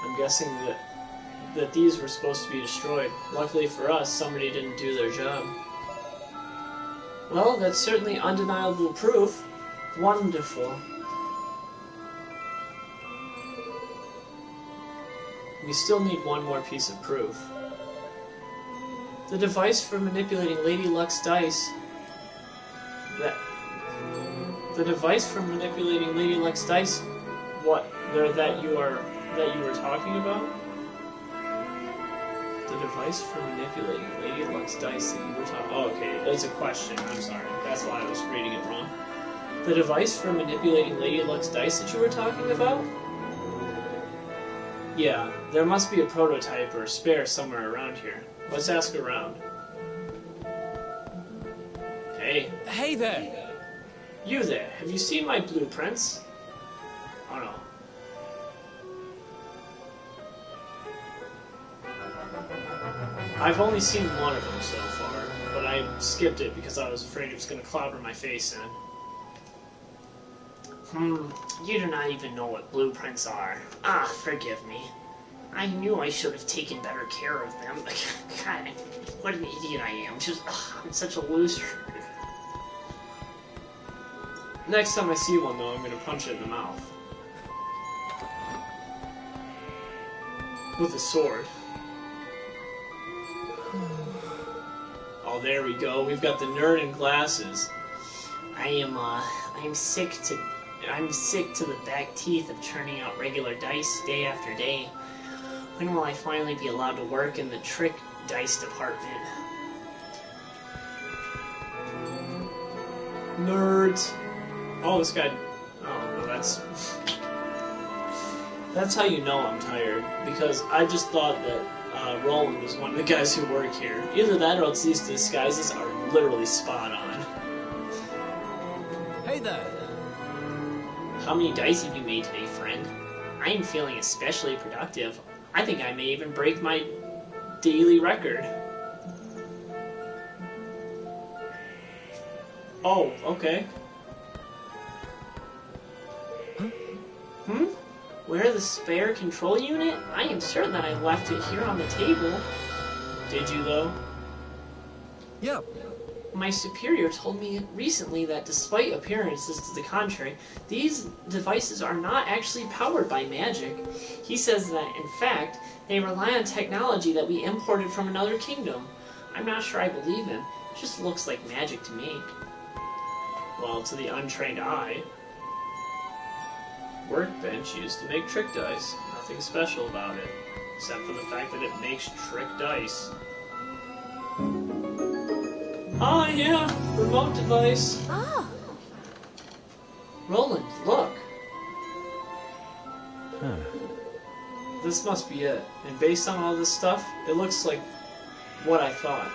I'm guessing that these were supposed to be destroyed. Luckily for us, somebody didn't do their job. Well, that's certainly undeniable proof. Wonderful. We still need one more piece of proof. The device for manipulating Lady Luck's dice. The device for manipulating Lady Luck's dice. What? That you were talking about? The device for manipulating Lady Luck's dice that you were talking... Oh, okay. It's a question. I'm sorry. That's why I was reading it wrong. The device for manipulating Lady Luck's dice that you were talking about? Yeah, there must be a prototype or a spare somewhere around here. Let's ask around. Hey. Hey there! You there. Have you seen my blueprints? Oh no. I've only seen one of them so far, but I skipped it because I was afraid it was going to clobber my face in. You do not even know what blueprints are. Ah, forgive me. I knew I should have taken better care of them. God, what an idiot I am. I'm such a loser. Next time I see one, though, I'm gonna punch it in the mouth. With a sword. Oh, there we go. We've got the nerd in glasses. I'm sick to the back teeth of churning out regular dice day after day. When will I finally be allowed to work in the trick dice department? Nerds. Oh, this guy... Oh, no, that's... That's how you know I'm tired, because I just thought that Roland was one of the guys who work here. Either that or else these disguises are literally spot on. Hey there. How many dice have you made today, friend? I am feeling especially productive. I think I may even break my daily record. Oh, okay. Where the spare control unit? I am certain that I left it here on the table. Did you, though? Yep. My superior told me recently that despite appearances to the contrary, these devices are not actually powered by magic. He says that, in fact, they rely on technology that we imported from another kingdom. I'm not sure I believe him. It just looks like magic to me. Well, to the untrained eye. Workbench used to make trick dice. Nothing special about it, except for the fact that it makes trick dice. Ah, yeah, remote device. Ah. Roland, look. This must be it. And based on all this stuff, it looks like what I thought.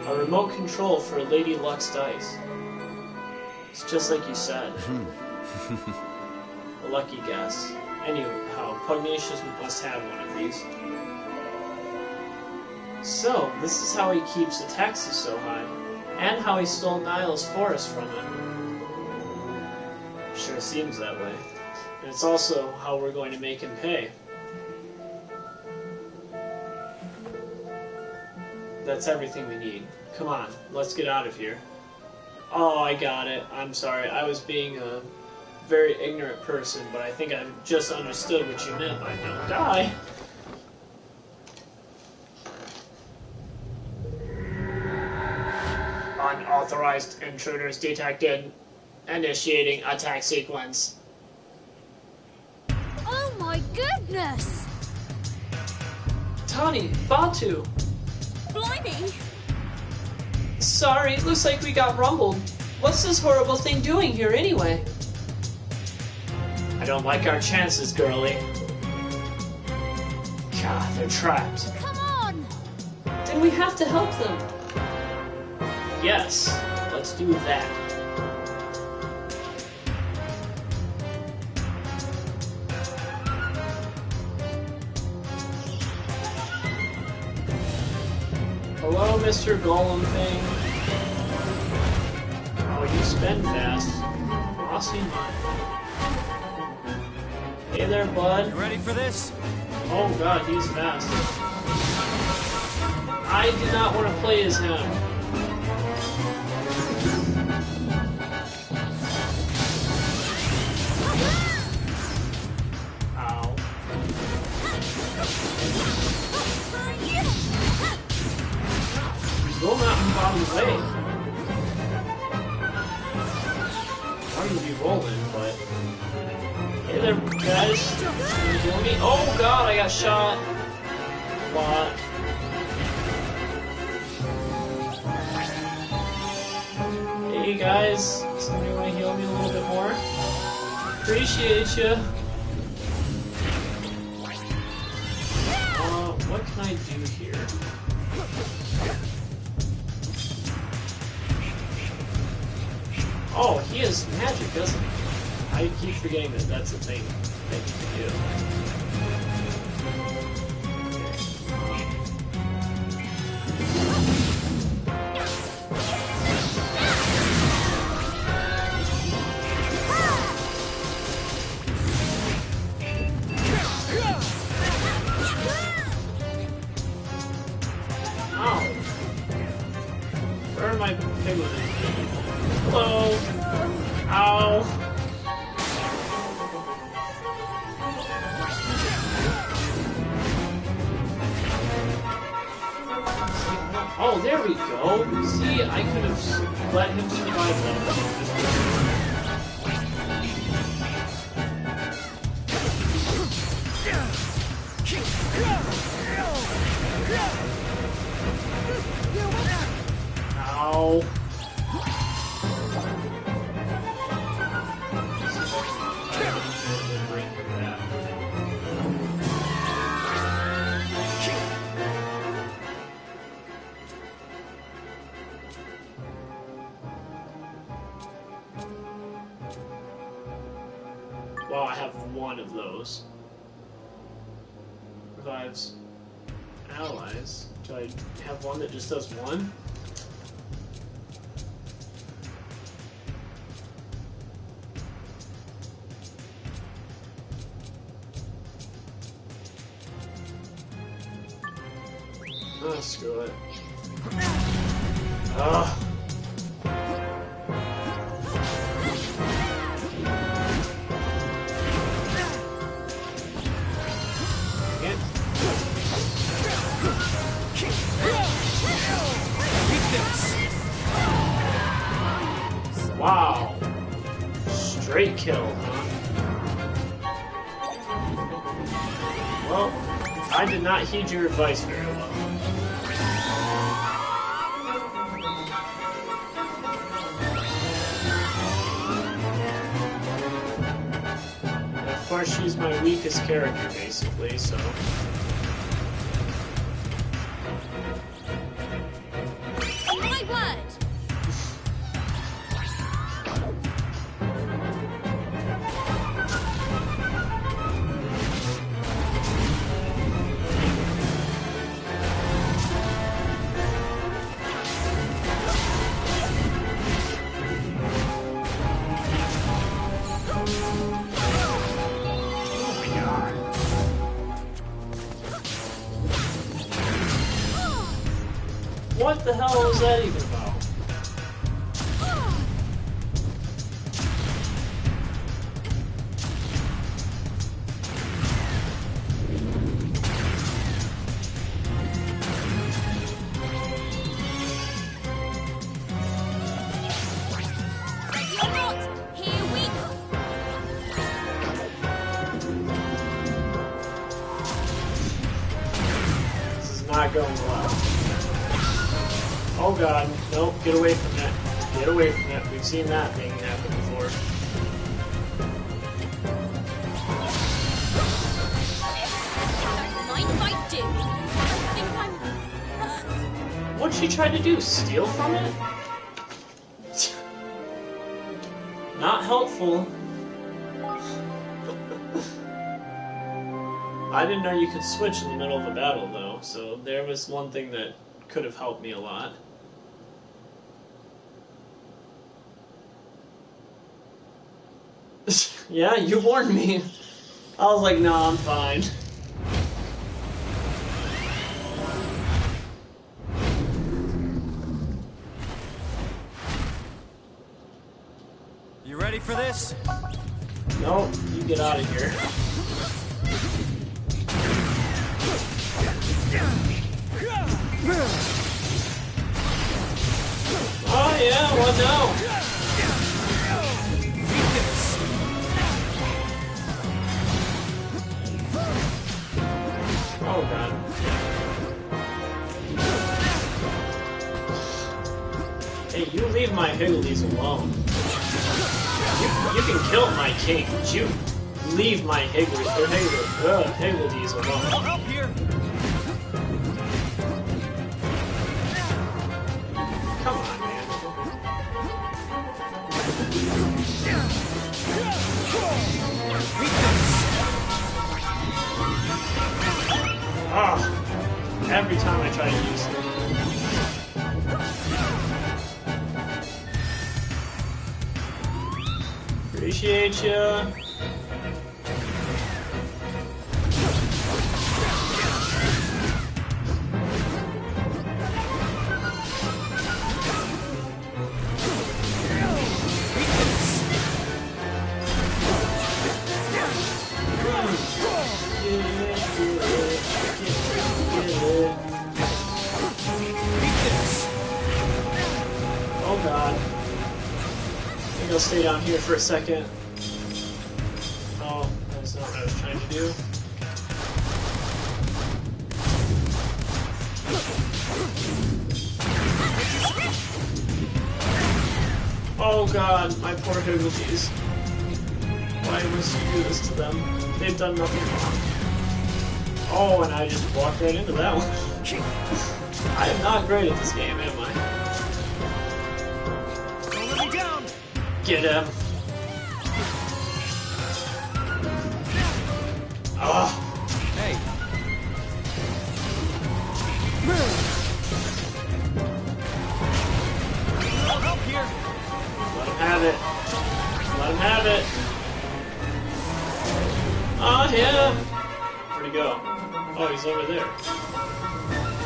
A remote control for Lady Luck's dice. It's just like you said. A lucky guess. Anyhow, Pugnacious must have one of these. So, this is how he keeps the taxes so high. And how he stole Niall's forest from him. Sure seems that way. And it's also how we're going to make him pay. That's everything we need. Come on, let's get out of here. Oh, I got it. I'm sorry. I was being a very ignorant person, but I think I've just understood what you meant by don't die. Unauthorized intruders detected. Initiating attack sequence. Oh my goodness! Tani, Batu! Blimey! Sorry, looks like we got rumbled. What's this horrible thing doing here anyway? I don't like our chances, girlie. God, they're trapped. Come on! Then we have to help them. Yes, let's do that. Hello, Mr. Golem thing. Oh, you spend fast. Bossy mine. Hey there, bud. You ready for this? Oh god, he's fast. I do not want to play as him. Ow. Will not move out of the way. Or you'd be rolling, but... Hey there, guys. Can you heal me? Oh god, I got shot. A lot. Hey guys, somebody want to heal me a little bit more? Appreciate you. What can I do here? Oh, he has magic, doesn't he? I keep forgetting that that's the thing that he can do. are my piglins? Hello. Ow. Oh, there we go. See, I could have let him survive that. Ow. Wow, I have one of those. Revives allies. Do I have one that just does one? Oh, screw it. Ugh. Wow. Straight kill, huh? Well, I did not heed your advice very well. And of course, she's my weakest character, basically, so... My word! What the hell was that even about? Ready or not, here we go! This is not going well. Oh god, nope, get away from that. Get away from that. We've seen that thing happen before. Don't mind if I do. I think I'm hurt. What'd she try to do? Steal from it? Not helpful. I didn't know you could switch in the middle of a battle, though, so there was one thing that could have helped me a lot. Yeah, you warned me. I was like, no, I'm fine. You ready for this? Nope, you get out of here. Oh yeah, what now? Oh god. Hey, you leave my higgledies alone. You can kill my king, but you leave my higgledies alone. Help here. Come on, man. Ah, every time I try to use it. Appreciate ya. gonna stay down here for a second. Oh, that's not what I was trying to do. Oh god, my poor Higgledies. Why must you do this to them? They've done nothing wrong. Oh, and I just walked right into that one. I am not great at this game, am I? Don't let me down. Get him. Ah. Hey. I'll help here. Let him have it. Let him have it. Ah, yeah. Where'd he go? Oh, he's over there.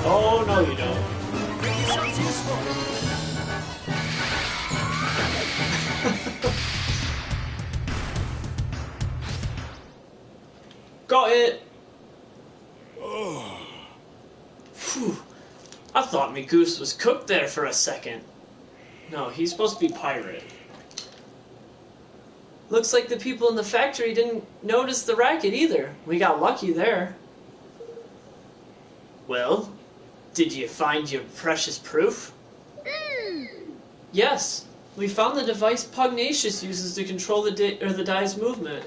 Oh, no, you don't. This sounds useful. Got it. Phew. I thought me goose was cooked there for a second. No, he's supposed to be pirate. Looks like the people in the factory didn't notice the racket either. We got lucky there. Well, did you find your precious proof? Yes, we found the device Pugnacious uses to control the dye's movement.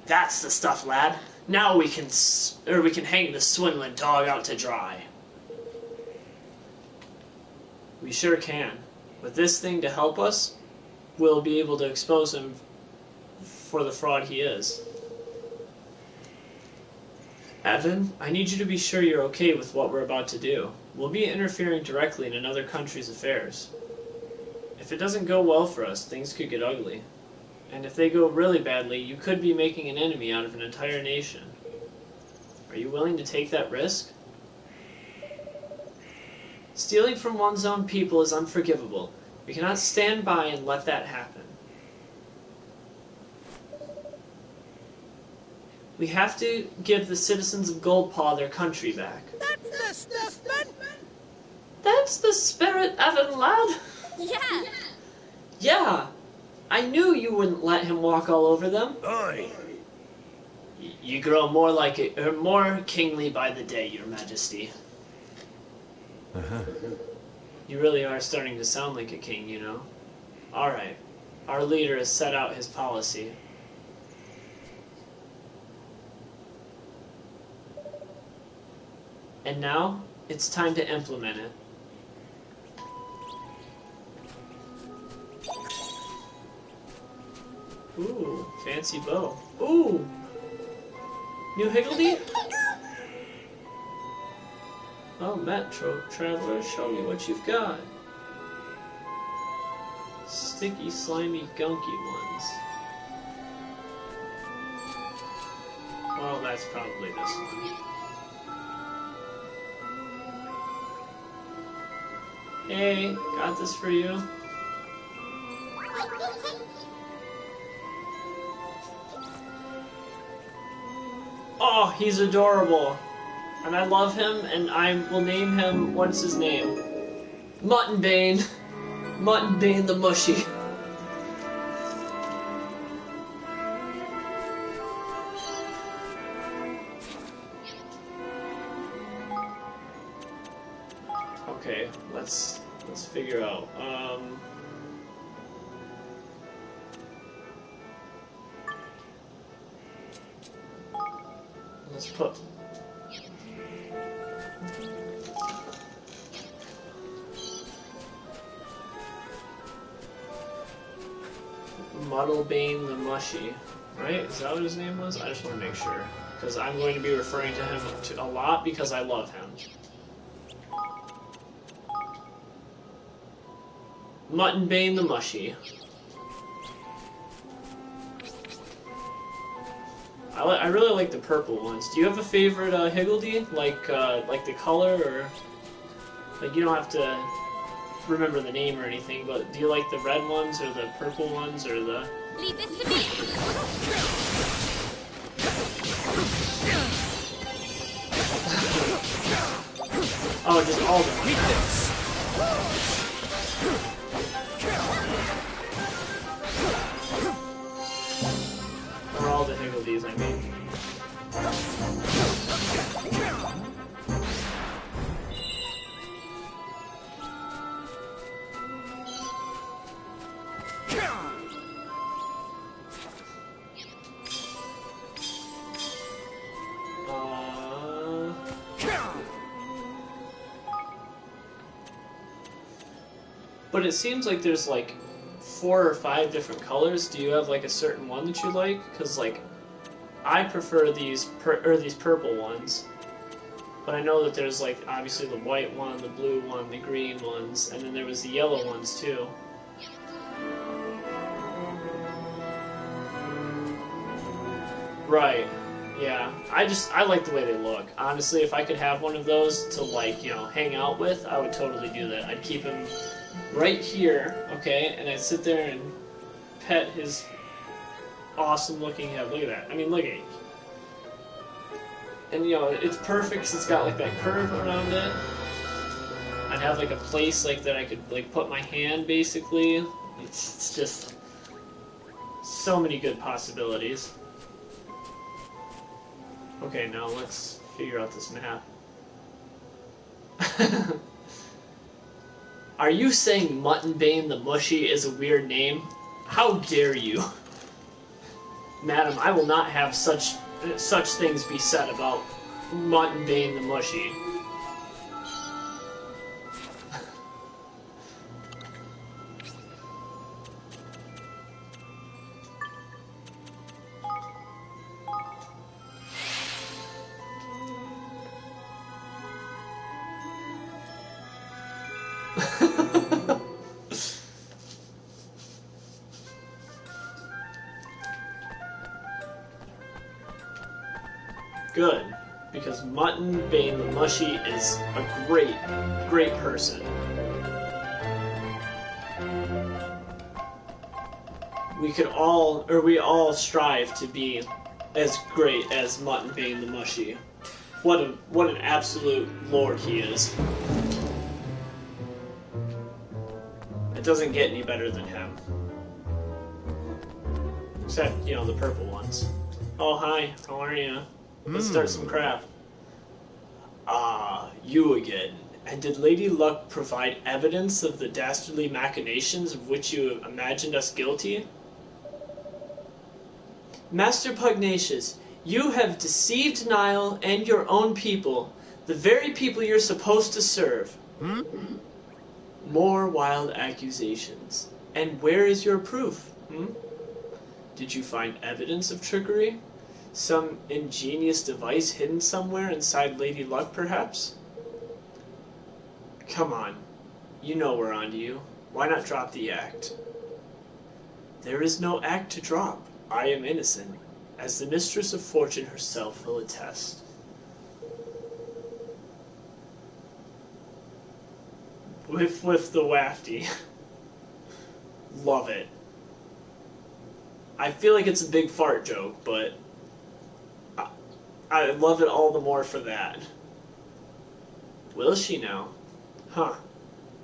That's the stuff, lad. Now we can hang the swindling dog out to dry. We sure can. With this thing to help us, we'll be able to expose him for the fraud he is. Evan, I need you to be sure you're okay with what we're about to do. We'll be interfering directly in another country's affairs. If it doesn't go well for us, things could get ugly. And if they go really badly, you could be making an enemy out of an entire nation. Are you willing to take that risk? Stealing from one's own people is unforgivable. We cannot stand by and let that happen. We have to give the citizens of Goldpaw their country back. That's the stuff, man. That's the spirit, Evan, lad. Yeah. Yeah. I knew you wouldn't let him walk all over them. Oi! You grow more kingly by the day, Your Majesty. You really are starting to sound like a king, you know. Alright. Our leader has set out his policy. And now, it's time to implement it. Ooh, fancy bow. Ooh! New Higgledy? Oh, Metro Traveler, show me what you've got. Sticky, slimy, gunky ones. Well, that's probably this one. Hey, got this for you. Oh, he's adorable. And I love him, and I will name him, what's his name? Muttonbane. Muttonbane the Mushy. Okay, let's figure out. Let's put Muddlebane the Mushy, right? Is that what his name was? I just want to make sure, because I'm going to be referring to him a lot because I love him. Muttonbane the Mushy. I really like the purple ones. Do you have a favorite Higgledy? Like the color, or like you don't have to remember the name or anything, but do you like the red ones or the purple ones or the... Leave this to me. Oh, just all of them. Keep this. Or all the Higgledies, I mean. But it seems like there's like 4 or 5 different colors. Do you have like a certain one that you like? Because like I prefer these purple ones, but I know that there's like obviously the white one, the blue one, the green ones, and then there was the yellow ones too. Right. Yeah. I like the way they look. Honestly, if I could have one of those to like, you know, hang out with, I would totally do that. I'd keep him right here, okay, and I'd sit there and pet his awesome looking head. Look at that. I mean, look at it. And, you know, it's perfect because it's got, like, that curve around it. I'd have, like, a place, like, that I could, like, put my hand, basically. It's just so many good possibilities. Okay, now let's figure out this map. Are you saying Muttonbane the Mushy is a weird name? How dare you? Madam, I will not have such things be said about Muttonbane the Mushy. Good, because Muttonbane the Mushy is a great person. We all strive to be as great as Muttonbane the Mushy. What an absolute lord he is. It doesn't get any better than him. Except, you know, the purple ones. Oh, hi, how are you? Let's start some crap. Ah, you again. And did Lady Luck provide evidence of the dastardly machinations of which you imagined us guilty? Master Pugnacious, you have deceived Nile and your own people, the very people you're supposed to serve. More wild accusations. And where is your proof? Did you find evidence of trickery? Some ingenious device hidden somewhere inside Lady Luck, perhaps? Come on. You know we're onto you. Why not drop the act? There is no act to drop. I am innocent, as the Mistress of Fortune herself will attest. Whiff whiff the wafty. Love it. I feel like it's a big fart joke, but I love it all the more for that. Will she now? Huh.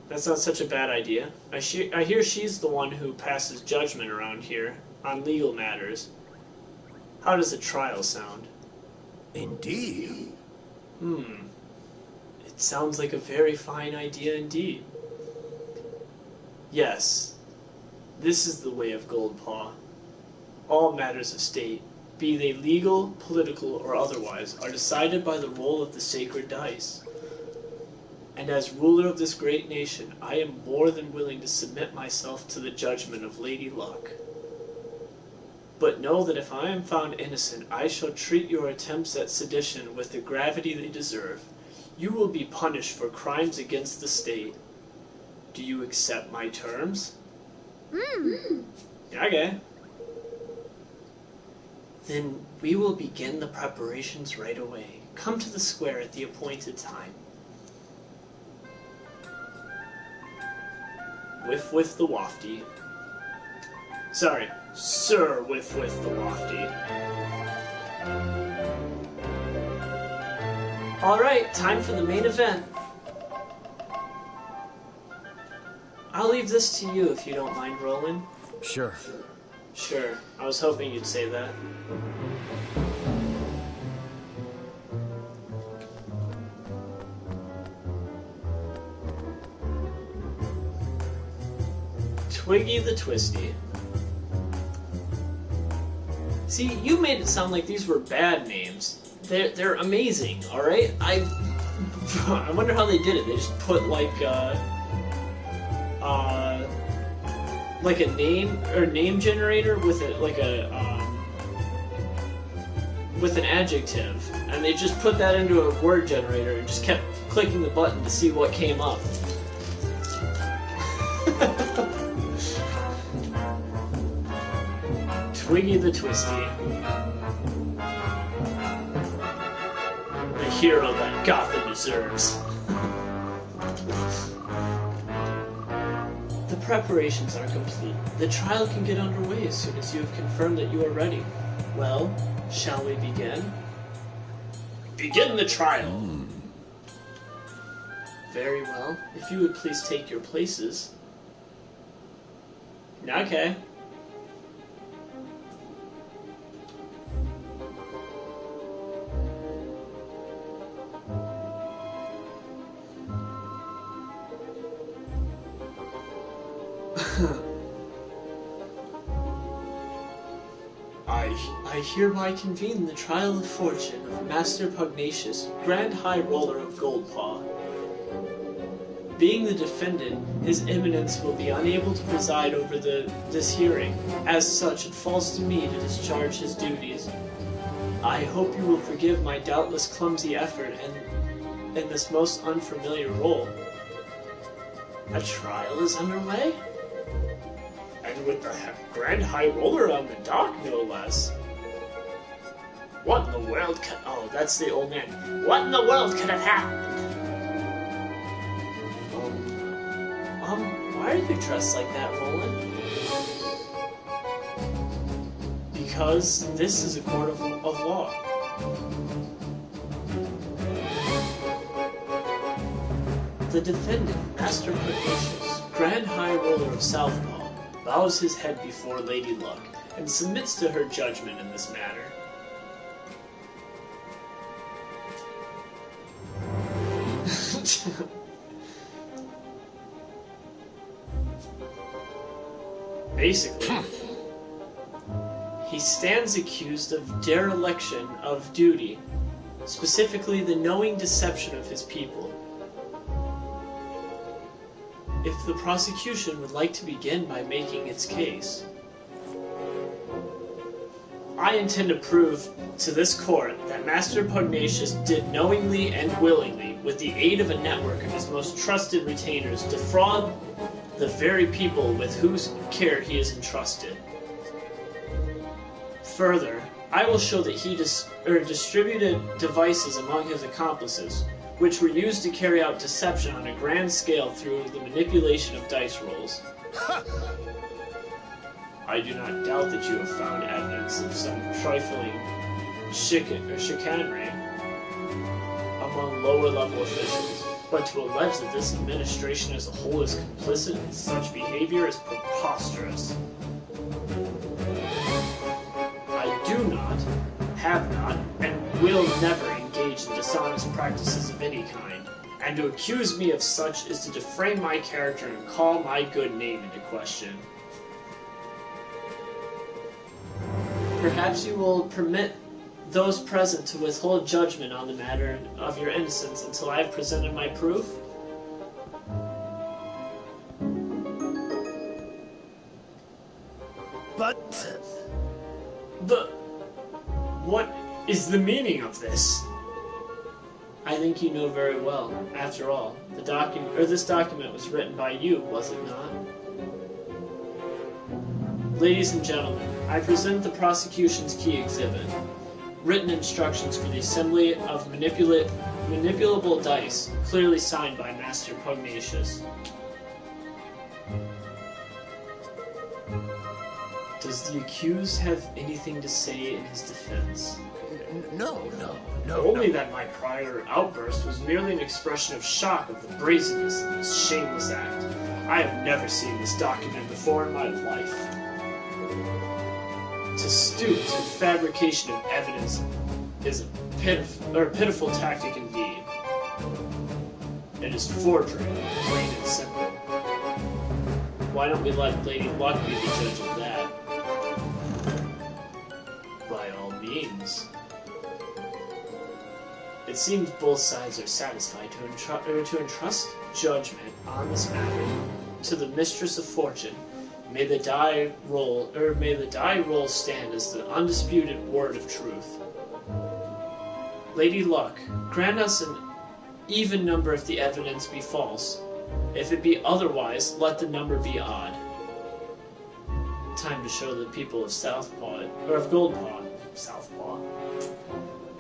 That's not such a bad idea. I hear she's the one who passes judgment around here on legal matters. How does a trial sound? Indeed. It sounds like a very fine idea indeed. Yes, this is the way of Goldpaw. All matters of state, be they legal, political, or otherwise, are decided by the roll of the sacred dice. And as ruler of this great nation, I am more than willing to submit myself to the judgment of Lady Luck. But know that if I am found innocent, I shall treat your attempts at sedition with the gravity they deserve. You will be punished for crimes against the state. Do you accept my terms? Yeah, okay. Then we will begin the preparations right away. Come to the square at the appointed time. Whiff whiff the wafty. Sorry, Sir Whiff whiff the wafty. Alright, time for the main event. I'll leave this to you if you don't mind, Roland. Sure. Sure. I was hoping you'd say that. Twiggy the Twisty. See, you made it sound like these were bad names. They're amazing, alright? I wonder how they did it. They just put like a name generator with with an adjective, and they just put that into a word generator and just kept clicking the button to see what came up. Twiggy the Twisty. The hero that Gotham deserves. The preparations are complete. The trial can get underway as soon as you have confirmed that you are ready. Well, shall we begin? Begin the trial! Very well. If you would please take your places. Okay. I hereby convene the trial of fortune of Master Pugnacious, Grand High Roller of Goldpaw. Being the defendant, His Eminence will be unable to preside over this hearing. As such, it falls to me to discharge his duties. I hope you will forgive my doubtless clumsy effort in this most unfamiliar role. A trial is underway? And with the Grand High Roller on the dock, no less. What in the world could... Oh, that's the old man. What in the world could have happened? Why are you dressed like that, Roland? Because this is a court of law. The defendant, Master Pugnacious, Grand High Roller of Southpaw, bows his head before Lady Luck, and submits to her judgment in this matter. Basically, he stands accused of dereliction of duty, specifically the knowing deception of his people. If the prosecution would like to begin by making its case, I intend to prove to this court that Master Pugnacious did knowingly and willingly, with the aid of a network of his most trusted retainers, defraud the very people with whose care he is entrusted. Further, I will show that he distributed devices among his accomplices, which were used to carry out deception on a grand scale through the manipulation of dice rolls. I do not doubt that you have found evidence of some trifling chicanery among lower-level officials, but to allege that this administration as a whole is complicit in such behavior is preposterous. I do not, have not, and will never engage in dishonest practices of any kind, and to accuse me of such is to defame my character and call my good name into question. Perhaps you will permit those present to withhold judgment on the matter of your innocence until I have presented my proof? But... What is the meaning of this? I think you know very well. After all, this document was written by you, was it not? Ladies and gentlemen, I present the prosecution's key exhibit. Written instructions for the assembly of manipulable dice, clearly signed by Master Pugnacious. Does the accused have anything to say in his defense? No. Only that my prior outburst was merely an expression of shock of the brazenness of this shameless act. I have never seen this document before in my life. To stoop to the fabrication of evidence is a pitiful tactic indeed. It is forgery, plain and simple. Why don't we let Lady Luck be the judge of that? By all means. It seems both sides are satisfied to entrust judgment on this matter to the Mistress of Fortune. May the die roll stand as the undisputed word of truth. Lady Luck, grant us an even number if the evidence be false. If it be otherwise, let the number be odd. Time to show the people of Goldpaw. Southpaw.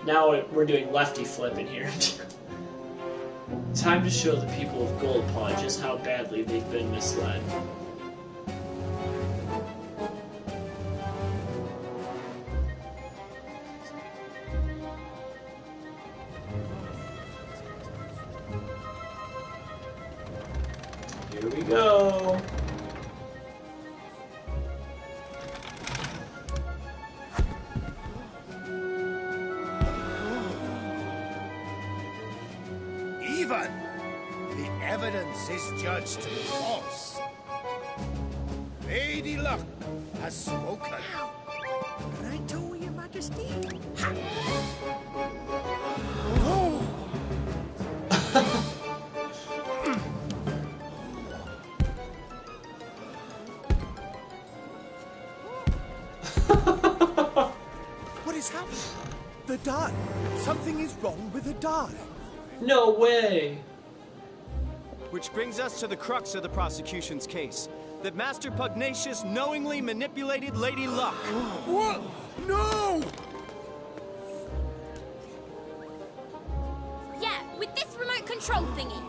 Now we're doing lefty flipping here. Time to show the people of Goldpaw just how badly they've been misled. Here we go. Even the evidence is judged to be false. Lady Luck has spoken. Right to Your Majesty. What is happening? The die. Something is wrong with the die. No way! Which brings us to the crux of the prosecution's case. That Master Pugnacious knowingly manipulated Lady Luck. What? No! Yeah, with this remote control thingy.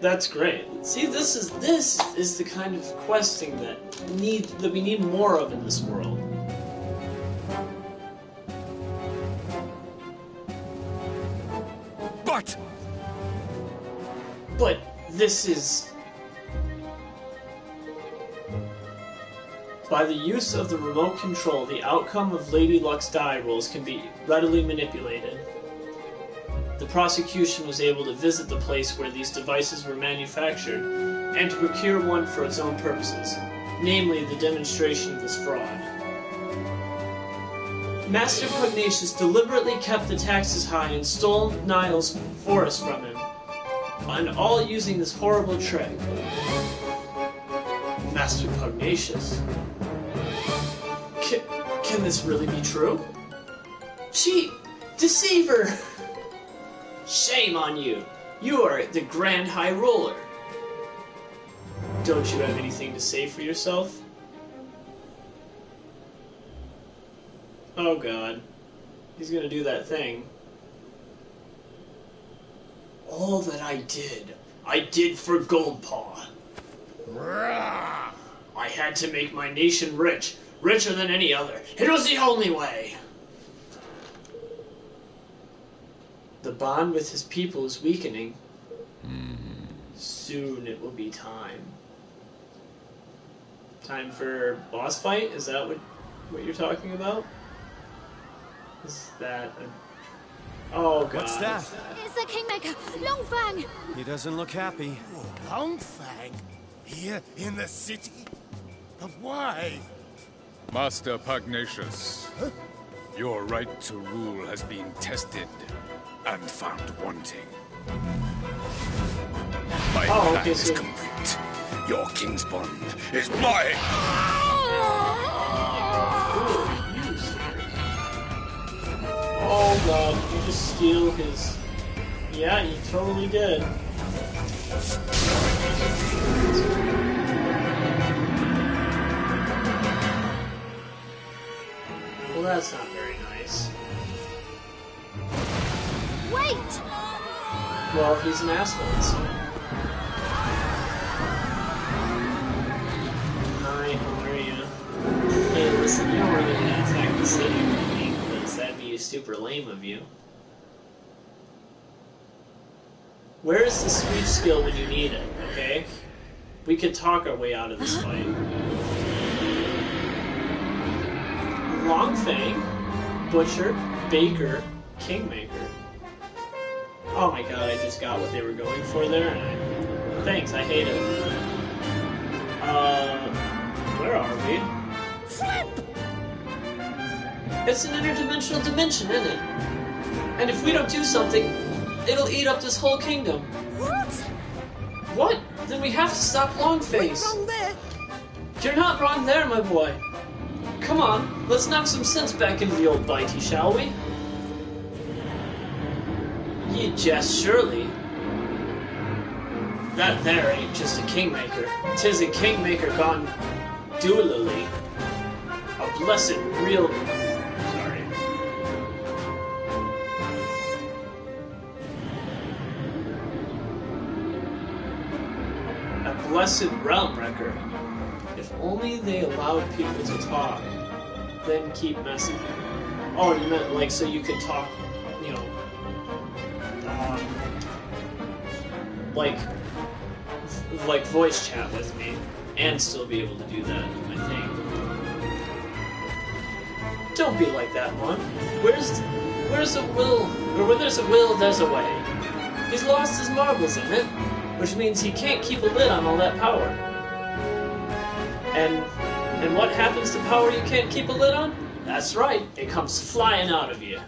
That's great. See, this is the kind of questing that we need more of in this world. But this is... By the use of the remote control, the outcome of Lady Luck's die rolls can be readily manipulated. The prosecution was able to visit the place where these devices were manufactured, and to procure one for its own purposes, namely the demonstration of this fraud. Master Pugnacious deliberately kept the taxes high and stole Niall's forest from him, and all using this horrible trick. Master Pugnacious. Can this really be true? Cheat! Deceiver! Shame on you! You are the Grand High Roller! Don't you have anything to say for yourself? Oh god. He's gonna do that thing. All that I did for Goldpaw. I had to make my nation rich, richer than any other. It was the only way. The bond with his people is weakening. Soon it will be time. Time for boss fight? Is that what you're talking about? Is that a... Oh god. What's that? It's the Kingmaker, Longfang! He doesn't look happy. Longfang? Here in the city? But why? Master Pugnacious, your right to rule has been tested and found wanting. My plan is complete. Your king's bond is mine! Oh god, did you just steal his... Yeah, you totally did. Well, that's not very nice. Wait! Well, he's an asshole, so... Hi, how are you? Hey, listen, you don't really want to attack the city or anything, because that'd be super lame of you. Where's the speech skill when you need it, okay? We could talk our way out of this fight. Longfang, Butcher, Baker, Kingmaker. Oh my god, I just got what they were going for there, and thanks, I hate it. Where are we? Flip! It's an interdimensional dimension, isn't it? And if we don't do something, it'll eat up this whole kingdom. What? What? Then we have to stop Longface. You're wrong there. You're not wrong there, my boy. Come on, let's knock some sense back into the old bitey, shall we? Ye jest surely. That there ain't just a kingmaker. 'Tis a kingmaker gone dually. A blessed real... Sorry. A blessed realm wrecker. If only they allowed people to talk, then keep messaging. Oh, you meant like so you could talk, you know, like voice chat with me, and still be able to do that, I think. Don't be like that, Mon. Where's a will, or where there's a will, there's a way. He's lost his marbles in it, which means he can't keep a lid on all that power. And what happens to power you can't keep a lid on? That's right, it comes flying out of you.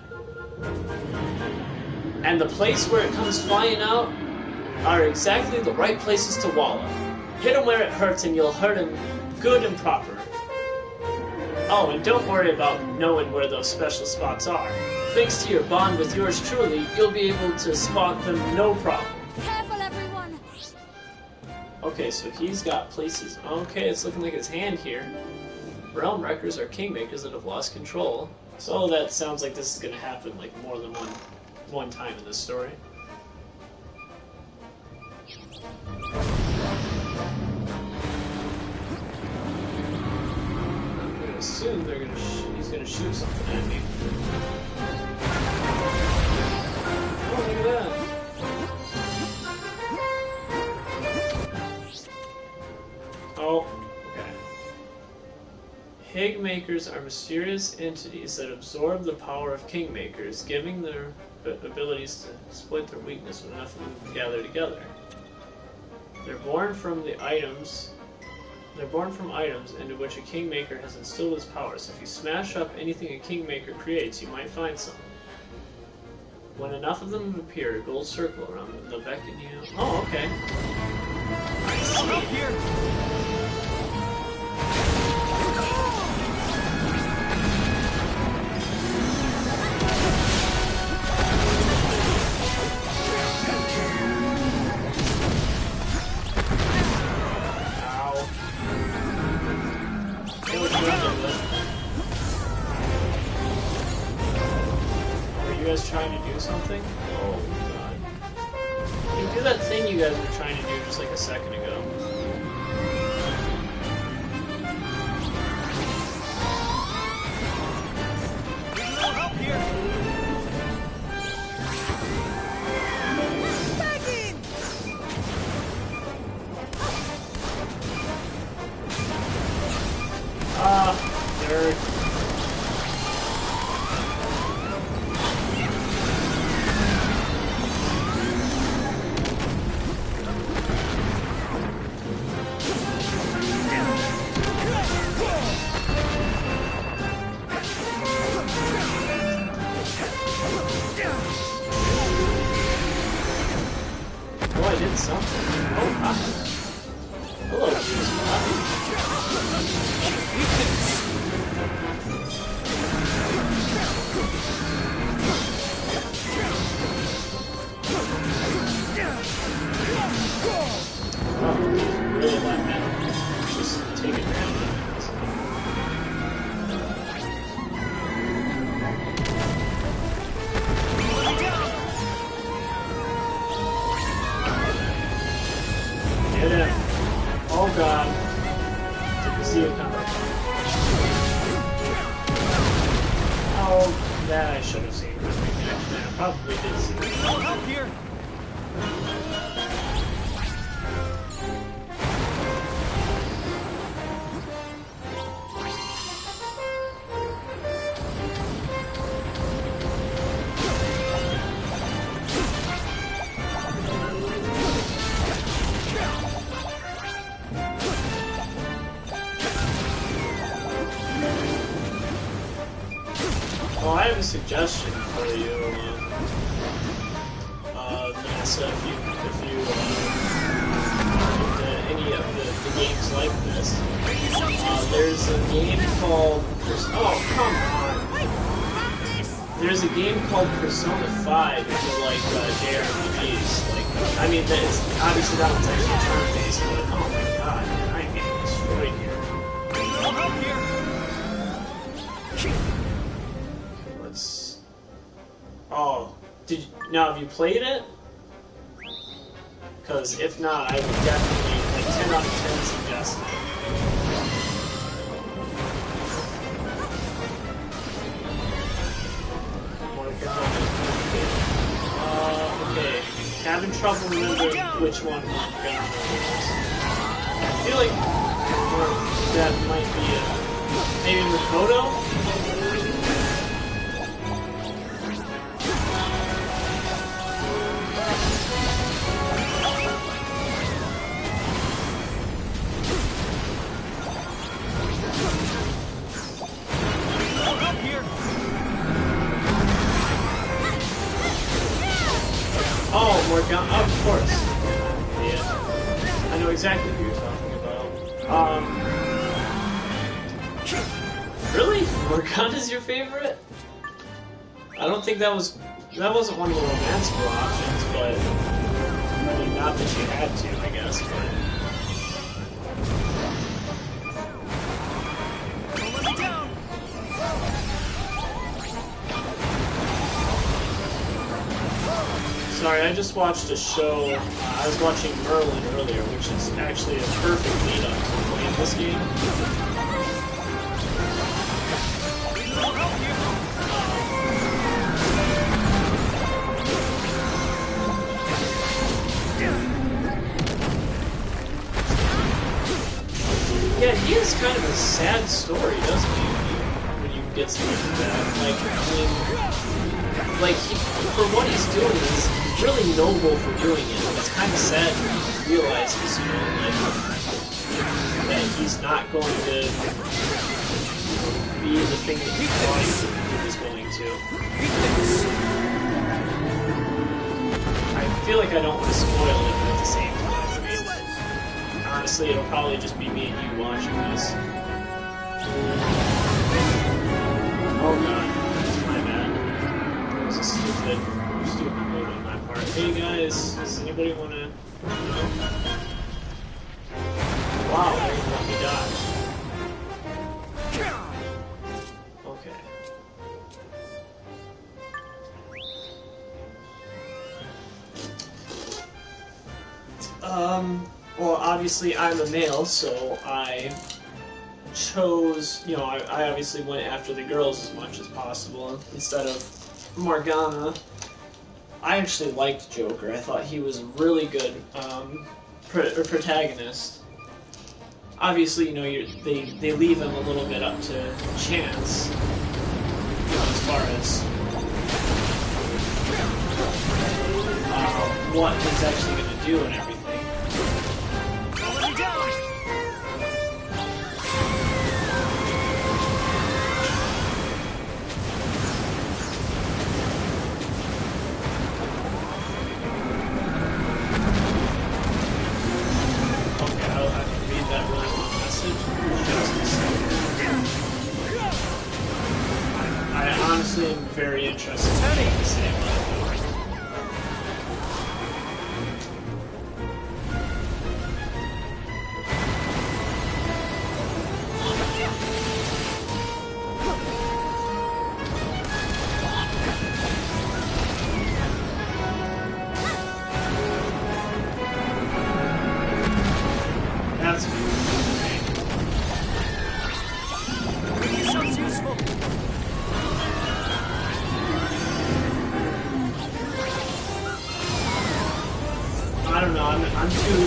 And the place where it comes flying out are exactly the right places to wallow. Hit him where it hurts and you'll hurt him good and proper. Oh, and don't worry about knowing where those special spots are. Thanks to your bond with yours truly, you'll be able to spot them no problem. Careful, everyone! Okay, so he's got places. Okay, it's looking like his hand here. Realm Wreckers are kingmakers that have lost control. So that sounds like this is going to happen like more than one time in this story. I'm going to assume they're going to he's going to shoot something at me. Oh, look at that. Oh, okay. Higmakers are mysterious entities that absorb the power of kingmakers, giving their abilities to split their weakness when enough of them gather together. They're born from items into which a kingmaker has instilled his power. So if you smash up anything a kingmaker creates, you might find some. When enough of them appear, a gold circle around them, they'll beckon you. Oh, okay. I see. Up here. Trying to do something? Oh god. You do that thing you guys were trying to do just like a second ago. Up here. Nerd. suggestion for you, Vanessa, if you into any of the games like this. There's a game called... Oh, come on! There's a game called Persona 5 if you like JRPGs. Like, I mean, it's obviously that one's actually turn-based, but oh my god, I'm getting destroyed here. Let's... Oh, now have you played it? Because if not, I would definitely, like, 10 out of 10 suggest it. Okay. Having trouble remembering which one Morgana is. I feel like that might be maybe Makoto? Oh, Morgana, of course. Yeah. I know exactly who you're talking about. Really? Morgana's your favorite? I don't think that wasn't one of the romantical options, but I mean, not that you had to, I guess, but... Sorry, I just watched a show. I was watching Merlin earlier, which is actually a perfect lead-up to playing this game. Yeah, he has kind of a sad story, doesn't he? When you get something like that, like, I mean, like for what he's doing, he's really noble for doing it. It's kind of sad when he realizes, you know, like, that he's not going to be the thing that he thought he was going to. I feel like I don't want to spoil it, but at the same time, I mean, honestly, it'll probably just be me and you watching this. Oh god, that's my bad. That was a stupid move on my part. Hey guys, does anybody want to... Wow, they didn't let me dodge. Okay. Well, obviously I'm a male, so I chose, you know, I obviously went after the girls as much as possible instead of Morgana. I actually liked Joker. I thought he was a really good protagonist. Obviously, you know, they leave him a little bit up to chance, you know, as far as what he's actually going to do and everything. I'm very interested in what to say about it. That's cool. Sounds useful. I don't know, I'm too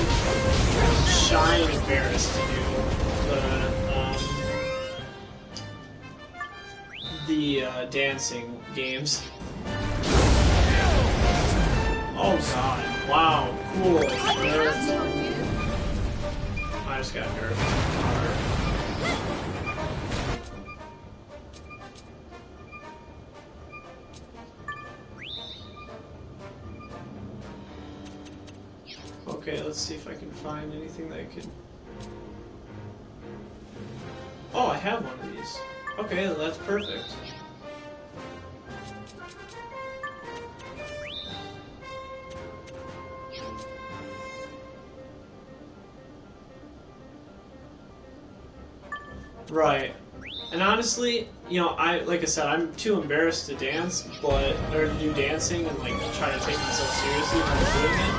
shy and embarrassed to do the dancing games. Oh god, wow, cool. I just got nerfed. Okay, let's see if I can find anything that I could... Oh, I have one of these. Okay, that's perfect. Right. And honestly, you know, like I said, I'm too embarrassed to dance, or to do dancing and like try to take myself seriously when I'm doing it.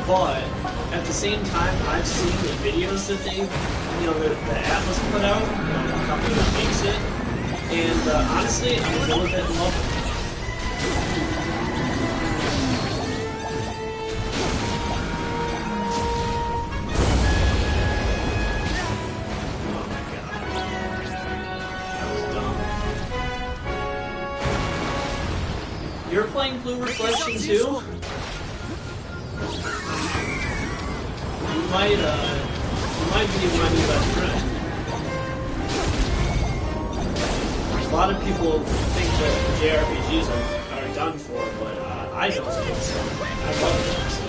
But at the same time, I've seen the videos that they, you know, the Atlas put out, the company that makes it, and honestly, I'm a little bit in love with it. You're playing Blue Reflection too? You might be my new best friend. A lot of people think that JRPGs are done for, but I don't think so. I love them, so.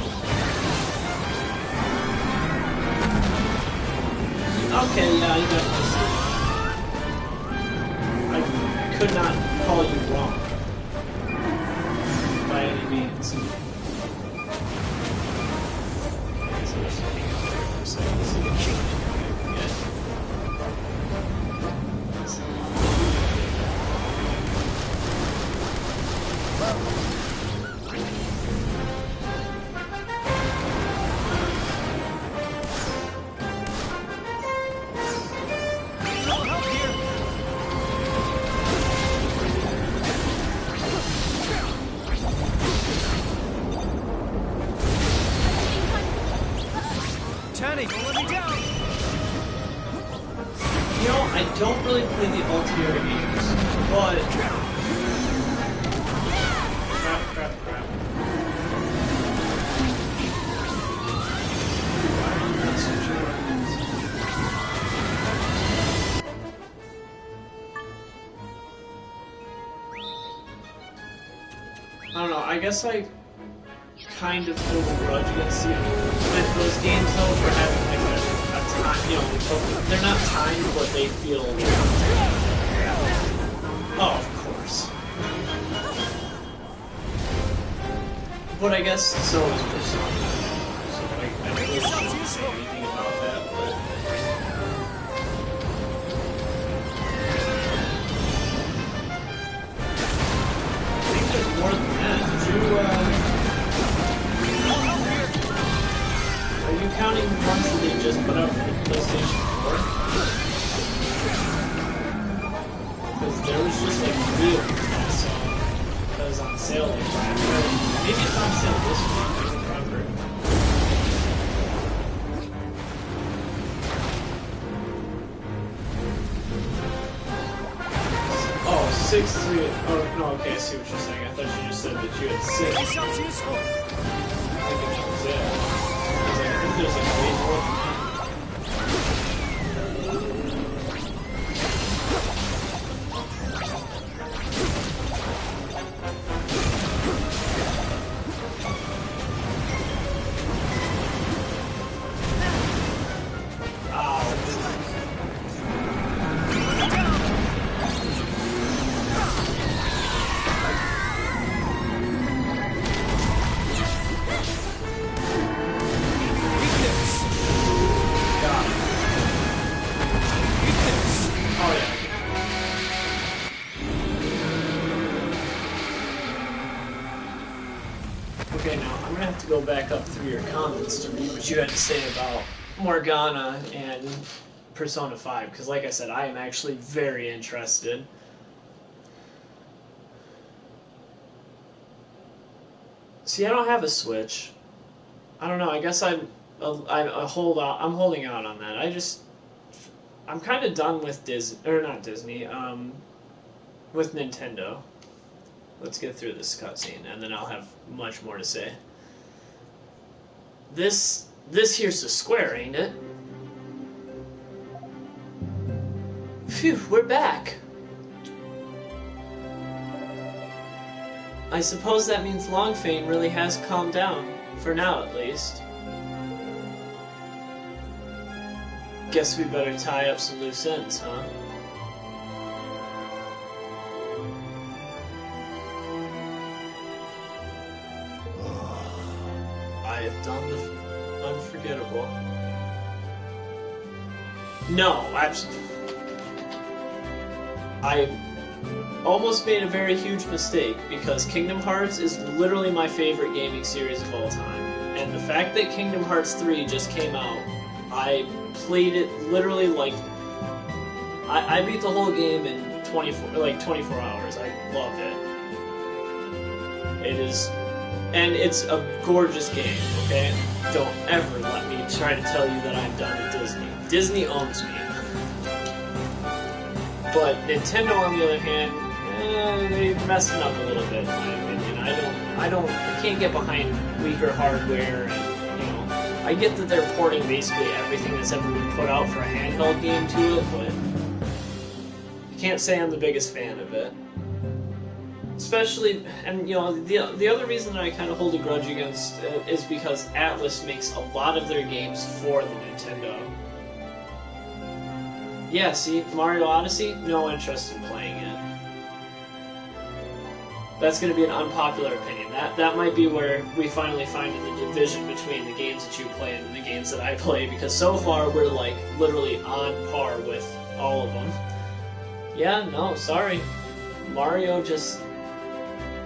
Okay, yeah, you definitely see. I could not call you wrong. By any means. You know, I don't really play the Ulterior games, but... Crap. Why am I not switching weapons? I don't know, I guess I kind of hold a grudge against you with those games though for having like a time, you know, they're not timed, but they feel oh, of course. But I guess so is Persona. So I really shouldn't say anything about that, but I think there's more than that. Did you are you counting the ones that they just put out for the PlayStation 4? Because there was just like 3 of them that I saw that was on sale like that. Maybe it's on sale this week, I don't remember. Oh, 6, 3. Oh, no, okay, I see what you're saying. I thought you just said that you had 6. This sounds useful. I think that was it. I think there's like way more than that. Okay, now I'm gonna have to go back up through your comments to read what you had to say about Morgana and Persona 5, because like I said, I am actually very interested. See, I don't have a Switch. I don't know, I guess I holding out on that. I'm kind of done with with Nintendo. Let's get through this cutscene, and then I'll have much more to say. This here's the square, ain't it? Phew, we're back. I suppose that means Longfane really has calmed down, for now at least. Guess we better tie up some loose ends, huh? I have done the unforgettable. No, I almost made a very huge mistake because Kingdom Hearts is literally my favorite gaming series of all time. And the fact that Kingdom Hearts 3 just came out, I played it literally like... I beat the whole game in 24 hours. I loved it. It is... And it's a gorgeous game, okay? Don't ever let me try to tell you that I'm done with Disney. Disney owns me. But Nintendo, on the other hand, they're messing up a little bit, in my opinion. I can't get behind weaker hardware, and, you know, I get that they're porting basically everything that's ever been put out for a handheld game to it, but I can't say I'm the biggest fan of it. Especially, and you know, the other reason that I kind of hold a grudge against it is because Atlas makes a lot of their games for the Nintendo. Yeah, see, Mario Odyssey, no interest in playing it. That's going to be an unpopular opinion. That might be where we finally find the division between the games that you play and the games that I play, because so far we're like literally on par with all of them. Yeah, no, sorry. Mario just...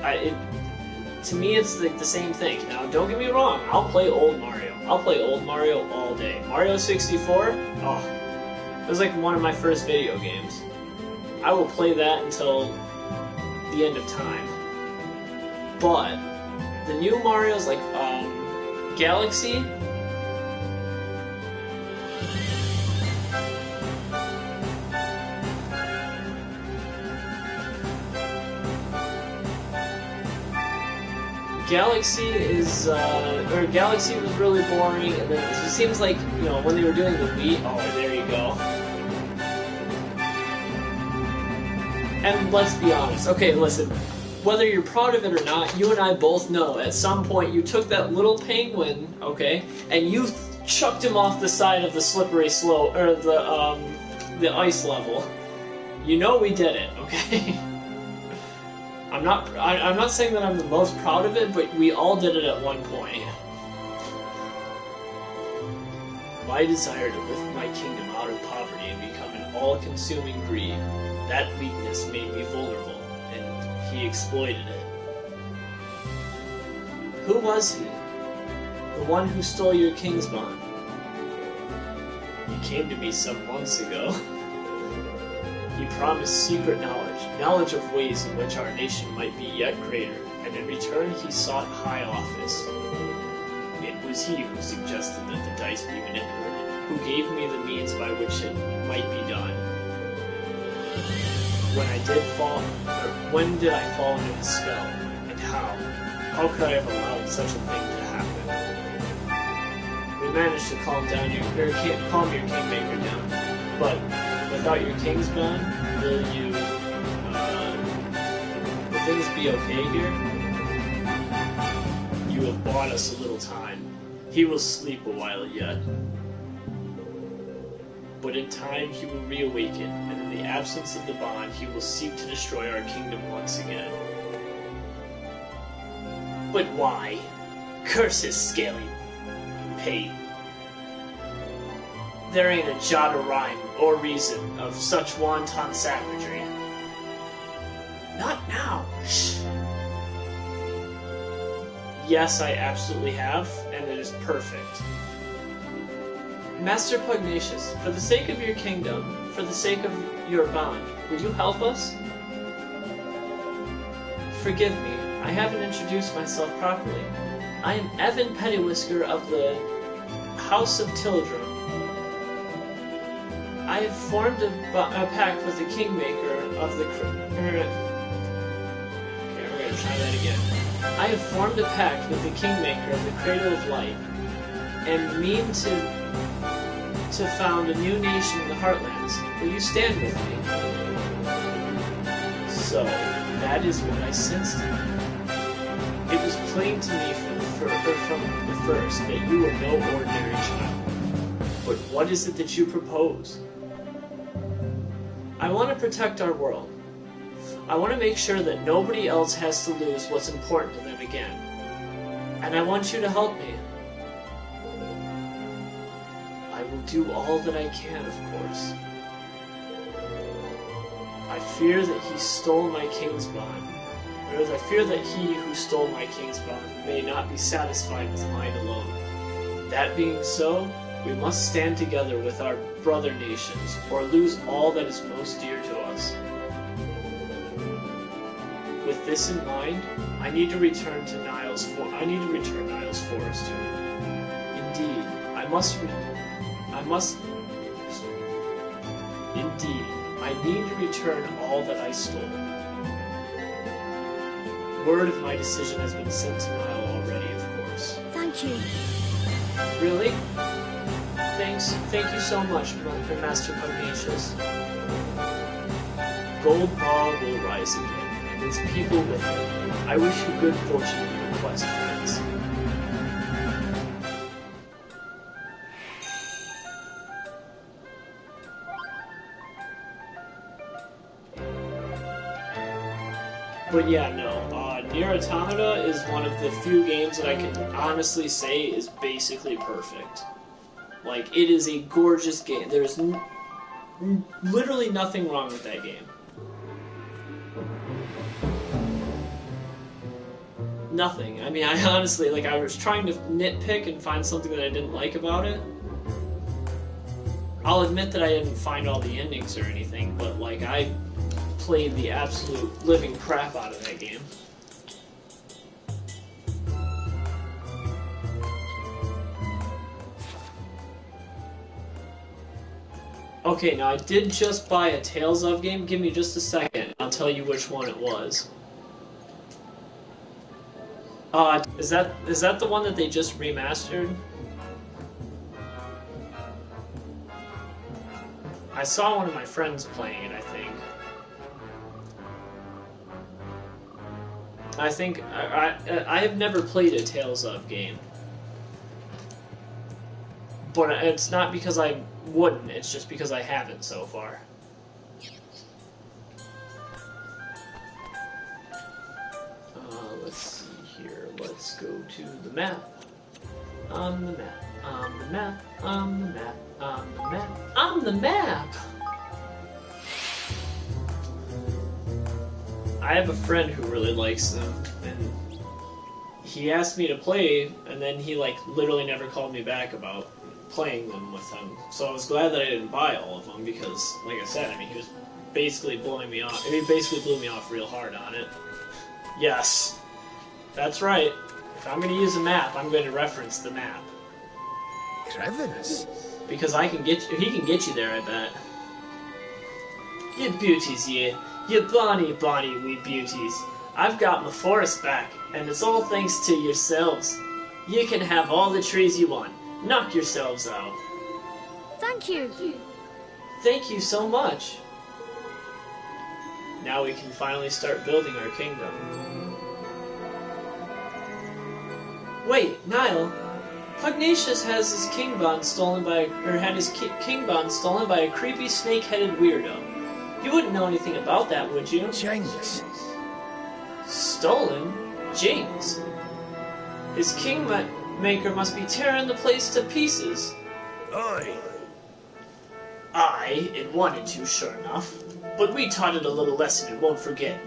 to me, it's like the same thing. Now, don't get me wrong, I'll play old Mario. I'll play old Mario all day. Mario 64, oh, it was like one of my first video games. I will play that until the end of time. But the new Mario's like Galaxy. Galaxy was really boring, and then it seems like, you know, when they were doing the Wii, oh, there you go. And let's be honest, okay, listen, whether you're proud of it or not, you and I both know at some point you took that little penguin, okay, and you chucked him off the side of the slippery slope, or the ice level. You know we did it, okay? I'm not saying that I'm the most proud of it, but we all did it at one point. My desire to lift my kingdom out of poverty and become an all-consuming greed, that weakness made me vulnerable, and he exploited it. Who was he? The one who stole your king's bond? He came to me some months ago. He promised secret knowledge of ways in which our nation might be yet greater, and in return he sought high office. It was he who suggested that the dice be manipulated, who gave me the means by which it might be done. When did I fall into his spell, and how? How could I have allowed such a thing to happen? We managed to calm your kingmaker down, but without your king's bond, will things be okay here? You have bought us a little time. He will sleep a while yet. But in time he will reawaken, and in the absence of the bond, he will seek to destroy our kingdom once again. But why? Curse his scaly pate. There ain't a jot of rhyme or reason of such wanton savagery. Not now. Shh. Yes, I absolutely have, and it is perfect. Master Pugnacious, for the sake of your kingdom, for the sake of your bond, will you help us? Forgive me, I haven't introduced myself properly. I am Evan Pettywhisker of the House of Tildrum. I have formed a pact with the Kingmaker of the... Okay, we're gonna try that again. I have formed a pact with the Kingmaker of the Cradle of Light, and mean to found a new nation in the Heartlands. Will you stand with me? So, that is what I sensed. It was plain to me from the first that you were no ordinary child, But what is it that you propose? I want to protect our world. I want to make sure that nobody else has to lose what's important to them again. And I want you to help me. I will do all that I can, of course. I fear that he stole my king's bond. Whereas I fear that he who stole my king's bond may not be satisfied with mine alone. That being so, we must stand together with our brother nations, or lose all that is most dear to us. With this in mind, I need to return Niles Forest to him. Indeed, Indeed, I need to return all that I stole. Word of my decision has been sent to Nile already, of course. Thank you. Really? Thank you so much, Master Pugnacious. Goldpaw will rise again, and his people with him. I wish you good fortune in your quest, friends. But yeah, no. Nier Automata is one of the few games that I can honestly say is basically perfect. Like, it is a gorgeous game. There's literally nothing wrong with that game. Nothing. I mean, I honestly, like, I was trying to nitpick and find something that I didn't like about it. I'll admit that I didn't find all the endings or anything, but, like, I played the absolute living crap out of that game. Okay, now I did just buy a Tales of game. Give me just a second. I'll tell you which one it was. Is that the one that they just remastered? I saw one of my friends playing it, I think. I have never played a Tales of game. But it's not because I wouldn't, it's just because I haven't so far. Let's see here. Let's go to the map. On the map. On the map. On the map. On the map. On the map! I have a friend who really likes them, and he asked me to play, and then he, like, literally never called me back about playing them with him. So I was glad that I didn't buy all of them, because, like I said, I mean, he was basically blowing me off. He basically blew me off real hard on it. Yes. That's right. If I'm going to use a map, I'm going to reference the map. Cleverness. Because he can get you there, I bet. You beauties, ye. You bonny wee beauties. I've got my forest back, and it's all thanks to yourselves. You can have all the trees you want. Knock yourselves out. Thank you. Thank you so much. Now we can finally start building our kingdom. Wait, Niall. Pugnacious has his king bond stolen by, king bond stolen by a creepy snake-headed weirdo. You wouldn't know anything about that, would you? Jinx. Stolen? Jinx. His kingmaker must be tearing the place to pieces. Oi. Aye, it wanted to, sure enough. But we taught it a little lesson it won't forget.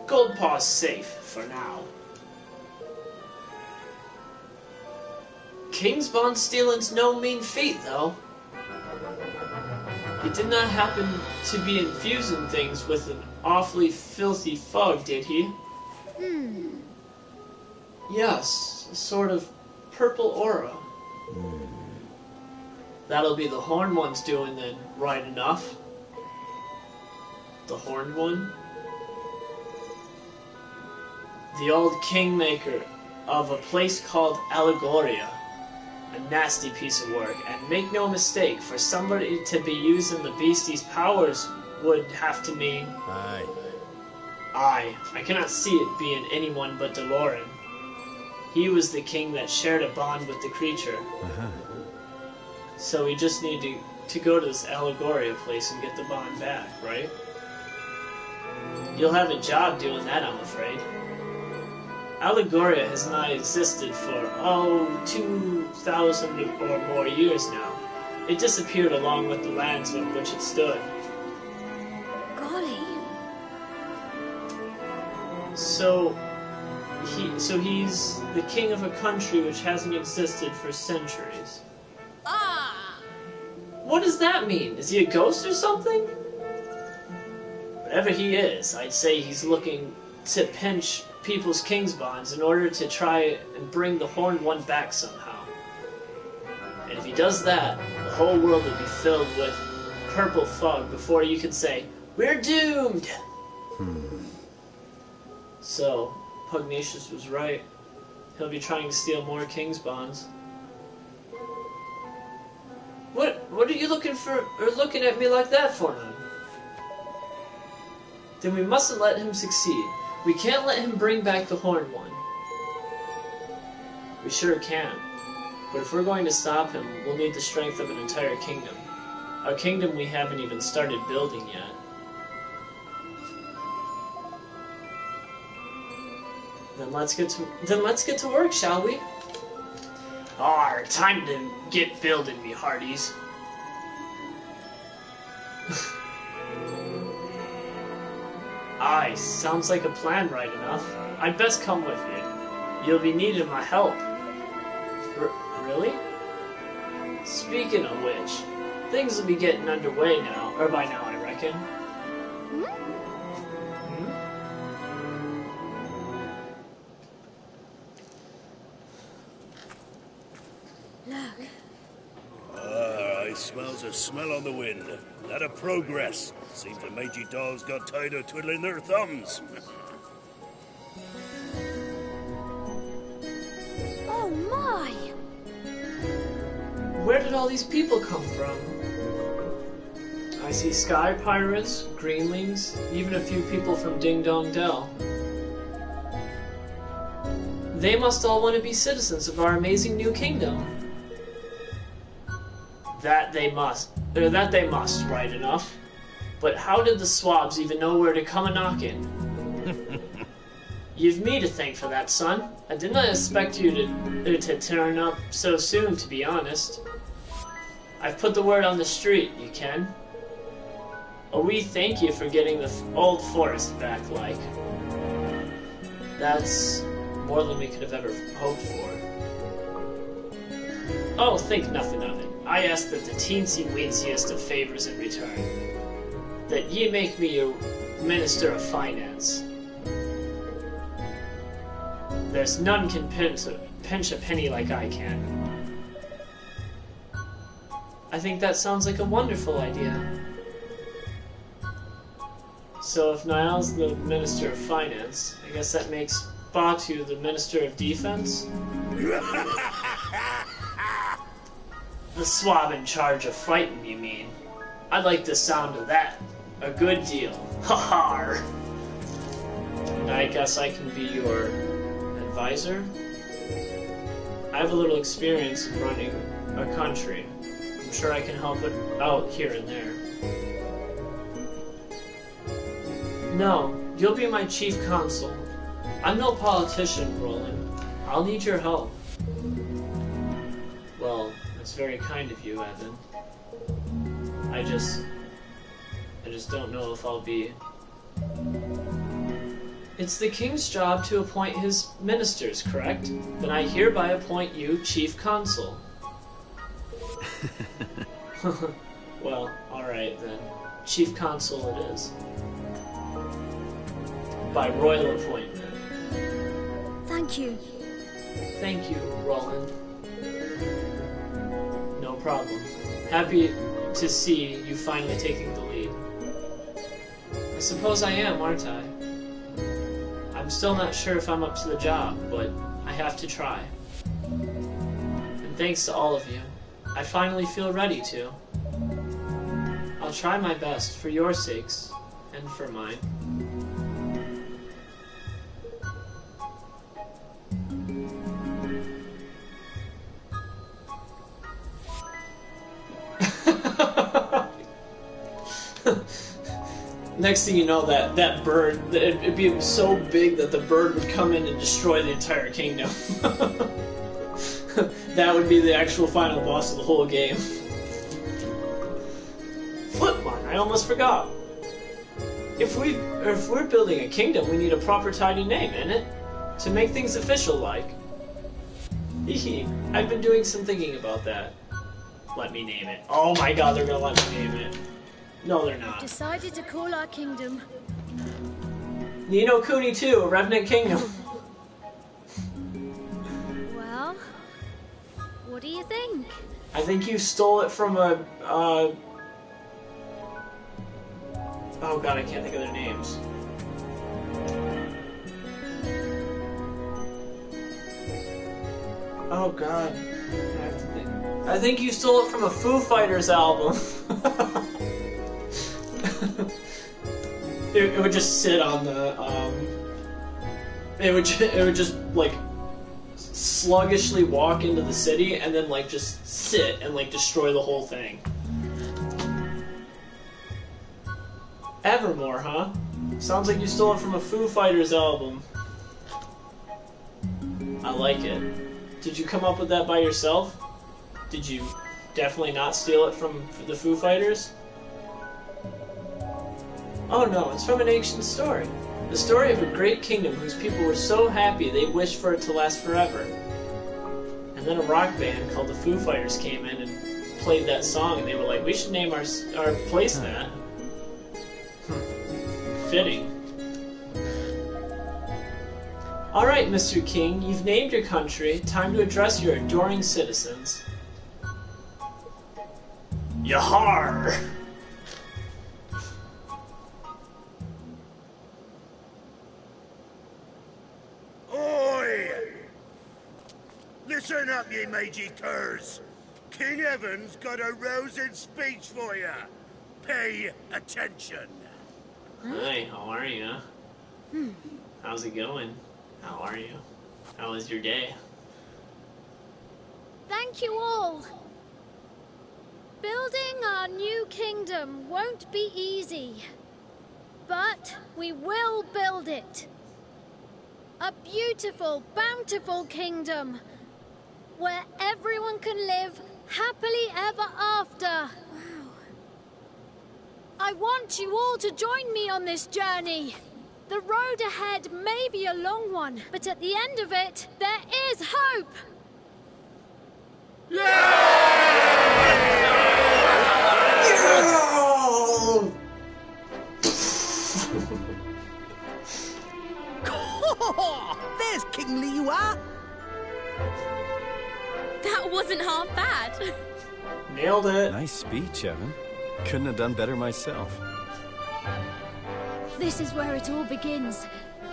Goldpaw's safe, for now. King's bond stealing's no mean feat, though. He did not happen to be infusing things with an awfully filthy fog, did he? Yes, a sort of purple aura. That'll be the horned one's doing then, right enough. The horned one? The old kingmaker of a place called Allegoria. A nasty piece of work, and make no mistake, for somebody to be using the beastie's powers would have to mean... Aye, I cannot see it being anyone but Deloran. He was the king that shared a bond with the creature. So we just need to go to this Allegoria place and get the bond back, right? You'll have a job doing that, I'm afraid. Allegoria has not existed for, 2,000 or more years now. It disappeared along with the lands on which it stood. Golly. So he's the king of a country which hasn't existed for centuries. Ah! What does that mean? Is he a ghost or something? Whatever he is, I'd say he's looking to pinch people's king's bonds in order to try and bring the Horned One back somehow. And if he does that, the whole world will be filled with purple fog before you can say, "We're doomed!" So, Pugnacious was right. He'll be trying to steal more king's bonds. What are you looking for, or looking at me like that for, man? Then we mustn't let him succeed. We can't let him bring back the Horned One. We sure can. But if we're going to stop him, we'll need the strength of an entire kingdom. A kingdom we haven't even started building yet. Then let's get to work, shall we? Arr, time to get building, me hearties. Aye, sounds like a plan right enough. I'd best come with you. You'll be needing my help. Really? Speaking of which, things will be getting underway now, or by now I reckon. Look. I smells a smell on the wind. That a progress. Seems the mangy dogs got tired of twiddling their thumbs. Oh my! Where did all these people come from? I see sky pirates, greenlings, even a few people from Ding Dong Dell. They must all want to be citizens of our amazing new kingdom. That they must, right enough. But how did the swabs even know where to come a-knockin'? You've me to thank for that, son. I did not expect you to turn up so soon, to be honest. I've put the word on the street, you ken. We thank you for getting the old forest back, like. That's more than we could have ever hoped for. Oh, think nothing of it. I ask that the teensy-weensiest of favors in return. That ye make me your Minister of Finance. There's none can pinch a penny like I can. I think that sounds like a wonderful idea. So if Niall's the Minister of Finance, I guess that makes Batu the Minister of Defense? The swab in charge of fighting, you mean? I like the sound of that. A good deal. Ha-ha! And I guess I can be your advisor? I have a little experience in running a country. I'm sure I can help it out here and there. No, you'll be my chief consul. I'm no politician, Roland. I'll need your help. Well, that's very kind of you, Evan. I just don't know if I'll be... It's the king's job to appoint his ministers, correct? Then I hereby appoint you chief consul. Well, alright then. Chief consul it is. By royal appointment. Thank you. Thank you, Roland. No problem. Happy to see you finally taking the lead. I suppose I am, aren't I? I'm still not sure if I'm up to the job, but I have to try. And thanks to all of you, I finally feel ready to. I'll try my best for your sakes, and for mine. Next thing you know, that bird, it'd be so big that the bird would come in and destroy the entire kingdom. That would be the actual final boss of the whole game. Flipmon, I almost forgot. If we're building a kingdom, we need a proper tidy name, innit? To make things official-like. I've been doing some thinking about that. Let me name it. Oh my god, they're gonna let me name it. No, they're not. Decided to call our kingdom Kuni II, a Revenant Kingdom. Well, what do you think? I think you stole it from a, oh god, I can't think of their names. Oh god. I think you stole it from a Foo Fighters album. It would just sit on the, it would just, like, sluggishly walk into the city and then, like, just sit and, like, destroy the whole thing. Evermore, huh? Sounds like you stole it from a Foo Fighters album. I like it. Did you come up with that by yourself? Did you definitely not steal it from the Foo Fighters? Oh no, it's from an ancient story. The story of a great kingdom whose people were so happy they wished for it to last forever. And then a rock band called the Foo Fighters came in and played that song, and they were like, we should name our place that. Fitting. Alright, Mr. King, you've named your country. Time to address your adoring citizens. Yahar! Oi! Listen up, ye mangy curs. King Evan's got a rousing speech for ya. Pay attention. Hi, how are you? How's it going? How are you? How was your day? Thank you all. Building our new kingdom won't be easy, but we will build it. A beautiful, bountiful kingdom where everyone can live happily ever after. Wow. I want you all to join me on this journey. The road ahead may be a long one, but at the end of it, there is hope. There's kingly you are. That wasn't half bad. Nailed it. Nice speech, Evan. Couldn't have done better myself. This is where it all begins.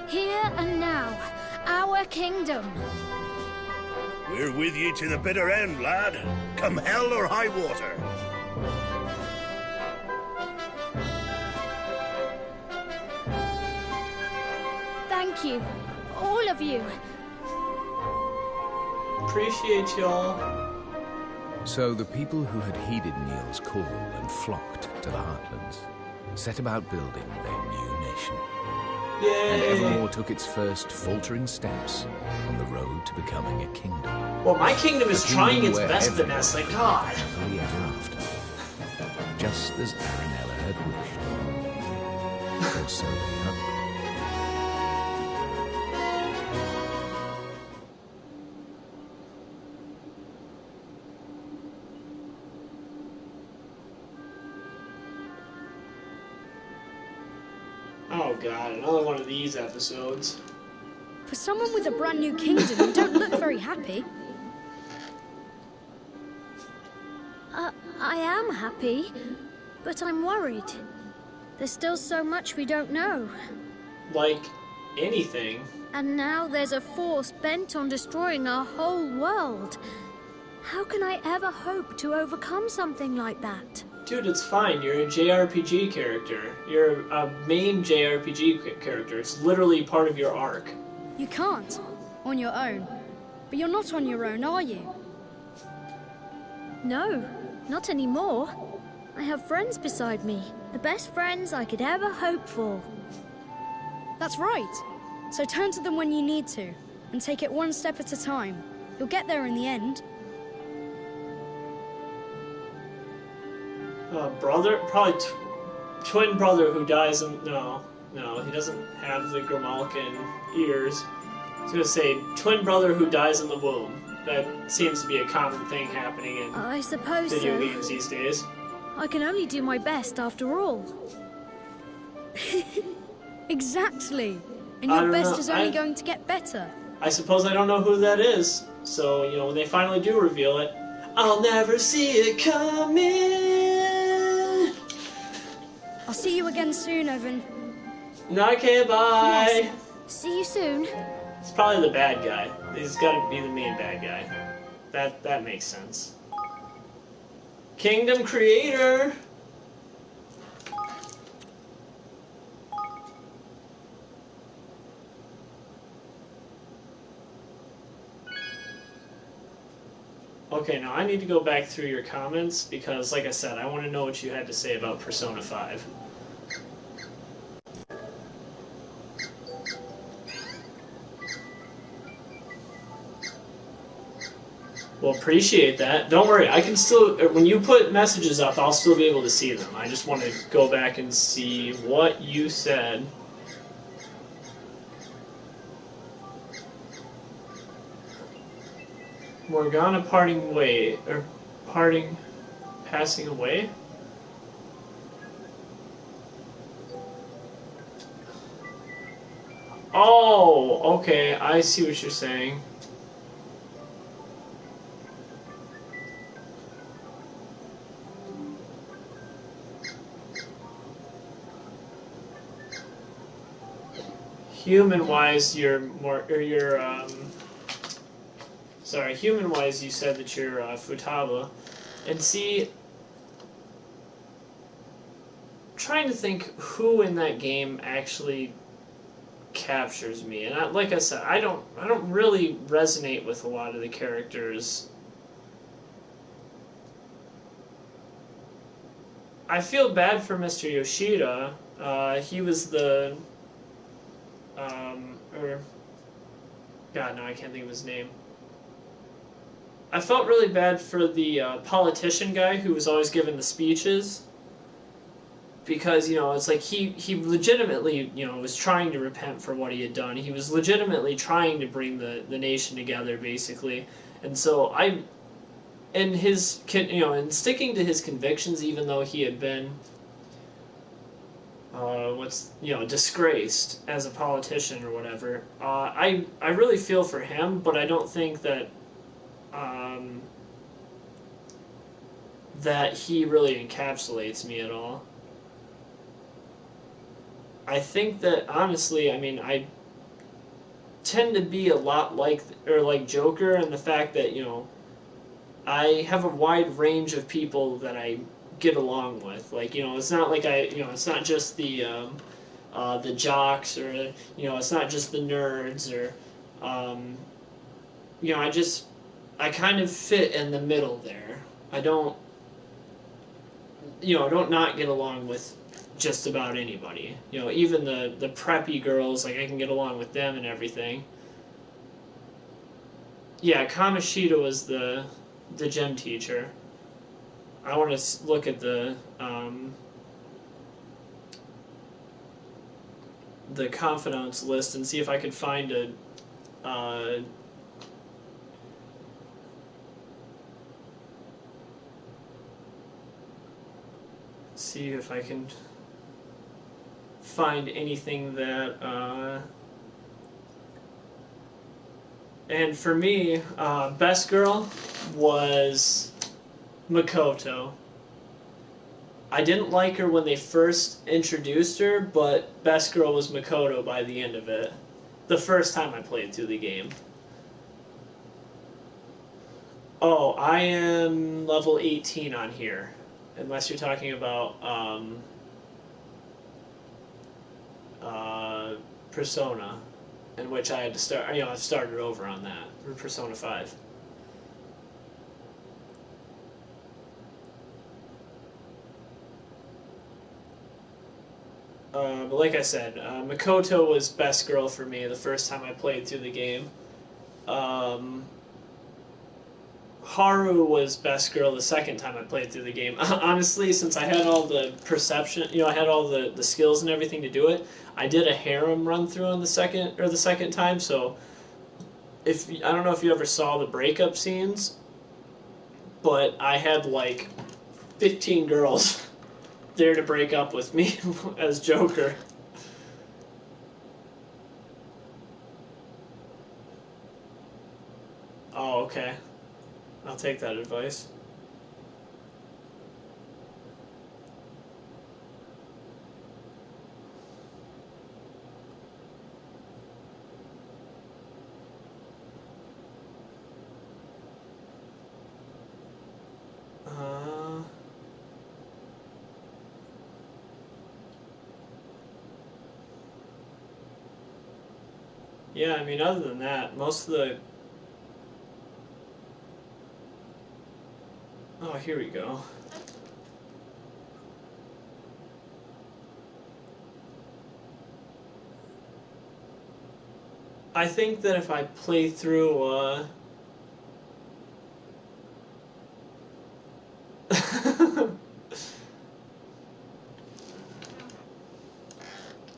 Here and now, our kingdom. We're with you to the bitter end, lad. Come hell or high water. Thank you, all of you. Appreciate y'all. So the people who had heeded Neil's call and flocked to the Heartlands set about building their new nation. Yay! And Evermore took its first faltering steps on the road to becoming a kingdom. Well, my kingdom is trying its where best, everyone Vanessa. lived God. happily ever after. Just as Aranella had wished. Or so they hoped. Oh god, another one of these episodes. For someone with a brand new kingdom, you don't look very happy. I am happy, but I'm worried. There's still so much we don't know. Like anything. And now there's a force bent on destroying our whole world. How can I ever hope to overcome something like that? Dude, it's fine. You're a JRPG character. You're a main JRPG character. It's literally part of your arc. You can't, on your own. But you're not on your own, are you? No, not anymore. I have friends beside me. The best friends I could ever hope for. That's right. So turn to them when you need to, and take it one step at a time. You'll get there in the end. Brother? Probably twin brother who dies in... No, he doesn't have the Grimalkin ears. I was gonna say, twin brother who dies in the womb. That seems to be a common thing happening in I suppose video so. games these days. I can only do my best after all. Exactly. And your best is only going to get better. I suppose I don't know who that is. So, you know, when they finally do reveal it, I'll never see it coming. I'll see you again soon, Evan. Okay, bye. Yes. See you soon. It's probably the bad guy. He's got to be the main bad guy. That makes sense. Kingdom Creator. Okay, now I need to go back through your comments because, like I said, I want to know what you had to say about Persona 5. Well, appreciate that. Don't worry, I can still, when you put messages up, I'll still be able to see them. I just want to go back and see what you said. Morgana passing away? Oh, okay, I see what you're saying. Human-wise, human-wise, you said that you're Futaba. And see, I'm trying to think who in that game actually captures me. And like I said, I don't really resonate with a lot of the characters. I feel bad for Mr. Yoshida. He was the God, no, I can't think of his name. I felt really bad for the politician guy who was always giving the speeches, because, you know, it's like he legitimately, you know, was trying to repent for what he had done. He was legitimately trying to bring the nation together, basically. And so and sticking to his convictions, even though he had been disgraced as a politician or whatever. I really feel for him, but I don't think that that he really encapsulates me at all. I think that, honestly, I mean, I tend to be a lot like Joker in the fact that, you know, I have a wide range of people that I get along with. Like, you know, it's not like it's not just the jocks, or, you know, it's not just the nerds, or, you know, I kind of fit in the middle there. I don't not get along with just about anybody. You know, even the preppy girls, like, I can get along with them and everything. Yeah, Kamoshida was the gym teacher. I want to look at the confidants list and see if I could find a see if I can find anything that and for me, best girl was Makoto. I didn't like her when they first introduced her, but best girl was Makoto by the end of it. The first time I played through the game. Oh, I am level 18 on here. Unless you're talking about Persona, in which I had to start, you know, I started over on that, for Persona 5. But like I said, Makoto was best girl for me the first time I played through the game. Haru was best girl the second time I played through the game. Honestly, since I had all the perception, I had all the skills and everything to do it, I did a harem run through on the second time, so I don't know if you ever saw the breakup scenes, but I had like 15 girls there to break up with me as Joker. Oh, okay. I'll take that advice. Yeah, I mean, other than that, most of the... Oh, here we go. I think that if I play through,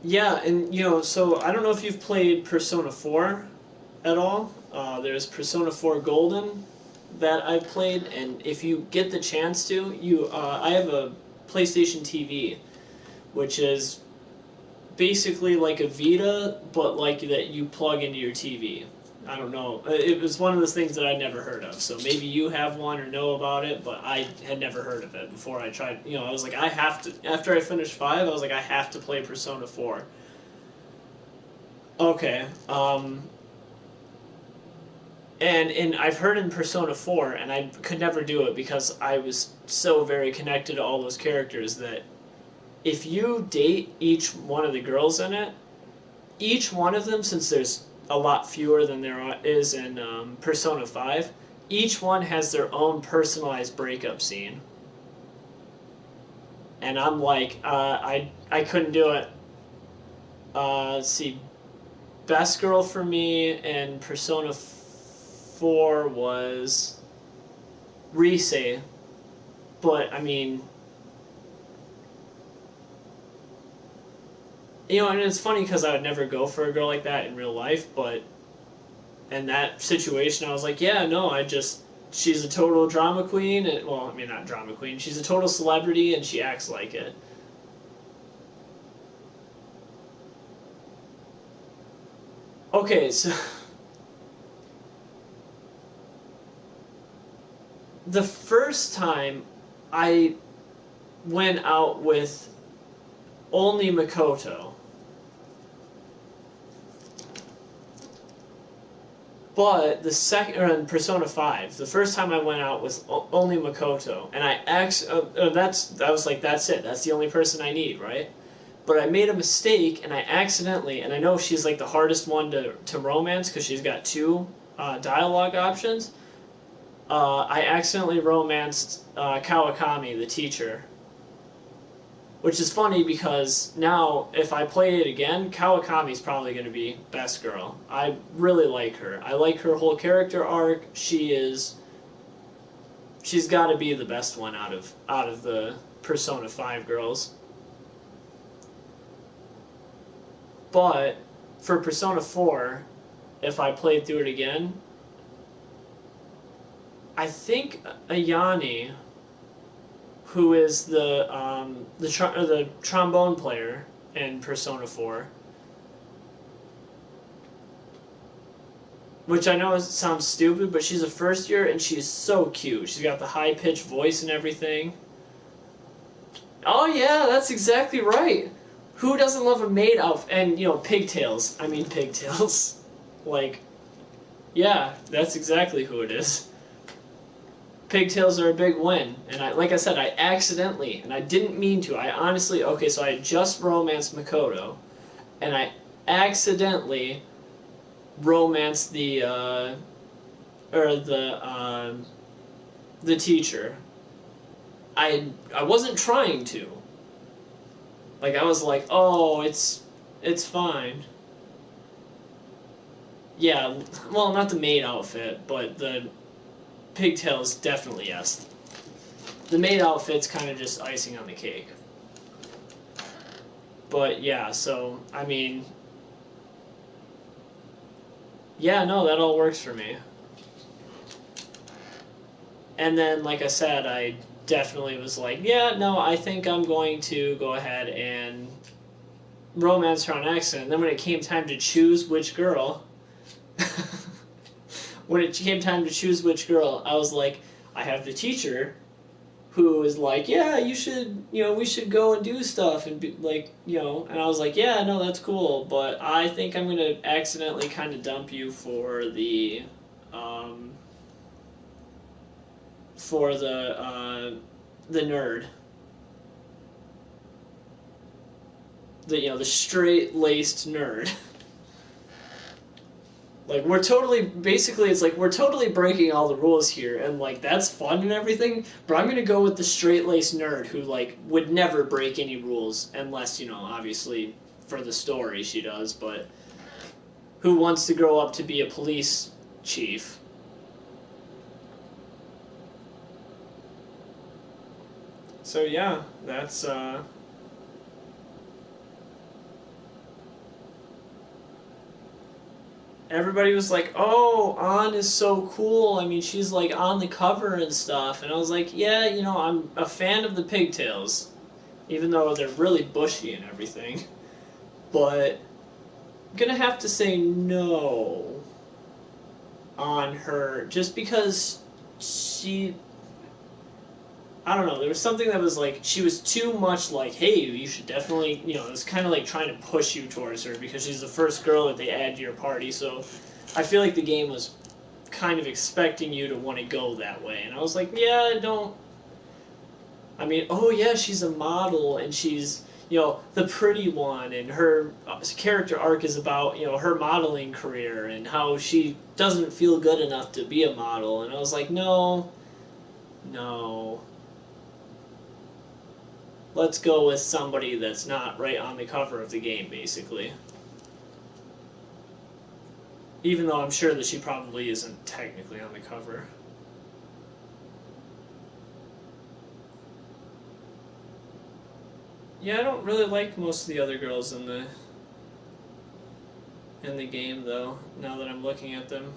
yeah, and, so I don't know if you've played Persona 4 at all. There's Persona 4 Golden that I played, and if you get the chance to, I have a PlayStation TV, which is basically like a Vita, but like that you plug into your TV. I don't know. It was one of those things that I'd never heard of. So maybe you have one or know about it, but I had never heard of it before I tried. I was like, I have to. After I finished 5, I was like, I have to play Persona 4. Okay. And I've heard in Persona 4, and I could never do it because I was so very connected to all those characters that if you date each one of the girls in it, each one of them, since there's a lot fewer than there is in Persona 5, each one has their own personalized breakup scene. And I'm like, I couldn't do it. Let's see. Best girl for me in Persona 4 was Rise. But, I mean... and it's funny because I would never go for a girl like that in real life, but in that situation, I was like, yeah, no, she's a total drama queen, and, well, I mean, not drama queen, she's a total celebrity, and she acts like it. Okay, so... the first time I went out with only Makoto. But the second, or in Persona 5, the first time I went out with only Makoto, and I was like, that's it, that's the only person I need, right? But I made a mistake, and I accidentally, and I know she's like the hardest one to romance because she's got 2 dialogue options. I accidentally romanced Kawakami, the teacher. Which is funny because now, if I play it again, Kawakami's probably going to be best girl. I really like her. I like her whole character arc. She's got to be the best one out of the Persona 5 girls. But for Persona 4, if I played through it again, I think Ayane, who is the trombone player in Persona 4, which I know sounds stupid, but she's a first year and she's so cute. She's got the high pitched voice and everything. Oh yeah, that's exactly right. Who doesn't love a maid outfit? And pigtails. I mean pigtails. Like, yeah, that's exactly who it is. Pigtails are a big win, and like I said, I accidentally, and I didn't mean to, I honestly, so I just romanced Makoto, and I accidentally romanced the teacher. I wasn't trying to, Like, I was like, oh, it's fine. Yeah, well, not the maid outfit, but the pigtails, definitely yes. The maid outfit's kind of just icing on the cake. But, yeah, so, I mean... Yeah, no, that all works for me. And then, like I said, I definitely was like, yeah, no, I think I'm going to go ahead and romance her on accident. And then when it came time to choose which girl... when it came time to choose which girl, I was like, I have the teacher who is like, yeah, you should, we should go and do stuff and be like, and I was like, yeah, no, that's cool, but I think I'm going to accidentally kind of dump you for the nerd. The straight-laced nerd. Like, we're totally breaking all the rules here, and, like, that's fun and everything, but I'm gonna go with the straight-laced nerd who, like, would never break any rules, unless, obviously, for the story she does, but who wants to grow up to be a police chief. So, yeah, that's, everybody was like, oh, Ann is so cool. I mean, she's, like, on the cover and stuff. And I was like, yeah, I'm a fan of the pigtails. Even though they're really bushy and everything. But I'm gonna have to say no on her. Just because she... I don't know, there was something that was like, she was too much like, hey, you should definitely, it was kind of like trying to push you towards her because she's the first girl that they add to your party, so I feel like the game was kind of expecting you to want to go that way, and I was like, yeah, I mean, oh yeah, she's a model, and she's, the pretty one, and her character arc is about, her modeling career, and how she doesn't feel good enough to be a model, and I was like, no. Let's go with somebody that's not right on the cover of the game, basically. Even though I'm sure that she probably isn't technically on the cover. Yeah, I don't really like most of the other girls in the game, though, now that I'm looking at them.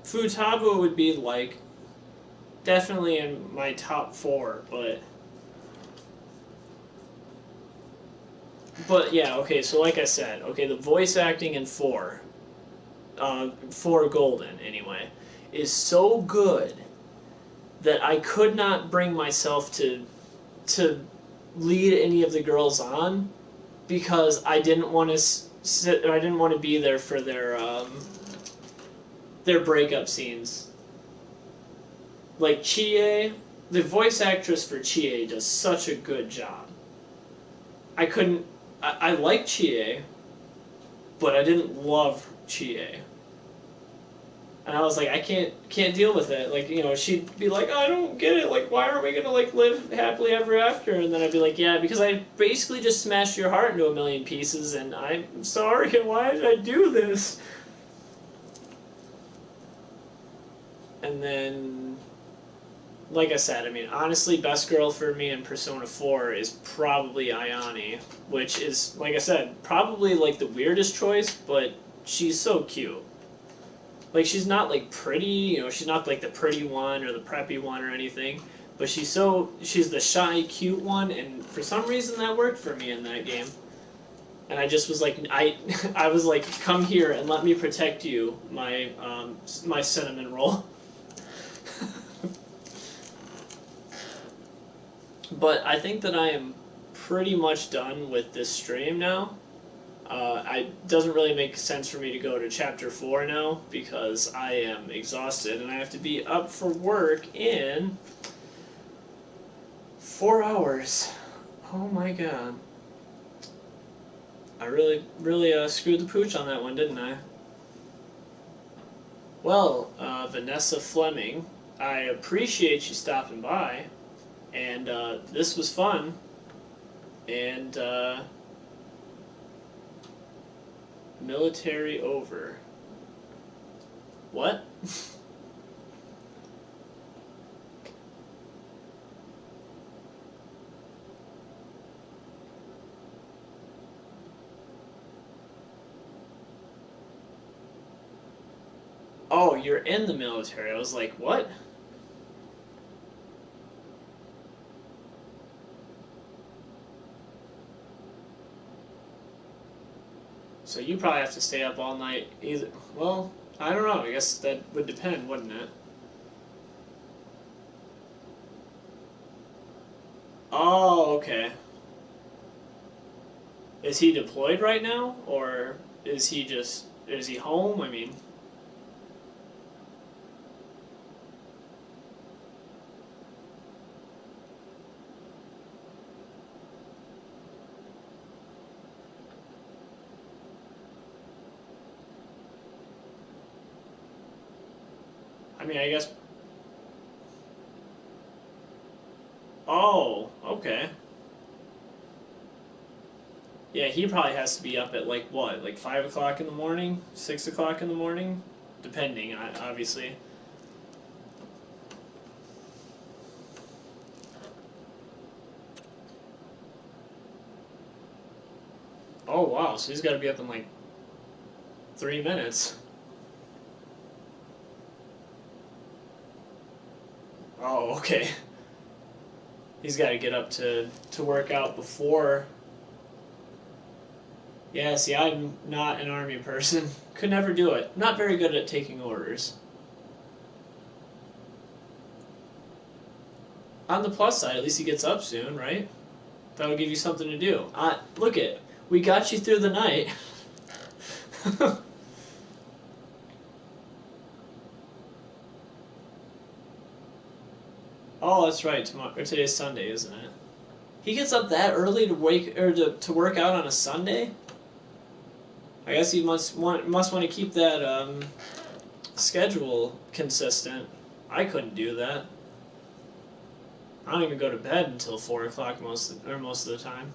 Futaba would be, like, definitely in my top 4, But yeah, okay, so like I said, okay, the voice acting in 4 Golden, anyway, is so good that I could not bring myself to lead any of the girls on because I didn't want to be there for their breakup scenes. Like Chie, the voice actress for Chie does such a good job. I like Chie, but I didn't love Chie. And I was like, I can't deal with it. Like, she'd be like, I don't get it. Like, why aren't we gonna, like, live happily ever after? And then I'd be like, yeah, because I basically just smashed your heart into a million pieces, and I'm sorry, why did I do this? And then... Like I said, I mean, honestly, best girl for me in Persona 4 is probably Ayane, which is, like I said, probably, like, the weirdest choice, but she's so cute. Like, she's not, like, pretty, she's not, like, the pretty one or the preppy one or anything, but she's the shy, cute one, and for some reason that worked for me in that game. And I just was like, I was like, come here and let me protect you, my cinnamon roll. But I think that I am pretty much done with this stream now. It doesn't really make sense for me to go to Chapter 4 now, because I am exhausted, and I have to be up for work in 4 hours. Oh my god. I really screwed the pooch on that one, didn't I? Well, Vanessa Fleming, I appreciate you stopping by. And this was fun, and Military over. What? Oh, you're in the military. I was like, what? So you probably have to stay up all night either. Well, I don't know. I guess that would depend, wouldn't it? Oh, okay. Is he deployed right now? Or is he home? I mean... I guess... Oh, okay. Yeah, he probably has to be up at, like, what? Like 5 o'clock in the morning? 6 o'clock in the morning? Depending, obviously. Oh, wow. So he's got to be up in, like, 3 minutes. Oh, okay. He's got to get up to work out before. Yeah, see, I'm not an army person. Could never do it. Not very good at taking orders. On the plus side, at least he gets up soon, right? That'll give you something to do. Look it. We got you through the night. Oh, that's right. Today's Sunday, isn't it? He gets up that early to work out on a Sunday? I guess he must want to keep that schedule consistent. I couldn't do that. I don't even go to bed until 4 o'clock most of the time.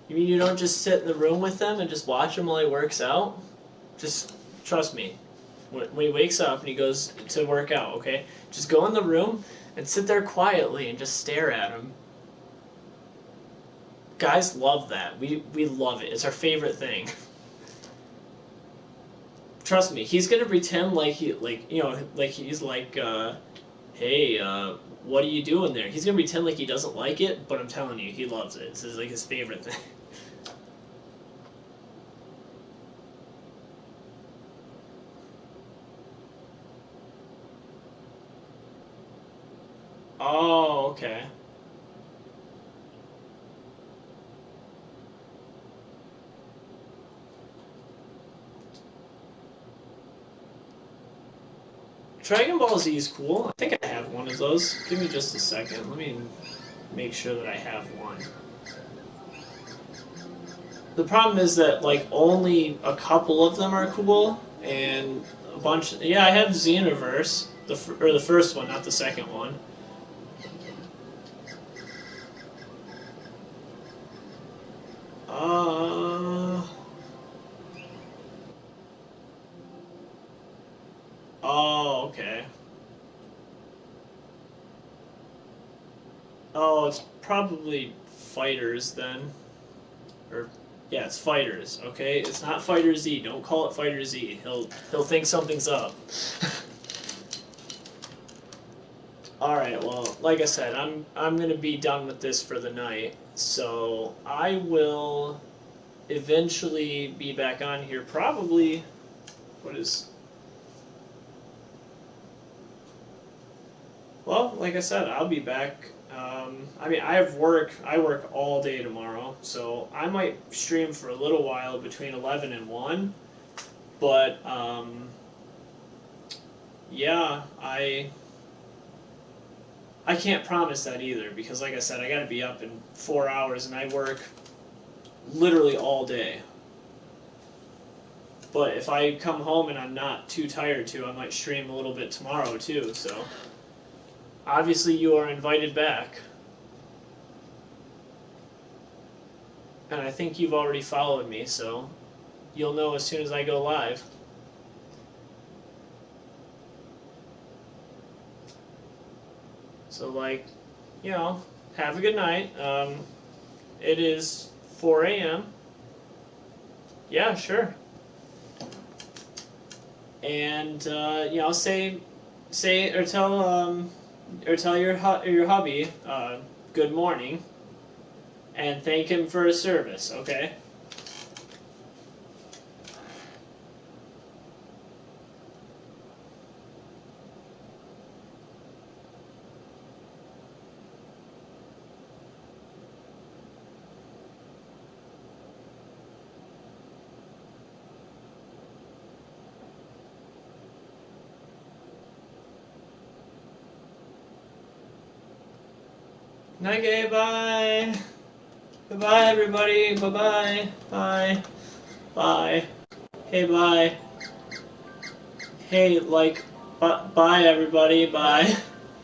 You mean you don't just sit in the room with them and just watch him while he works out? Just trust me. When he wakes up and he goes to work out, okay? Just go in the room and sit there quietly and just stare at him. Guys love that. We love it. It's our favorite thing. Trust me, he's gonna pretend like he's like, hey, what are you doing there? He's gonna pretend like he doesn't like it, but I'm telling you, he loves it. It's like his favorite thing. Oh, okay. Dragon Ball Z is cool. I think I have one of those. Give me just a second. Let me make sure that I have one. The problem is that, like, only a couple of them are cool, and a bunch... Yeah, I have Xenoverse, the first one, not the second one. Oh, okay. Oh, it's probably Fighters, then. Or... Yeah, it's Fighters, okay? It's not Fighter Z. Don't call it Fighter Z. He'll think something's up. Alright, well, like I said, I'm gonna be done with this for the night. So I will eventually be back on here, probably... What is... Well, like I said, I'll be back. I work all day tomorrow, so I might stream for a little while between 11 and 1. But, yeah, I can't promise that either, because like I said, I gotta be up in 4 hours, and I work literally all day. But if I come home and I'm not too tired to, I might stream a little bit tomorrow too, so... Obviously, you are invited back. And I think you've already followed me, so you'll know as soon as I go live. So, like, you know, have a good night. It is 4 a.m. Yeah, sure. And you know, tell your hubby good morning, and thank him for his service. Okay. Okay, bye. Goodbye, everybody. Bye-bye. Bye. Bye. Hey, bye. Hey, like, bye, everybody. Bye.